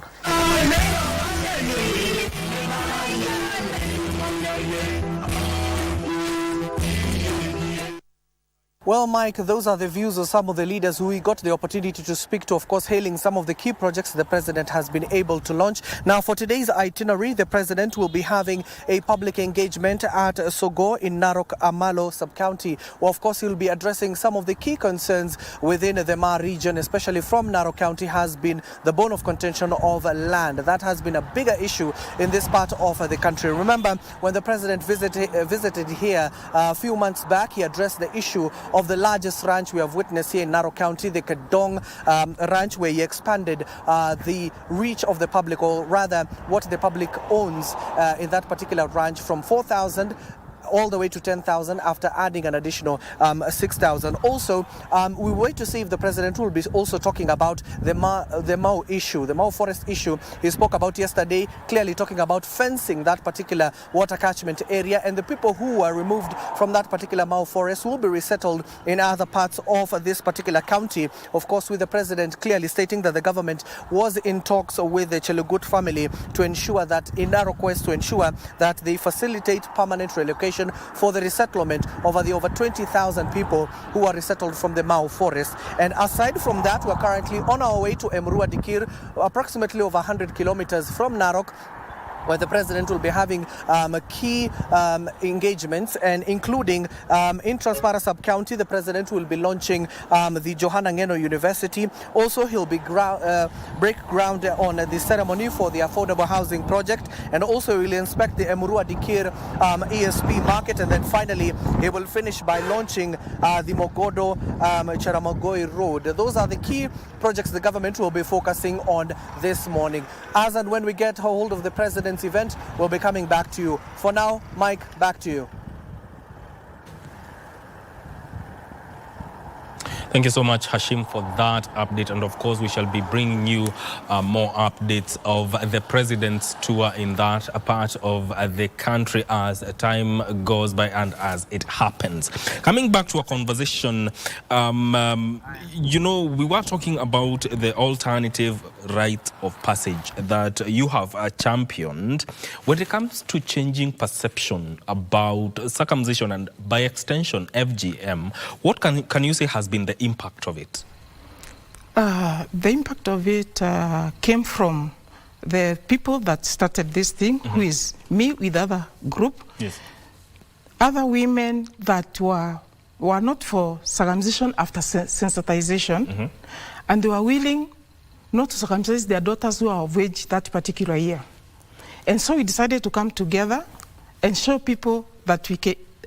Well, Mike, those are the views of some of the leaders who we got the opportunity to speak to, of course, hailing some of the key projects the president has been able to launch. Now, for today's itinerary, the president will be having a public engagement at Sogo in Narok Amalo sub-county. Well, of course, he'll be addressing some of the key concerns within the Ma region, especially from Narok County, has been the bone of contention of land. That has been a bigger issue in this part of the country. Remember, when the president visited here a few months back, he addressed the issue of the largest ranch we have witnessed here in Narok County, the Kedong ranch, where he expanded the reach of the public, or rather what the public owns in that particular ranch, from 4,000 all the way to 10,000 after adding an additional 6,000. Also, we wait to see if the president will be also talking about the Mau issue, the Mau forest issue he spoke about yesterday, clearly talking about fencing that particular water catchment area, and the people who were removed from that particular Mau forest will be resettled in other parts of this particular county. Of course, with the president clearly stating that the government was in talks with the Chelugut family to ensure that in Narok West, to ensure that they facilitate permanent relocation for the resettlement of the over 20,000 people who are resettled from the Mau forest. And aside from that, we're currently on our way to Emurua Dikir, approximately over 100 kilometers from Narok, where the president will be having key engagements, and including in Transparent Sub-County, the president will be launching the Johanna Ngeno University. Also, he'll be break ground on the ceremony for the affordable housing project, and also will inspect the Emurua Dikir ESP market, and then finally he will finish by launching the Mogodo Charamagoi Road. Those are the key projects the government will be focusing on this morning. As and when we get hold of the president's event, we'll be coming back to you. For now, Mike, back to you. Thank you so much, Hashim, for that update. And of course, we shall be bringing you more updates of the president's tour in that part of the country as time goes by and as it happens. Coming back to a conversation, you know, we were talking about the alternative rite of passage that you have championed when it comes to changing perception about circumcision and, by extension, FGM. What can you say has been the impact of it? The impact of it came from the people that started this thing, who is me with other group. Yes. Other women that were not for circumcision after sensitization, and they were willing not to circumcise their daughters who are of age that particular year. And so we decided to come together and show people that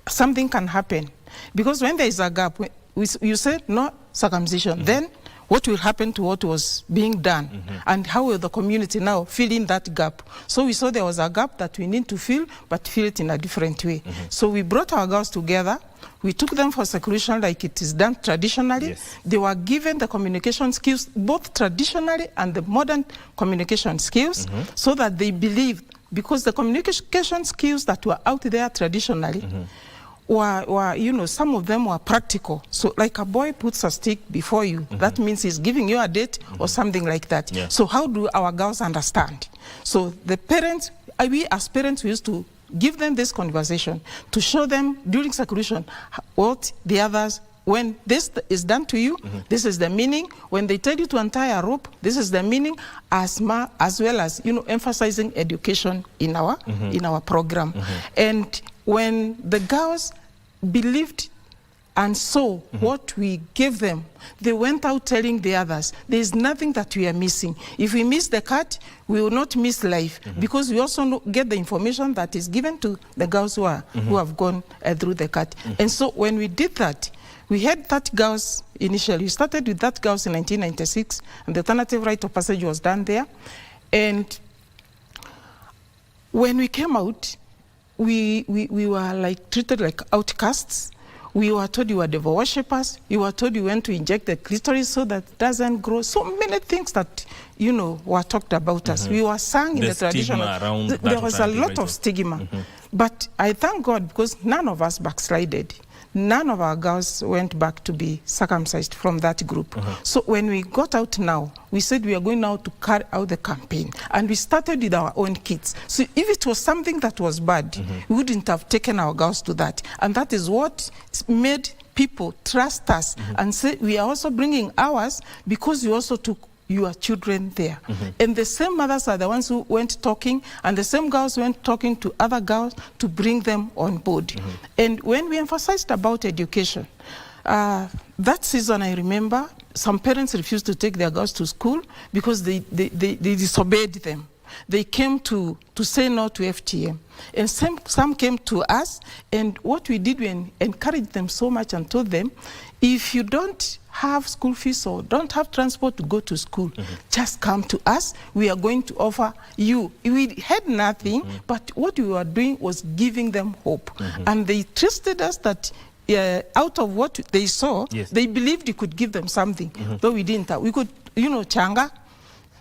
something can happen. Because when there is a gap, you said no circumcision, then what will happen to what was being done? And how will the community now fill in that gap? So we saw there was a gap that we need to fill, but fill it in a different way. So we brought our girls together. We took them for seclusion like it is done traditionally. Yes. They were given the communication skills, both traditionally and the modern communication skills, so that they believed, because the communication skills that were out there traditionally were, you know, some of them were practical. So like a boy puts a stick before you, that means he's giving you a date or something like that. Yeah. So how do our girls understand? So the parents, we as parents, we used to give them this conversation to show them during seclusion what the others, when this is done to you, this is the meaning. When they tell you to untie a rope, this is the meaning, as well as, you know, emphasizing education in our program. And when the girls believed And so what we gave them, they went out telling the others, there is nothing that we are missing. If we miss the cat, we will not miss life, because we also get the information that is given to the girls who have gone through the cat. And so when we did that, we had that girls initially. We started with that girls in 1996, and the alternative rite of passage was done there. And when we came out, we were like treated like outcasts. We were told you were devil worshippers. You were told you went to inject the clitoris so that it doesn't grow. So many things that, you know, were talked about us. We were sung in the tradition. There was a lot of stigma. But I thank God, because none of us backslided. None of our girls went back to be circumcised from that group. So when we got out now, we said we are going now to carry out the campaign. And we started with our own kids. So if it was something that was bad, we wouldn't have taken our girls to that. And that is what made people trust us and say we are also bringing ours, because we also took your children there. And the same mothers are the ones who went talking, and the same girls went talking to other girls to bring them on board. And when we emphasized about education, that season I remember some parents refused to take their girls to school because they disobeyed them. They came to say no to FTM. And some came to us, and what we did, we encouraged them so much and told them, if you don't have school fees or don't have transport to go to school, just come to us. We are going to offer you. We had nothing, but what we were doing was giving them hope. And they trusted us that out of what they saw, they believed we could give them something, though we didn't. We could, you know, changa,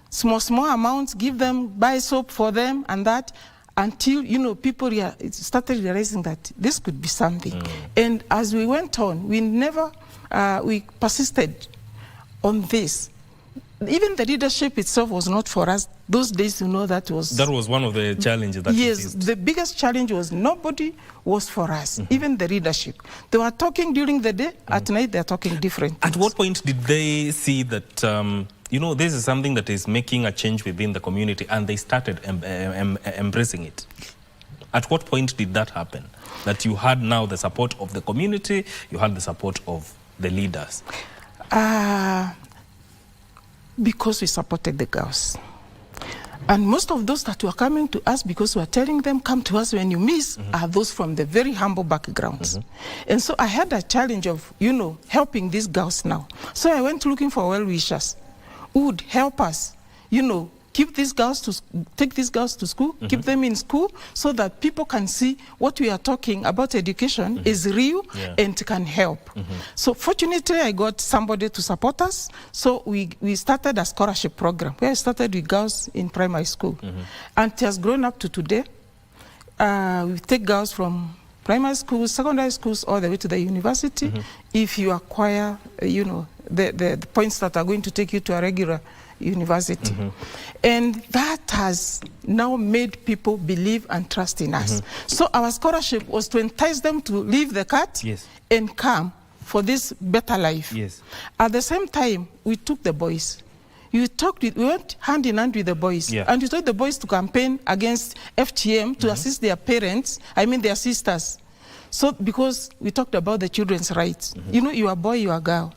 small amounts, give them, buy soap for them and that, until, you know, people started realizing that this could be something. And as we went on, we never, we persisted on this. Even the leadership itself was not for us. Those days, you know, that was one of the challenges that the biggest challenge was nobody was for us, even the leadership. They were talking during the day, at night they're talking different things. At what point did they see that, you know, this is something that is making a change within the community, and they started embracing it? At what point did that happen? That you had now the support of the community, you had the support of the leaders? Because we supported the girls. And most of those that were coming to us, because we were telling them, come to us when you miss, are those from the very humble backgrounds. And so I had a challenge of, you know, helping these girls now. So I went looking for well-wishers who would help us, you know, take these girls to school, keep them in school, so that people can see what we are talking about education is real and can help. So fortunately, I got somebody to support us. So we started a scholarship program where I started with girls in primary school. And it has grown up to today. We take girls from primary schools, secondary schools, all the way to the university. If you acquire, you know, the points that are going to take you to a regular university. And that has now made people believe and trust in us. So our scholarship was to entice them to leave the cat and come for this better life. At the same time, we took the boys. We went hand in hand with the boys. And we told the boys to campaign against FTM to assist their parents, I mean their sisters. So because we talked about the children's rights. You know, you are a boy, you are a girl.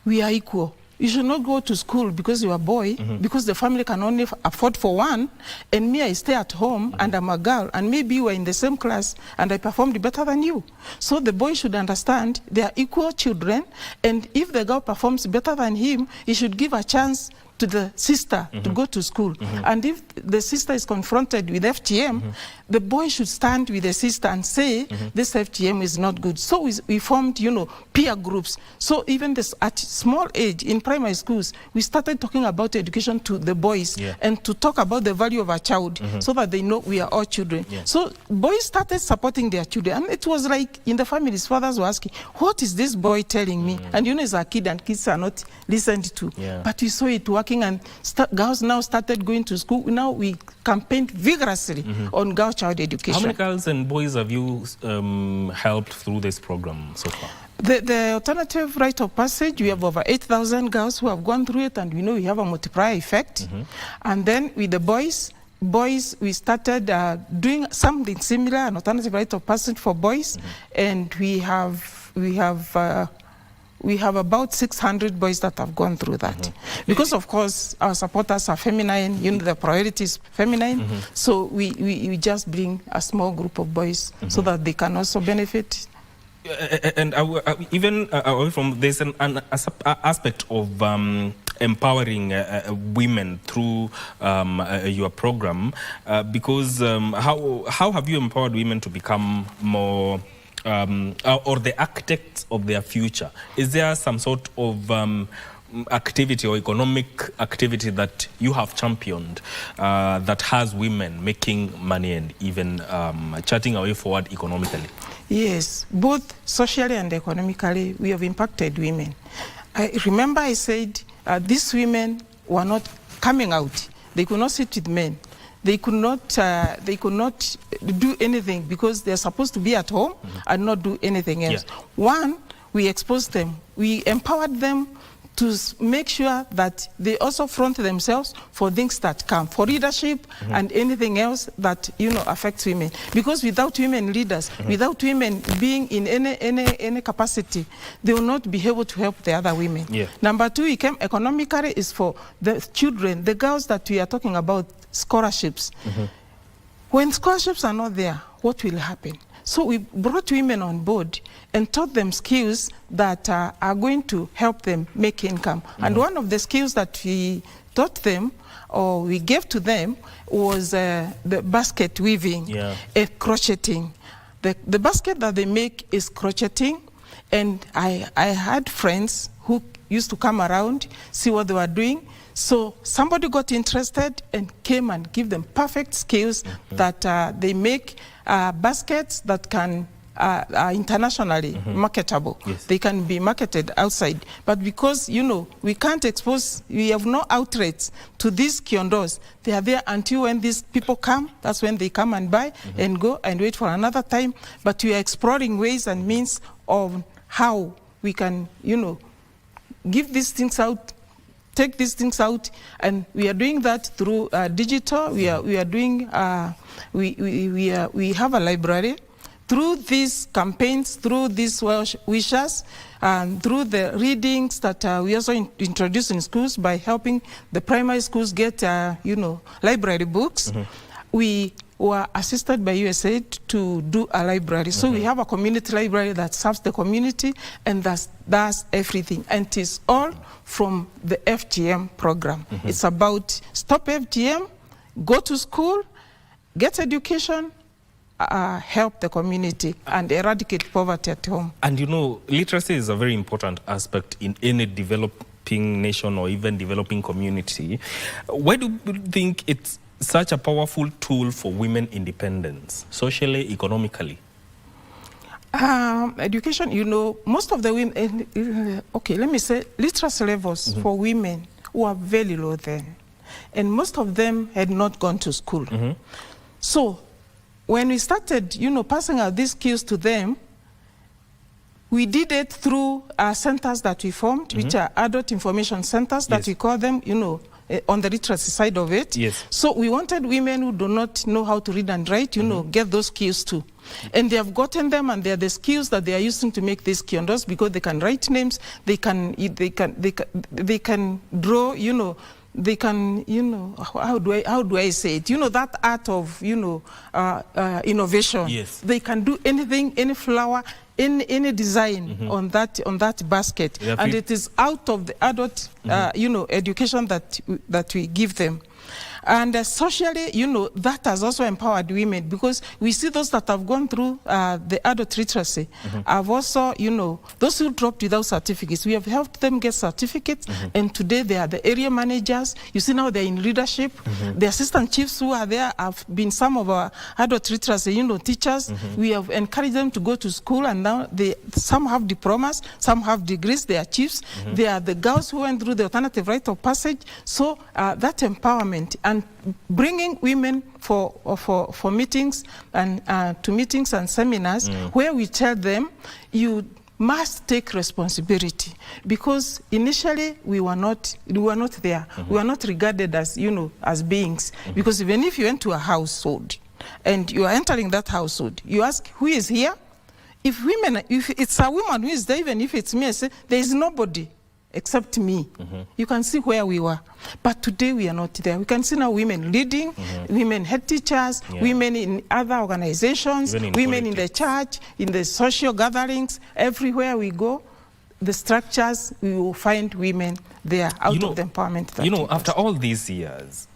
We are equal. You should not go to school because you are a boy, because the family can only afford for one, and me, I stay at home and I'm a girl, and maybe you are in the same class and I performed better than you. So the boy should understand they are equal children, and if the girl performs better than him, he should give a chance to the sister to go to school. And if the sister is confronted with FGM, the boy should stand with the sister and say, this FGM is not good. So we formed, you know, peer groups. So even this, at small age, in primary schools, we started talking about education to the boys and to talk about the value of a child so that they know we are all children. So boys started supporting their children. And it was like in the families, fathers were asking, what is this boy telling me? And you know, it's a kid and kids are not listened to. But we saw it working, and girls now started going to school. Now we campaigned vigorously on girl child education. How many girls and boys have you helped through this program so far? The alternative rite of passage, we have over 8,000 girls who have gone through it, and we know we have a multiplier effect. And then with the boys, we started doing something similar, an alternative rite of passage for boys, and we have about 600 boys that have gone through that. Because of course our supporters are feminine, the priority is feminine, so we just bring a small group of boys so that they can also benefit. And even away from there's an aspect of empowering women through your program, because how have you empowered women to become more or the architects of their future? Is there some sort of activity or economic activity that you have championed that has women making money and even charting a way forward economically? Yes, both socially and economically, we have impacted women. I remember I said these women were not coming out. They could not sit with men. They could not do anything because they're supposed to be at home and not do anything else. Yeah. One, we exposed them. We empowered them to make sure that they also front themselves for things that come, for leadership and anything else that affects women. Because without women leaders, without women being in any capacity, they will not be able to help the other women. Yeah. Number two, economically is for the children, the girls that we are talking about, scholarships. When scholarships are not there, what will happen? So we brought women on board and taught them skills that are going to help them make income. And one of the skills that we taught them or we gave to them was the basket weaving, crocheting. The basket that they make is crocheting, and I had friends who used to come around, see what they were doing. So somebody got interested and came and give them perfect skills that they make baskets that can internationally marketable. Yes. They can be marketed outside. But because, we can't expose, we have no outlets to these kiondos. They are there until when these people come. That's when they come and buy and go and wait for another time. But we are exploring ways and means of how we can, give these things out, take these things out, and we are doing that through digital. We are doing we have a library through these campaigns, through these wishes, and through the readings that we also introduce in schools by helping the primary schools get library books. We were assisted by USAID to do a library. So we have a community library that serves the community and does everything. And it is all from the FGM program. It's about stop FGM, go to school, get education, help the community, and eradicate poverty at home. And literacy is a very important aspect in any developing nation or even developing community. Why do you think it's such a powerful tool for women independence, socially, economically? Education, most of the women, let me say, literacy levels for women were very low then. And most of them had not gone to school. So when we started, passing out these skills to them, we did it through centers that we formed, which are adult information centers that we call them, on the literacy side of it. Yes. So we wanted women who do not know how to read and write, get those skills too. And they have gotten them, and they are the skills that they are using to make these kiondos, because they can write names, they can draw, they can, how do I say it? That art of, innovation. Yes. They can do anything, any flower, any design on that basket, and it is out of the adult, education that we give them. And socially, that has also empowered women, because we see those that have gone through the adult literacy have also, those who dropped without certificates, we have helped them get certificates, and today they are the area managers. You see now they're in leadership. The assistant chiefs who are there have been some of our adult literacy, teachers. We have encouraged them to go to school, and now some have diplomas, some have degrees, they are chiefs. They are the girls who went through the alternative rite of passage. So that empowerment and bringing women for meetings and to meetings and seminars where we tell them, you must take responsibility, because initially we were not there. We were not regarded as as beings, because even if you went to a household and you are entering that household, you ask, who is here? if it's a woman who is there, even if it's me, I say, there is nobody except me. You can see where we were. But today we are not there. We can see now women leading, women head teachers, women in other organizations, women in the church, in the social gatherings, everywhere we go, the structures, we will find women there out of the empowerment. That after all these years,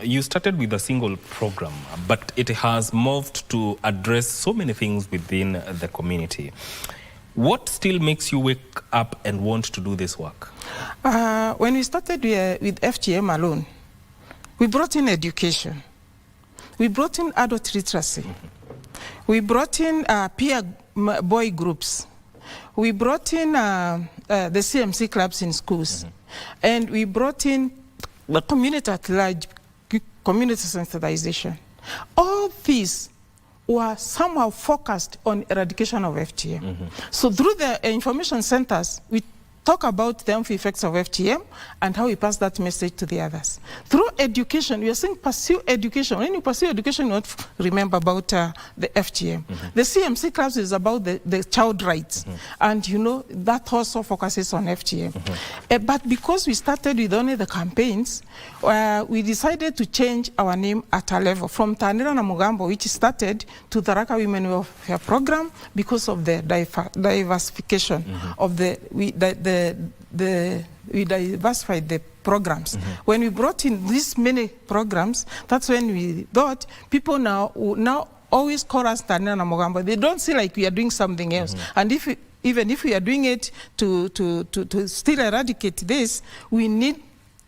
you started with a single program, but it has morphed to address so many things within the community. What still makes you wake up and want to do this work? When we started with FGM alone, we brought in education. We brought in adult literacy. We brought in peer boy groups. We brought in the CMC clubs in schools. And we brought in the community at large, community sensitization. All these were somehow focused on eradication of FGM. So through the information centers, we talk about the harmful effects of FGM and how we pass that message to the others. Through education, we are saying pursue education. When you pursue education, you won't remember about the FGM. The CMC clubs is about the child rights. And that also focuses on FGM. But because we started with only the campaigns, we decided to change our name at a level from Tanira na Mugambo, which started, to the Raka Women Welfare Program because of the diversification of we diversified the programs. When we brought in these many programs, that's when we thought people now always call us Tanina na Mugambo. They don't see like we are doing something else. And even if we are doing it to still eradicate this, we need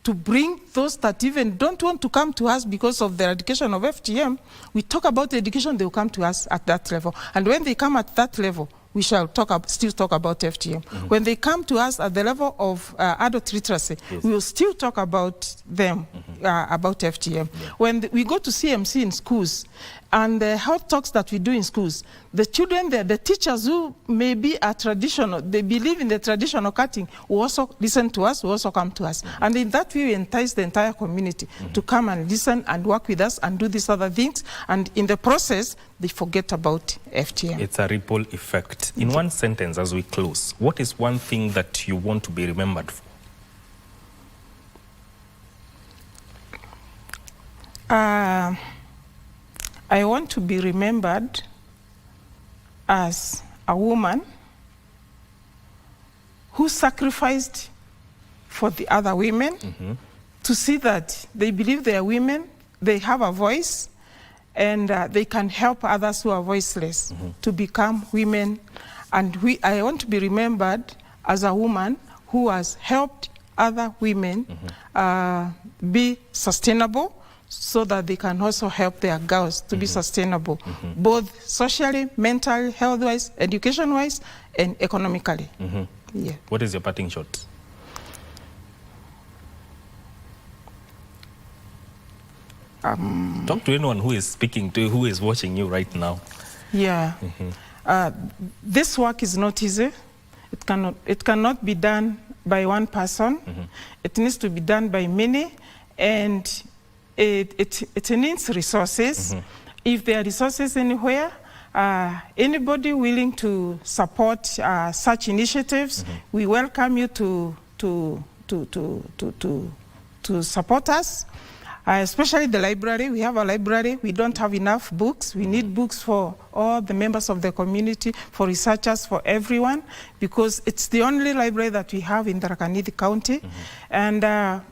to bring those that even don't want to come to us because of the eradication of FGM. We talk about education, they will come to us at that level. And when they come at that level, we shall still talk about FGM. When they come to us at the level of adult literacy, we will still talk about them, about FGM. When we go to CMC in schools, and the health talks that we do in schools, the children there, the teachers who maybe are traditional, they believe in the traditional cutting, will also listen to us, will also come to us. And in that way, we entice the entire community to come and listen and work with us and do these other things. And in the process, they forget about FGM. It's a ripple effect. In one sentence, as we close, what is one thing that you want to be remembered for? I want to be remembered as a woman who sacrificed for the other women to see that they believe they are women, they have a voice, and they can help others who are voiceless to become women. And I want to be remembered as a woman who has helped other women be sustainable, so that they can also help their girls to be sustainable, both socially, mentally, health-wise, education-wise, and economically. Yeah. What is your parting shot? Talk to anyone who is speaking to you, who is watching you right now. Yeah. This work is not easy. It cannot be done by one person. It needs to be done by many, and it needs resources. If there are resources anywhere, anybody willing to support such initiatives, we welcome you to support us. Especially the library. We have a library. We don't have enough books. We need books for all the members of the community, for researchers, for everyone, because it's the only library that we have in Tharaka Nithi County. And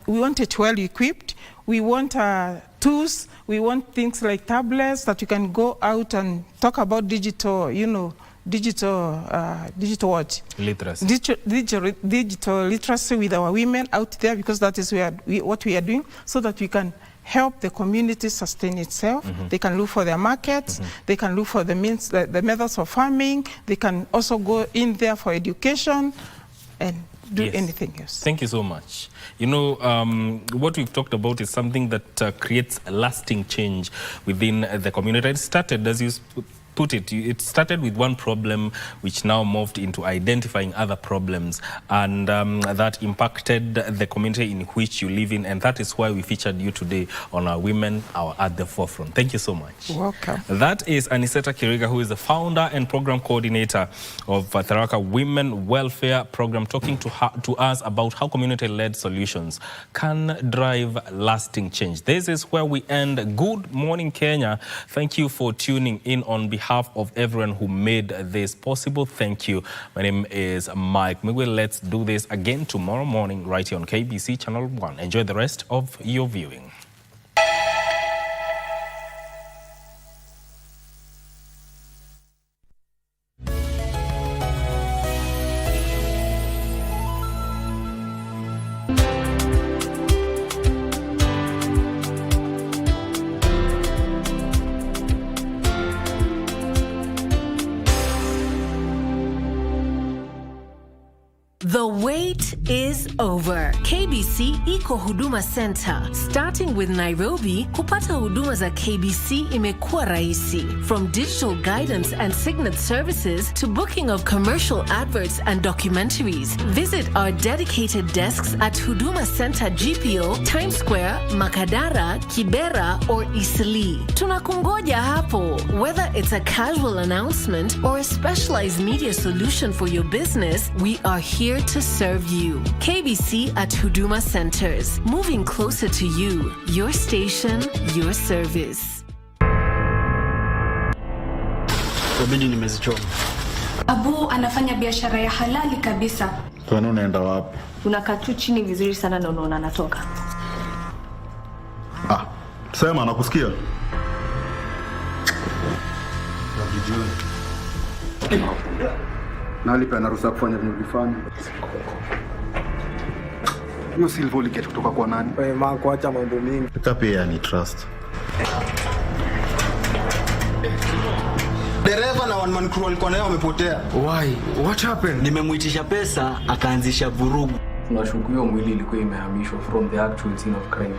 we want it well equipped. We want tools. We want things like tablets that you can go out and talk about digital, digital what? Literacy. Digital literacy with our women out there, because that is what we are doing, so that we can help the community sustain itself. They can look for their markets. They can look for the means, the methods of farming. They can also go in there for education and do anything else. Thank you so much. What we've talked about is something that creates a lasting change within the community. It started, as you put it, it started with one problem which now moved into identifying other problems, and that impacted the community in which you live in, and that is why we featured you today on our Women Are at the Forefront. Thank you so much. Welcome. That is Aniseta Kiriga, who is the founder and program coordinator of Tharaka Women Welfare Program, talking to us about how community-led solutions can drive lasting change. This is where we end Good Morning Kenya. Thank you for tuning in on behalf of everyone who made this possible. Thank you. My name is Mike Miguel. Let's do this again tomorrow morning right here on KBC Channel 1. Enjoy the rest of your viewing. The wait is over. KBC Iko Huduma Center. Starting with Nairobi, kupata huduma za KBC imekuwa rahisi. From digital guidance and signet services to booking of commercial adverts and documentaries. Visit our dedicated desks at Huduma Center GPO, Times Square, Makadara, Kibera, or Eastleigh. Tunakungoja hapo. Whether it's a casual announcement or a specialized media solution for your business, we are here to serve you. KBC at Huduma Centers. Moving closer to you. Your station, your service. Abu anafanya biashara ya halali kabisa. Kwani unaenda wapi? Unakaa tu chini vizuri sana na unaona anatoka. Sema nakusikia. Nalipa na ruhusa kufanya vinavyofanya. Hiyo silver uliketi kutoka kwa nani? Wewe kuacha mambo mingi. Pia ni trust. Dereva na one man crew walikuwa nayo wamepotea. Why? What happened? Nimemuitisha pesa akaanzisha vurugu. Tunashuku mwili ilikuwa imehamishwa from the actual scene of crime.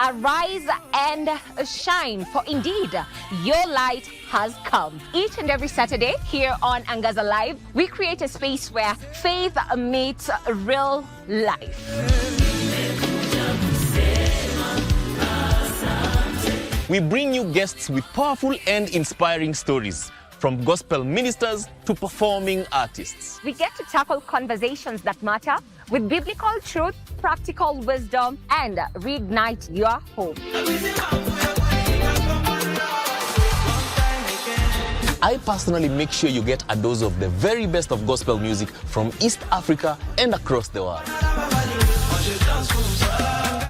Arise and shine, for indeed your light has come. Each and every Saturday here on Angaza Live, we create a space where faith meets real life. We bring you guests with powerful and inspiring stories, from gospel ministers to performing artists. We get to tackle conversations that matter with biblical truth, practical wisdom, and reignite your hope. I personally make sure you get a dose of the very best of gospel music from East Africa and across the world.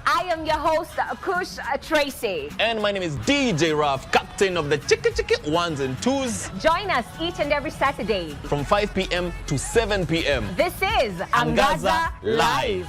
I am your host, Kush Tracy. And my name is DJ Raf, captain of the Chiki Ones and Twos. Join us each and every Saturday from 5 p.m. to 7 p.m. This is Angaza Live.